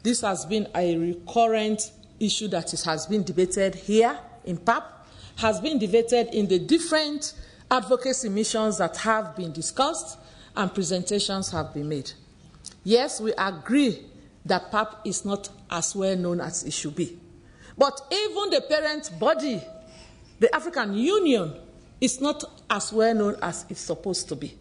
This has been a recurrent issue that has been debated here in PAP, has been debated in the different advocacy missions that have been discussed, and presentations have been made. Yes, we agree that PAP is not as well known as it should be. But even the parent body, the African Union, is not as well known as it's supposed to be.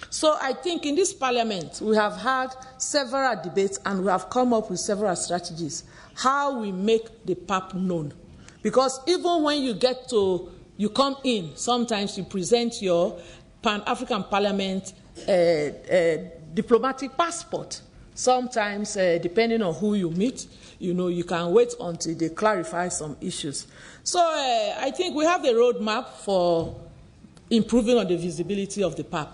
So I think in this parliament, we have had several debates and we have come up with several strategies, how we make the PAP known. Because even when you come in, sometimes you present your Pan-African Parliament diplomatic passport. Sometimes, depending on who you meet, you can wait until they clarify some issues. So I think we have the roadmap for improving on the visibility of the PAP.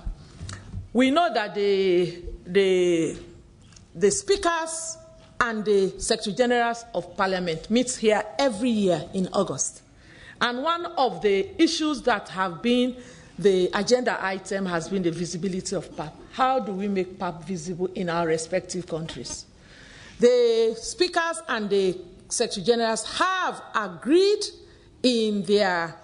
We know that the speakers and the Secretary Generals of Parliament meet here every year in August. And one of the issues that have been the agenda item has been the visibility of PAP. How do we make PAP visible in our respective countries? The speakers and the Secretary Generals have agreed in their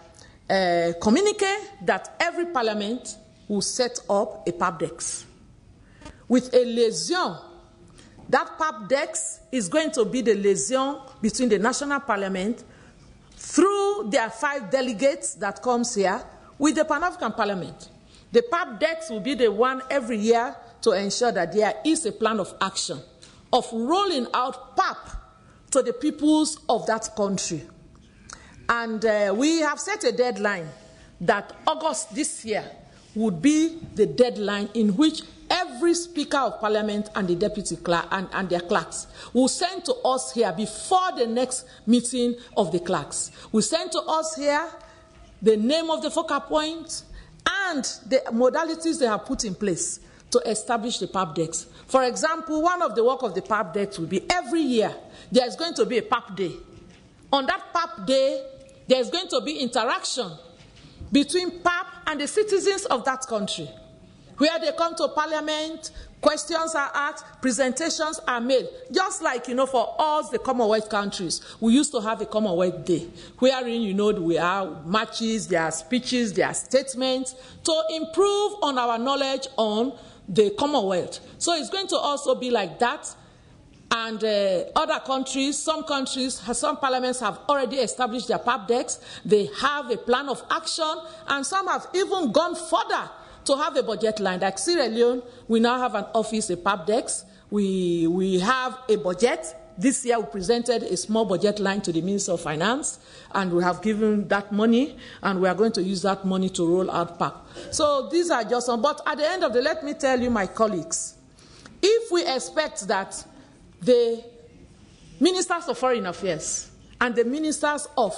communique that every parliament will set up a PAP desk with a liaison. That PAP desk is going to be the liaison between the national parliament through their 5 delegates that comes here with the Pan-African Parliament. The PAP desk will be the one every year to ensure that there is a plan of action of rolling out PAP to the peoples of that country. And we have set a deadline that August this year would be the deadline in which every Speaker of Parliament and the Deputy Clerk and their clerks will send to us here before the next meeting of the clerks. Will send to us here the name of the focal point and the modalities they have put in place to establish the PAP desk. For example, one of the work of the PAP desk will be every year there is going to be a PAP day. On that PAP day, there is going to be interaction between PAP and the citizens of that country, where they come to Parliament, questions are asked, presentations are made. Just like, for us, the Commonwealth countries, we used to have a Commonwealth Day, wherein, we have matches, there are speeches, there are statements, to improve on our knowledge on the Commonwealth. So it's going to also be like that. And other countries, some parliaments have already established their PAP decks. They have a plan of action, and some have even gone further to have a budget line. Like Sierra Leone, we now have an office, a PAPDEX. We have a budget. This year we presented a small budget line to the Minister of Finance, and we have given that money, and we are going to use that money to roll out PAP. So these are just some, but at the end of the day, let me tell you, my colleagues, if we expect that the Ministers of Foreign Affairs and the Ministers of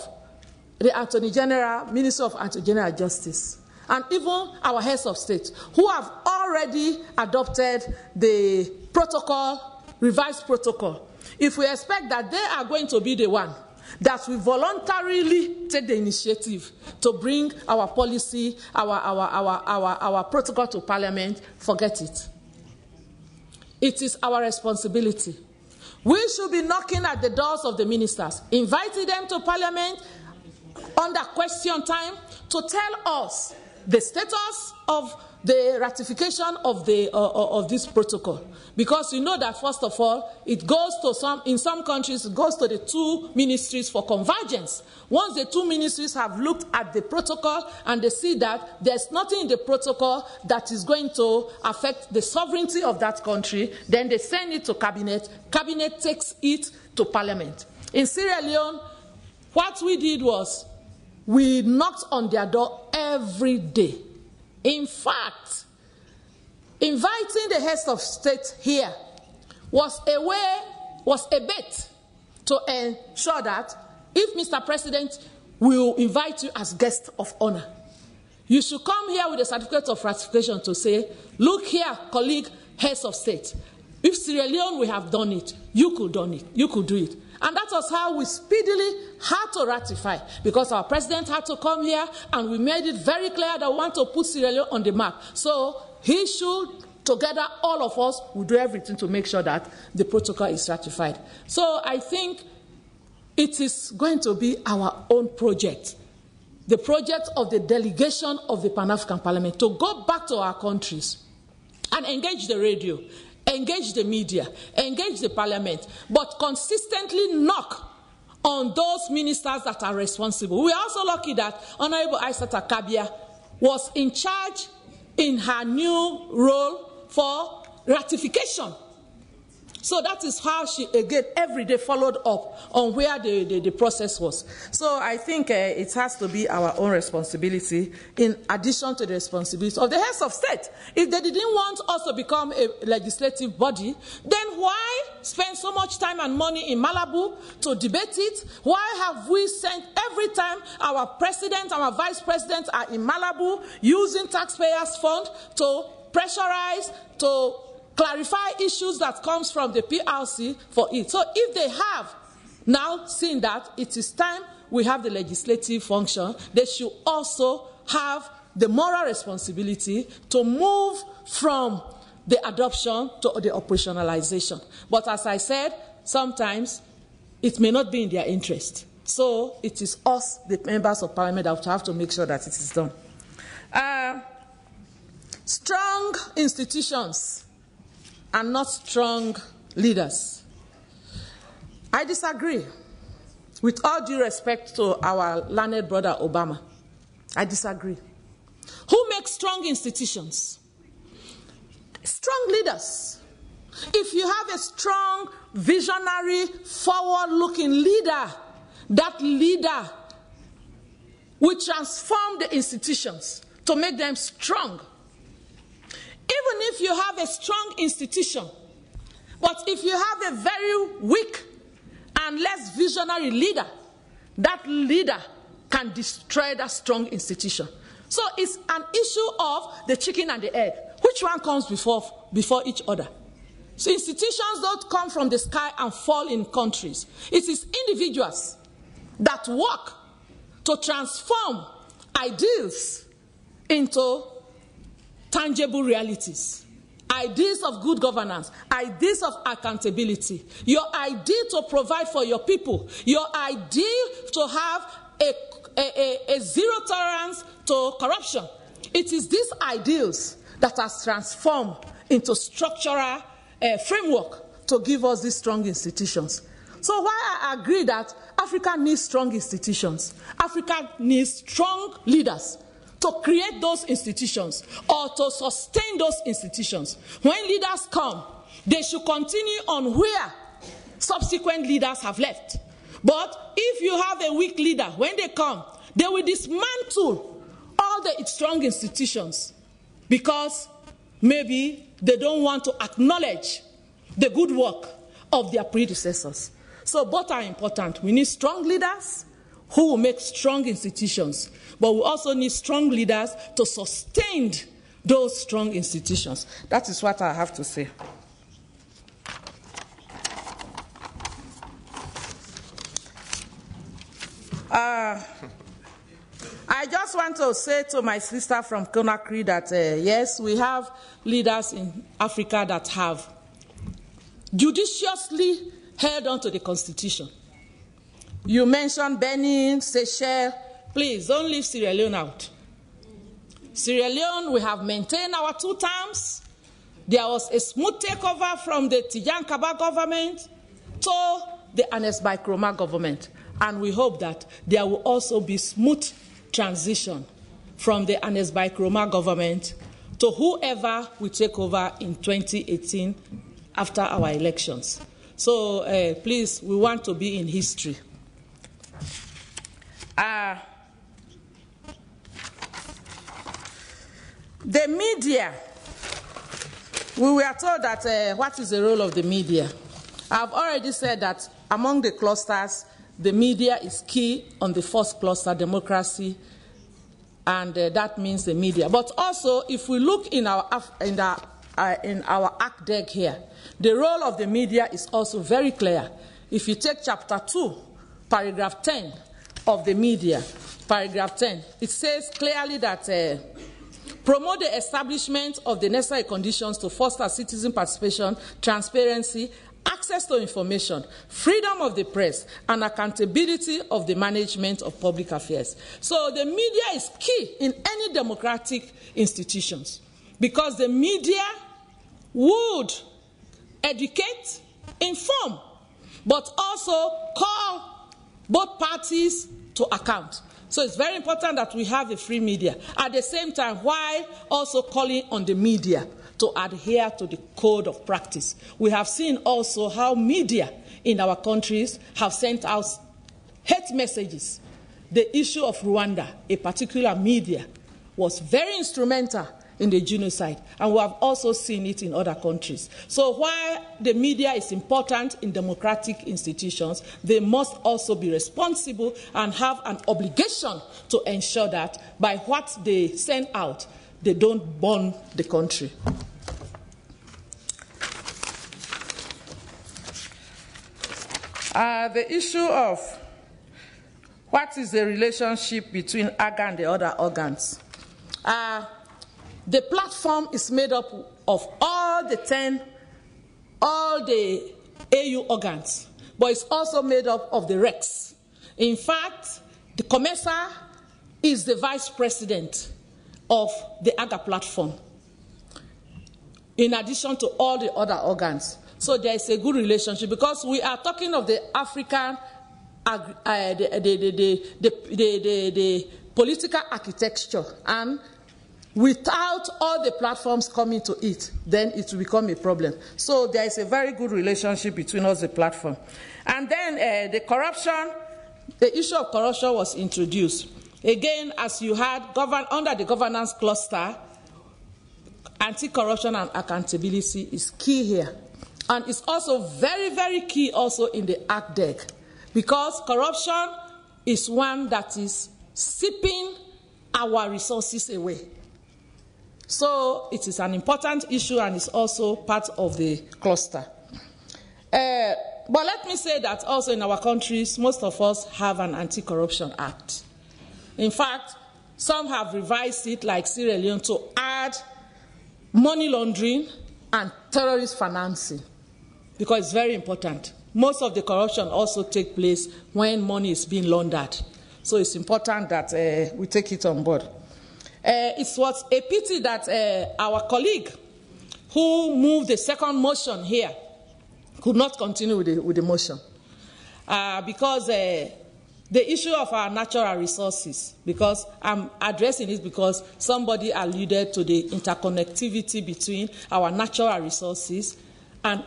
the Attorney General, Minister of Attorney General Justice, and even our heads of state, who have already adopted the protocol, revised protocol, if we expect that they are going to be the one that will voluntarily take the initiative to bring our policy, our protocol to Parliament, forget it. It is our responsibility. We should be knocking at the doors of the ministers, inviting them to Parliament under question time to tell us the status of the ratification of this protocol. Because you know that, first of all, it goes to in some countries, it goes to the two ministries for convergence. Once the two ministries have looked at the protocol and they see that there's nothing in the protocol that is going to affect the sovereignty of that country, then they send it to Cabinet. Cabinet takes it to Parliament. In Sierra Leone, what we did was we knocked on their door every day. In fact, inviting the heads of state here was a bet to ensure that if Mr. President will invite you as guest of honor, you should come here with a certificate of ratification to say, look here, colleague, heads of state. If Sierra Leone we have done it, you could do it. And that was how we speedily had to ratify, because our president had to come here and we made it very clear that we want to put Sierra Leone on the map. So he should, together, all of us, will do everything to make sure that the protocol is ratified. So I think it is going to be our own project, the project of the delegation of the Pan-African Parliament, to go back to our countries and engage the radio, engage the media, engage the Parliament, but consistently knock on those ministers that are responsible. We are also lucky that Honorable Aissata Kabia was in charge in her new role for ratification. So that is how she, again, every day followed up on where the process was. So I think it has to be our own responsibility in addition to the responsibility of the heads of state. If they didn't want us to become a legislative body, then why spend so much time and money in Malabo to debate it? Why have we sent every time our president, our vice president are in Malabo using taxpayers' funds to pressurize, to clarify issues that comes from the PRC for it? So if they have now seen that it is time we have the legislative function, they should also have the moral responsibility to move from the adoption to the operationalization. But as I said, sometimes it may not be in their interest. So it is us, the members of Parliament, that have to make sure that it is done. Strong institutions and not strong leaders. I disagree. With all due respect to our learned brother Obama, I disagree. Who makes strong institutions? Strong leaders. If you have a strong, visionary, forward-looking leader, that leader will transform the institutions to make them strong. Even if you have a strong institution, but if you have a very weak and less visionary leader, that leader can destroy that strong institution. So it's an issue of the chicken and the egg. Which one comes before each other? So institutions don't come from the sky and fall in countries. It is individuals that work to transform ideals into tangible realities, ideas of good governance, ideas of accountability, your idea to provide for your people, your idea to have a zero tolerance to corruption. It is these ideals that are transformed into structural framework to give us these strong institutions. So while I agree that Africa needs strong institutions, Africa needs strong leaders to create those institutions or to sustain those institutions. When leaders come, they should continue on where subsequent leaders have left. But if you have a weak leader, when they come, they will dismantle all the strong institutions because maybe they don't want to acknowledge the good work of their predecessors. So both are important. We need strong leaders who will make strong institutions, but we also need strong leaders to sustain those strong institutions. That is what I have to say. I just want to say to my sister from Conakry that, yes, we have leaders in Africa that have judiciously held on to the Constitution. You mentioned Benin, Seychelles. Please, don't leave Sierra Leone out. Sierra Leone, we have maintained our 2 terms. There was a smooth takeover from the Tijan Kaba government to the Anes Bai Kroma government. And we hope that there will also be smooth transition from the Anes Bai Kroma government to whoever will take over in 2018 after our elections. So please, we want to be in history. The media, we were told that what is the role of the media? I've already said that among the clusters, the media is key on the first cluster, democracy, and that means the media. But also, if we look in our ACT deck here, the role of the media is also very clear. If you take chapter 2, paragraph 10 of the media, paragraph 10, it says clearly that promote the establishment of the necessary conditions to foster citizen participation, transparency, access to information, freedom of the press, and accountability of the management of public affairs. So the media is key in any democratic institutions because the media would educate, inform, but also call both parties to account. So it's very important that we have a free media. At the same time, while also calling on the media to adhere to the code of practice. We have seen also how media in our countries have sent out hate messages. The issue of Rwanda, a particular media, was very instrumental in the genocide, and we have also seen it in other countries. So while the media is important in democratic institutions, they must also be responsible and have an obligation to ensure that by what they send out, they don't burn the country. The issue of what is the relationship between AGA and the other organs. The platform is made up of all the AU organs, but it's also made up of the RECs. In fact, the COMESA is the vice president of the AGA platform, in addition to all the other organs. So there is a good relationship because we are talking of the African, the political architecture, and without all the platforms coming to it, then it will become a problem. So there is a very good relationship between us, the platform. And then the corruption, the issue of corruption was introduced. Again, as you had, under the governance cluster, anti-corruption and accountability is key here. And it's also very, very key also in the ACT deck, because corruption is one that is sipping our resources away. So it is an important issue and it's also part of the cluster. But let me say that also in our countries, most of us have an anti-corruption act. In fact, some have revised it, like Sierra Leone, to add money laundering and terrorist financing, because it's very important. Most of the corruption also takes place when money is being laundered. So it's important that we take it on board. It was a pity that our colleague who moved the second motion here could not continue with the motion, because the issue of our natural resources, because I'm addressing it because somebody alluded to the interconnectivity between our natural resources and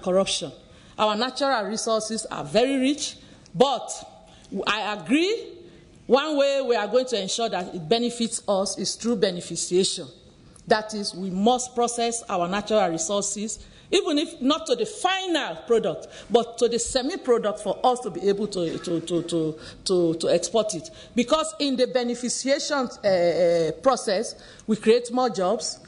corruption. Our natural resources are very rich, but I agree one way we are going to ensure that it benefits us is through beneficiation. That is, we must process our natural resources, even if not to the final product, but to the semi-product for us to be able to export it. Because in the beneficiation process, we create more jobs.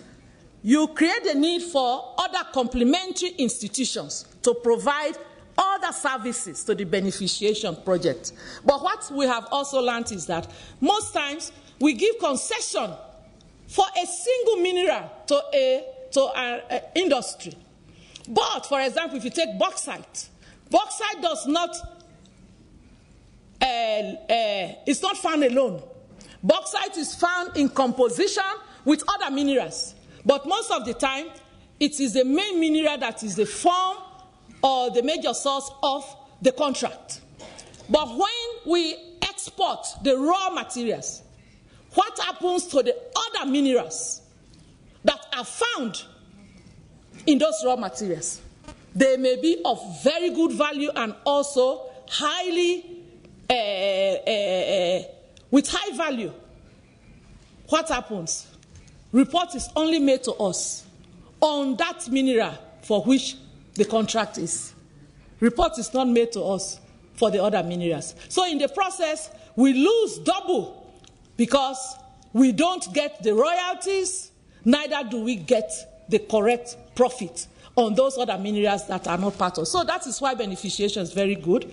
You create the need for other complementary institutions to provide other services to the beneficiation project. But what we have also learned is that most times we give concession for a single mineral to an industry. But, for example, if you take bauxite, bauxite does not, it's not found alone. Bauxite is found in composition with other minerals. But most of the time, it is the main mineral that is the form or the major source of the contract. But when we export the raw materials, what happens to the other minerals that are found in those raw materials? They may be of very good value and also highly, with high value. What happens? Report is only made to us on that mineral for which the contract is. Report is not made to us for the other minerals. So in the process, we lose double because we don't get the royalties, neither do we get the correct profit on those other minerals that are not part of. So that is why beneficiation is very good.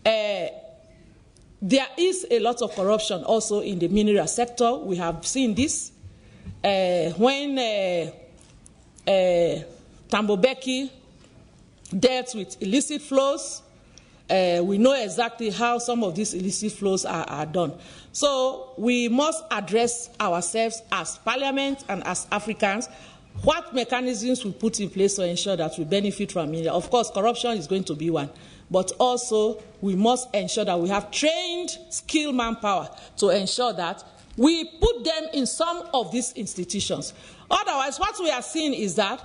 There is a lot of corruption also in the mineral sector. We have seen this. When Thabo Mbeki dealt with illicit flows, we know exactly how some of these illicit flows are done. So we must address ourselves as Parliament and as Africans. What mechanisms we put in place to ensure that we benefit from mineral? Of course, corruption is going to be one. But also, we must ensure that we have trained, skilled manpower to ensure that we put them in some of these institutions. Otherwise, what we are seeing is that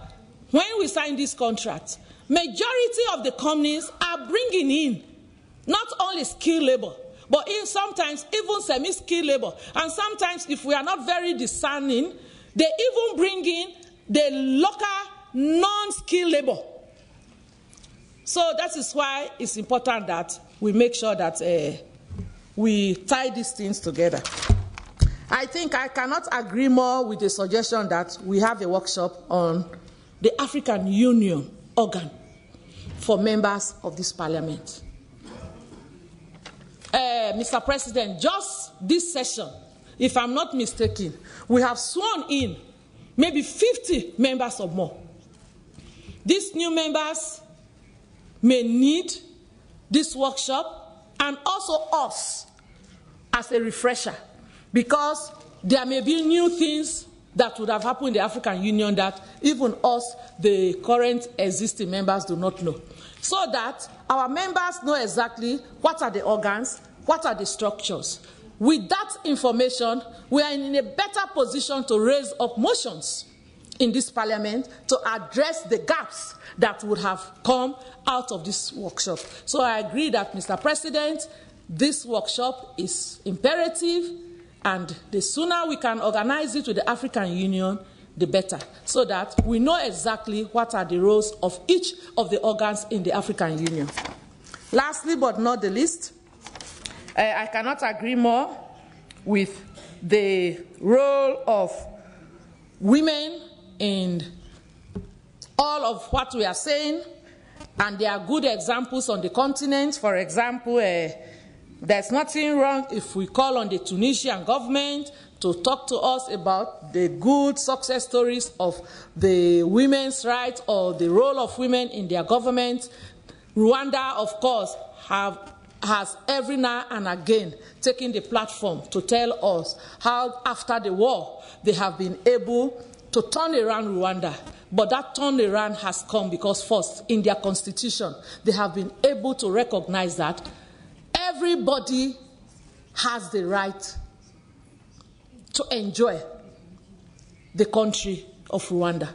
when we sign these contracts, majority of the companies are bringing in not only skilled labor, but sometimes even semi-skilled labor. And sometimes, if we are not very discerning, they even bring in the local non-skilled labor. So that is why it's important that we make sure that we tie these things together. I think I cannot agree more with the suggestion that we have a workshop on the African Union organ for members of this parliament. Mr. President, just this session, if I'm not mistaken, we have sworn in maybe 50 members or more. These new members may need this workshop and also us as a refresher, because there may be new things that would have happened in the African Union that even us, the current existing members, do not know. So that our members know exactly what are the organs, what are the structures. With that information, we are in a better position to raise up motions in this parliament to address the gaps that would have come out of this workshop. So I agree that, Mr. President, this workshop is imperative, and the sooner we can organize it with the African Union, the better, so that we know exactly what are the roles of each of the organs in the African Union. Lastly, but not the least, I cannot agree more with the role of women in all of what we are saying, and there are good examples on the continent. For example, there's nothing wrong if we call on the Tunisian government to talk to us about the good success stories of the women's rights or the role of women in their government. Rwanda, of course, has every now and again taken the platform to tell us how after the war they have been able to turn around Rwanda. But that turnaround has come because first, in their constitution, they have been able to recognize that everybody has the right to enjoy the country of Rwanda,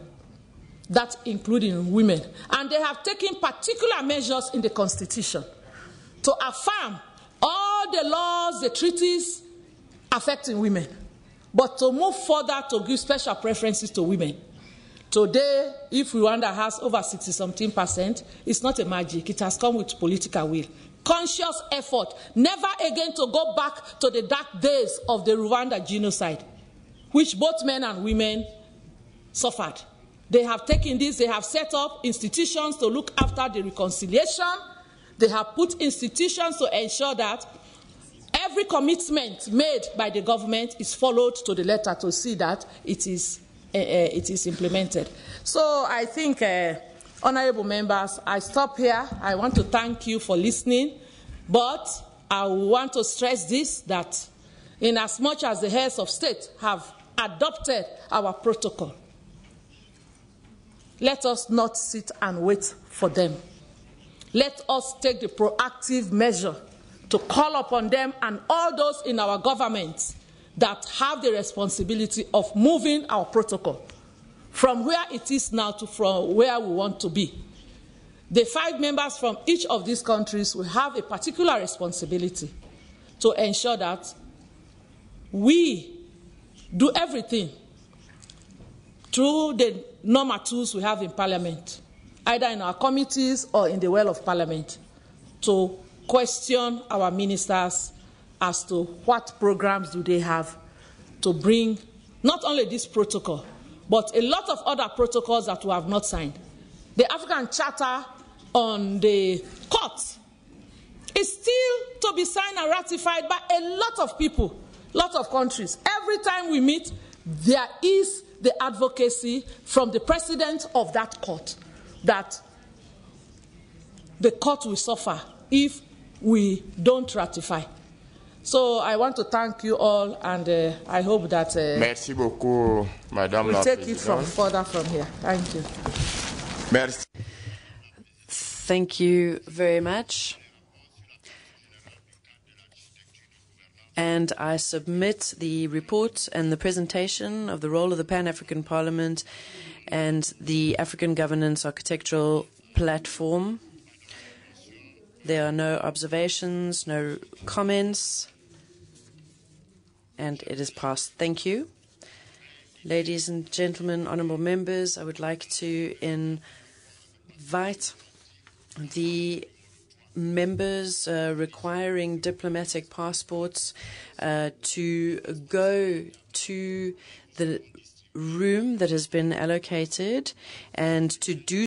that including women. And they have taken particular measures in the Constitution to affirm all the laws, the treaties affecting women, but to move further to give special preferences to women. Today, if Rwanda has over 60-something%, it's not a magic. It has come with political will. Conscious effort, never again to go back to the dark days of the Rwanda genocide, which both men and women suffered. They have taken this, they have set up institutions to look after the reconciliation. They have put institutions to ensure that every commitment made by the government is followed to the letter to see that it is implemented. So I think, honorable members, I stop here. I want to thank you for listening, but I want to stress this, that in as much as the heads of state have adopted our protocol, let us not sit and wait for them. Let us take the proactive measure to call upon them and all those in our government that have the responsibility of moving our protocol from where it is now to from where we want to be. The 5 members from each of these countries will have a particular responsibility to ensure that we do everything through the normal tools we have in Parliament, either in our committees or in the well of Parliament, to question our ministers as to what programs do they have to bring not only this protocol, but a lot of other protocols that we have not signed. The African Charter on the courts is still to be signed and ratified by a lot of people, lot of countries. Every time we meet, there is the advocacy from the president of that court that the court will suffer if we don't ratify. So I want to thank you all, and I hope that Merci beaucoup, Madame we'll la take it Présidente. further from here. Thank you. Merci. Thank you very much. And I submit the report and the presentation of the role of the Pan-African Parliament and the African Governance Architectural Platform. There are no observations, no comments, and it is passed. Thank you. Ladies and gentlemen, honourable members, I would like to invite the members requiring diplomatic passports to go to the room that has been allocated and to do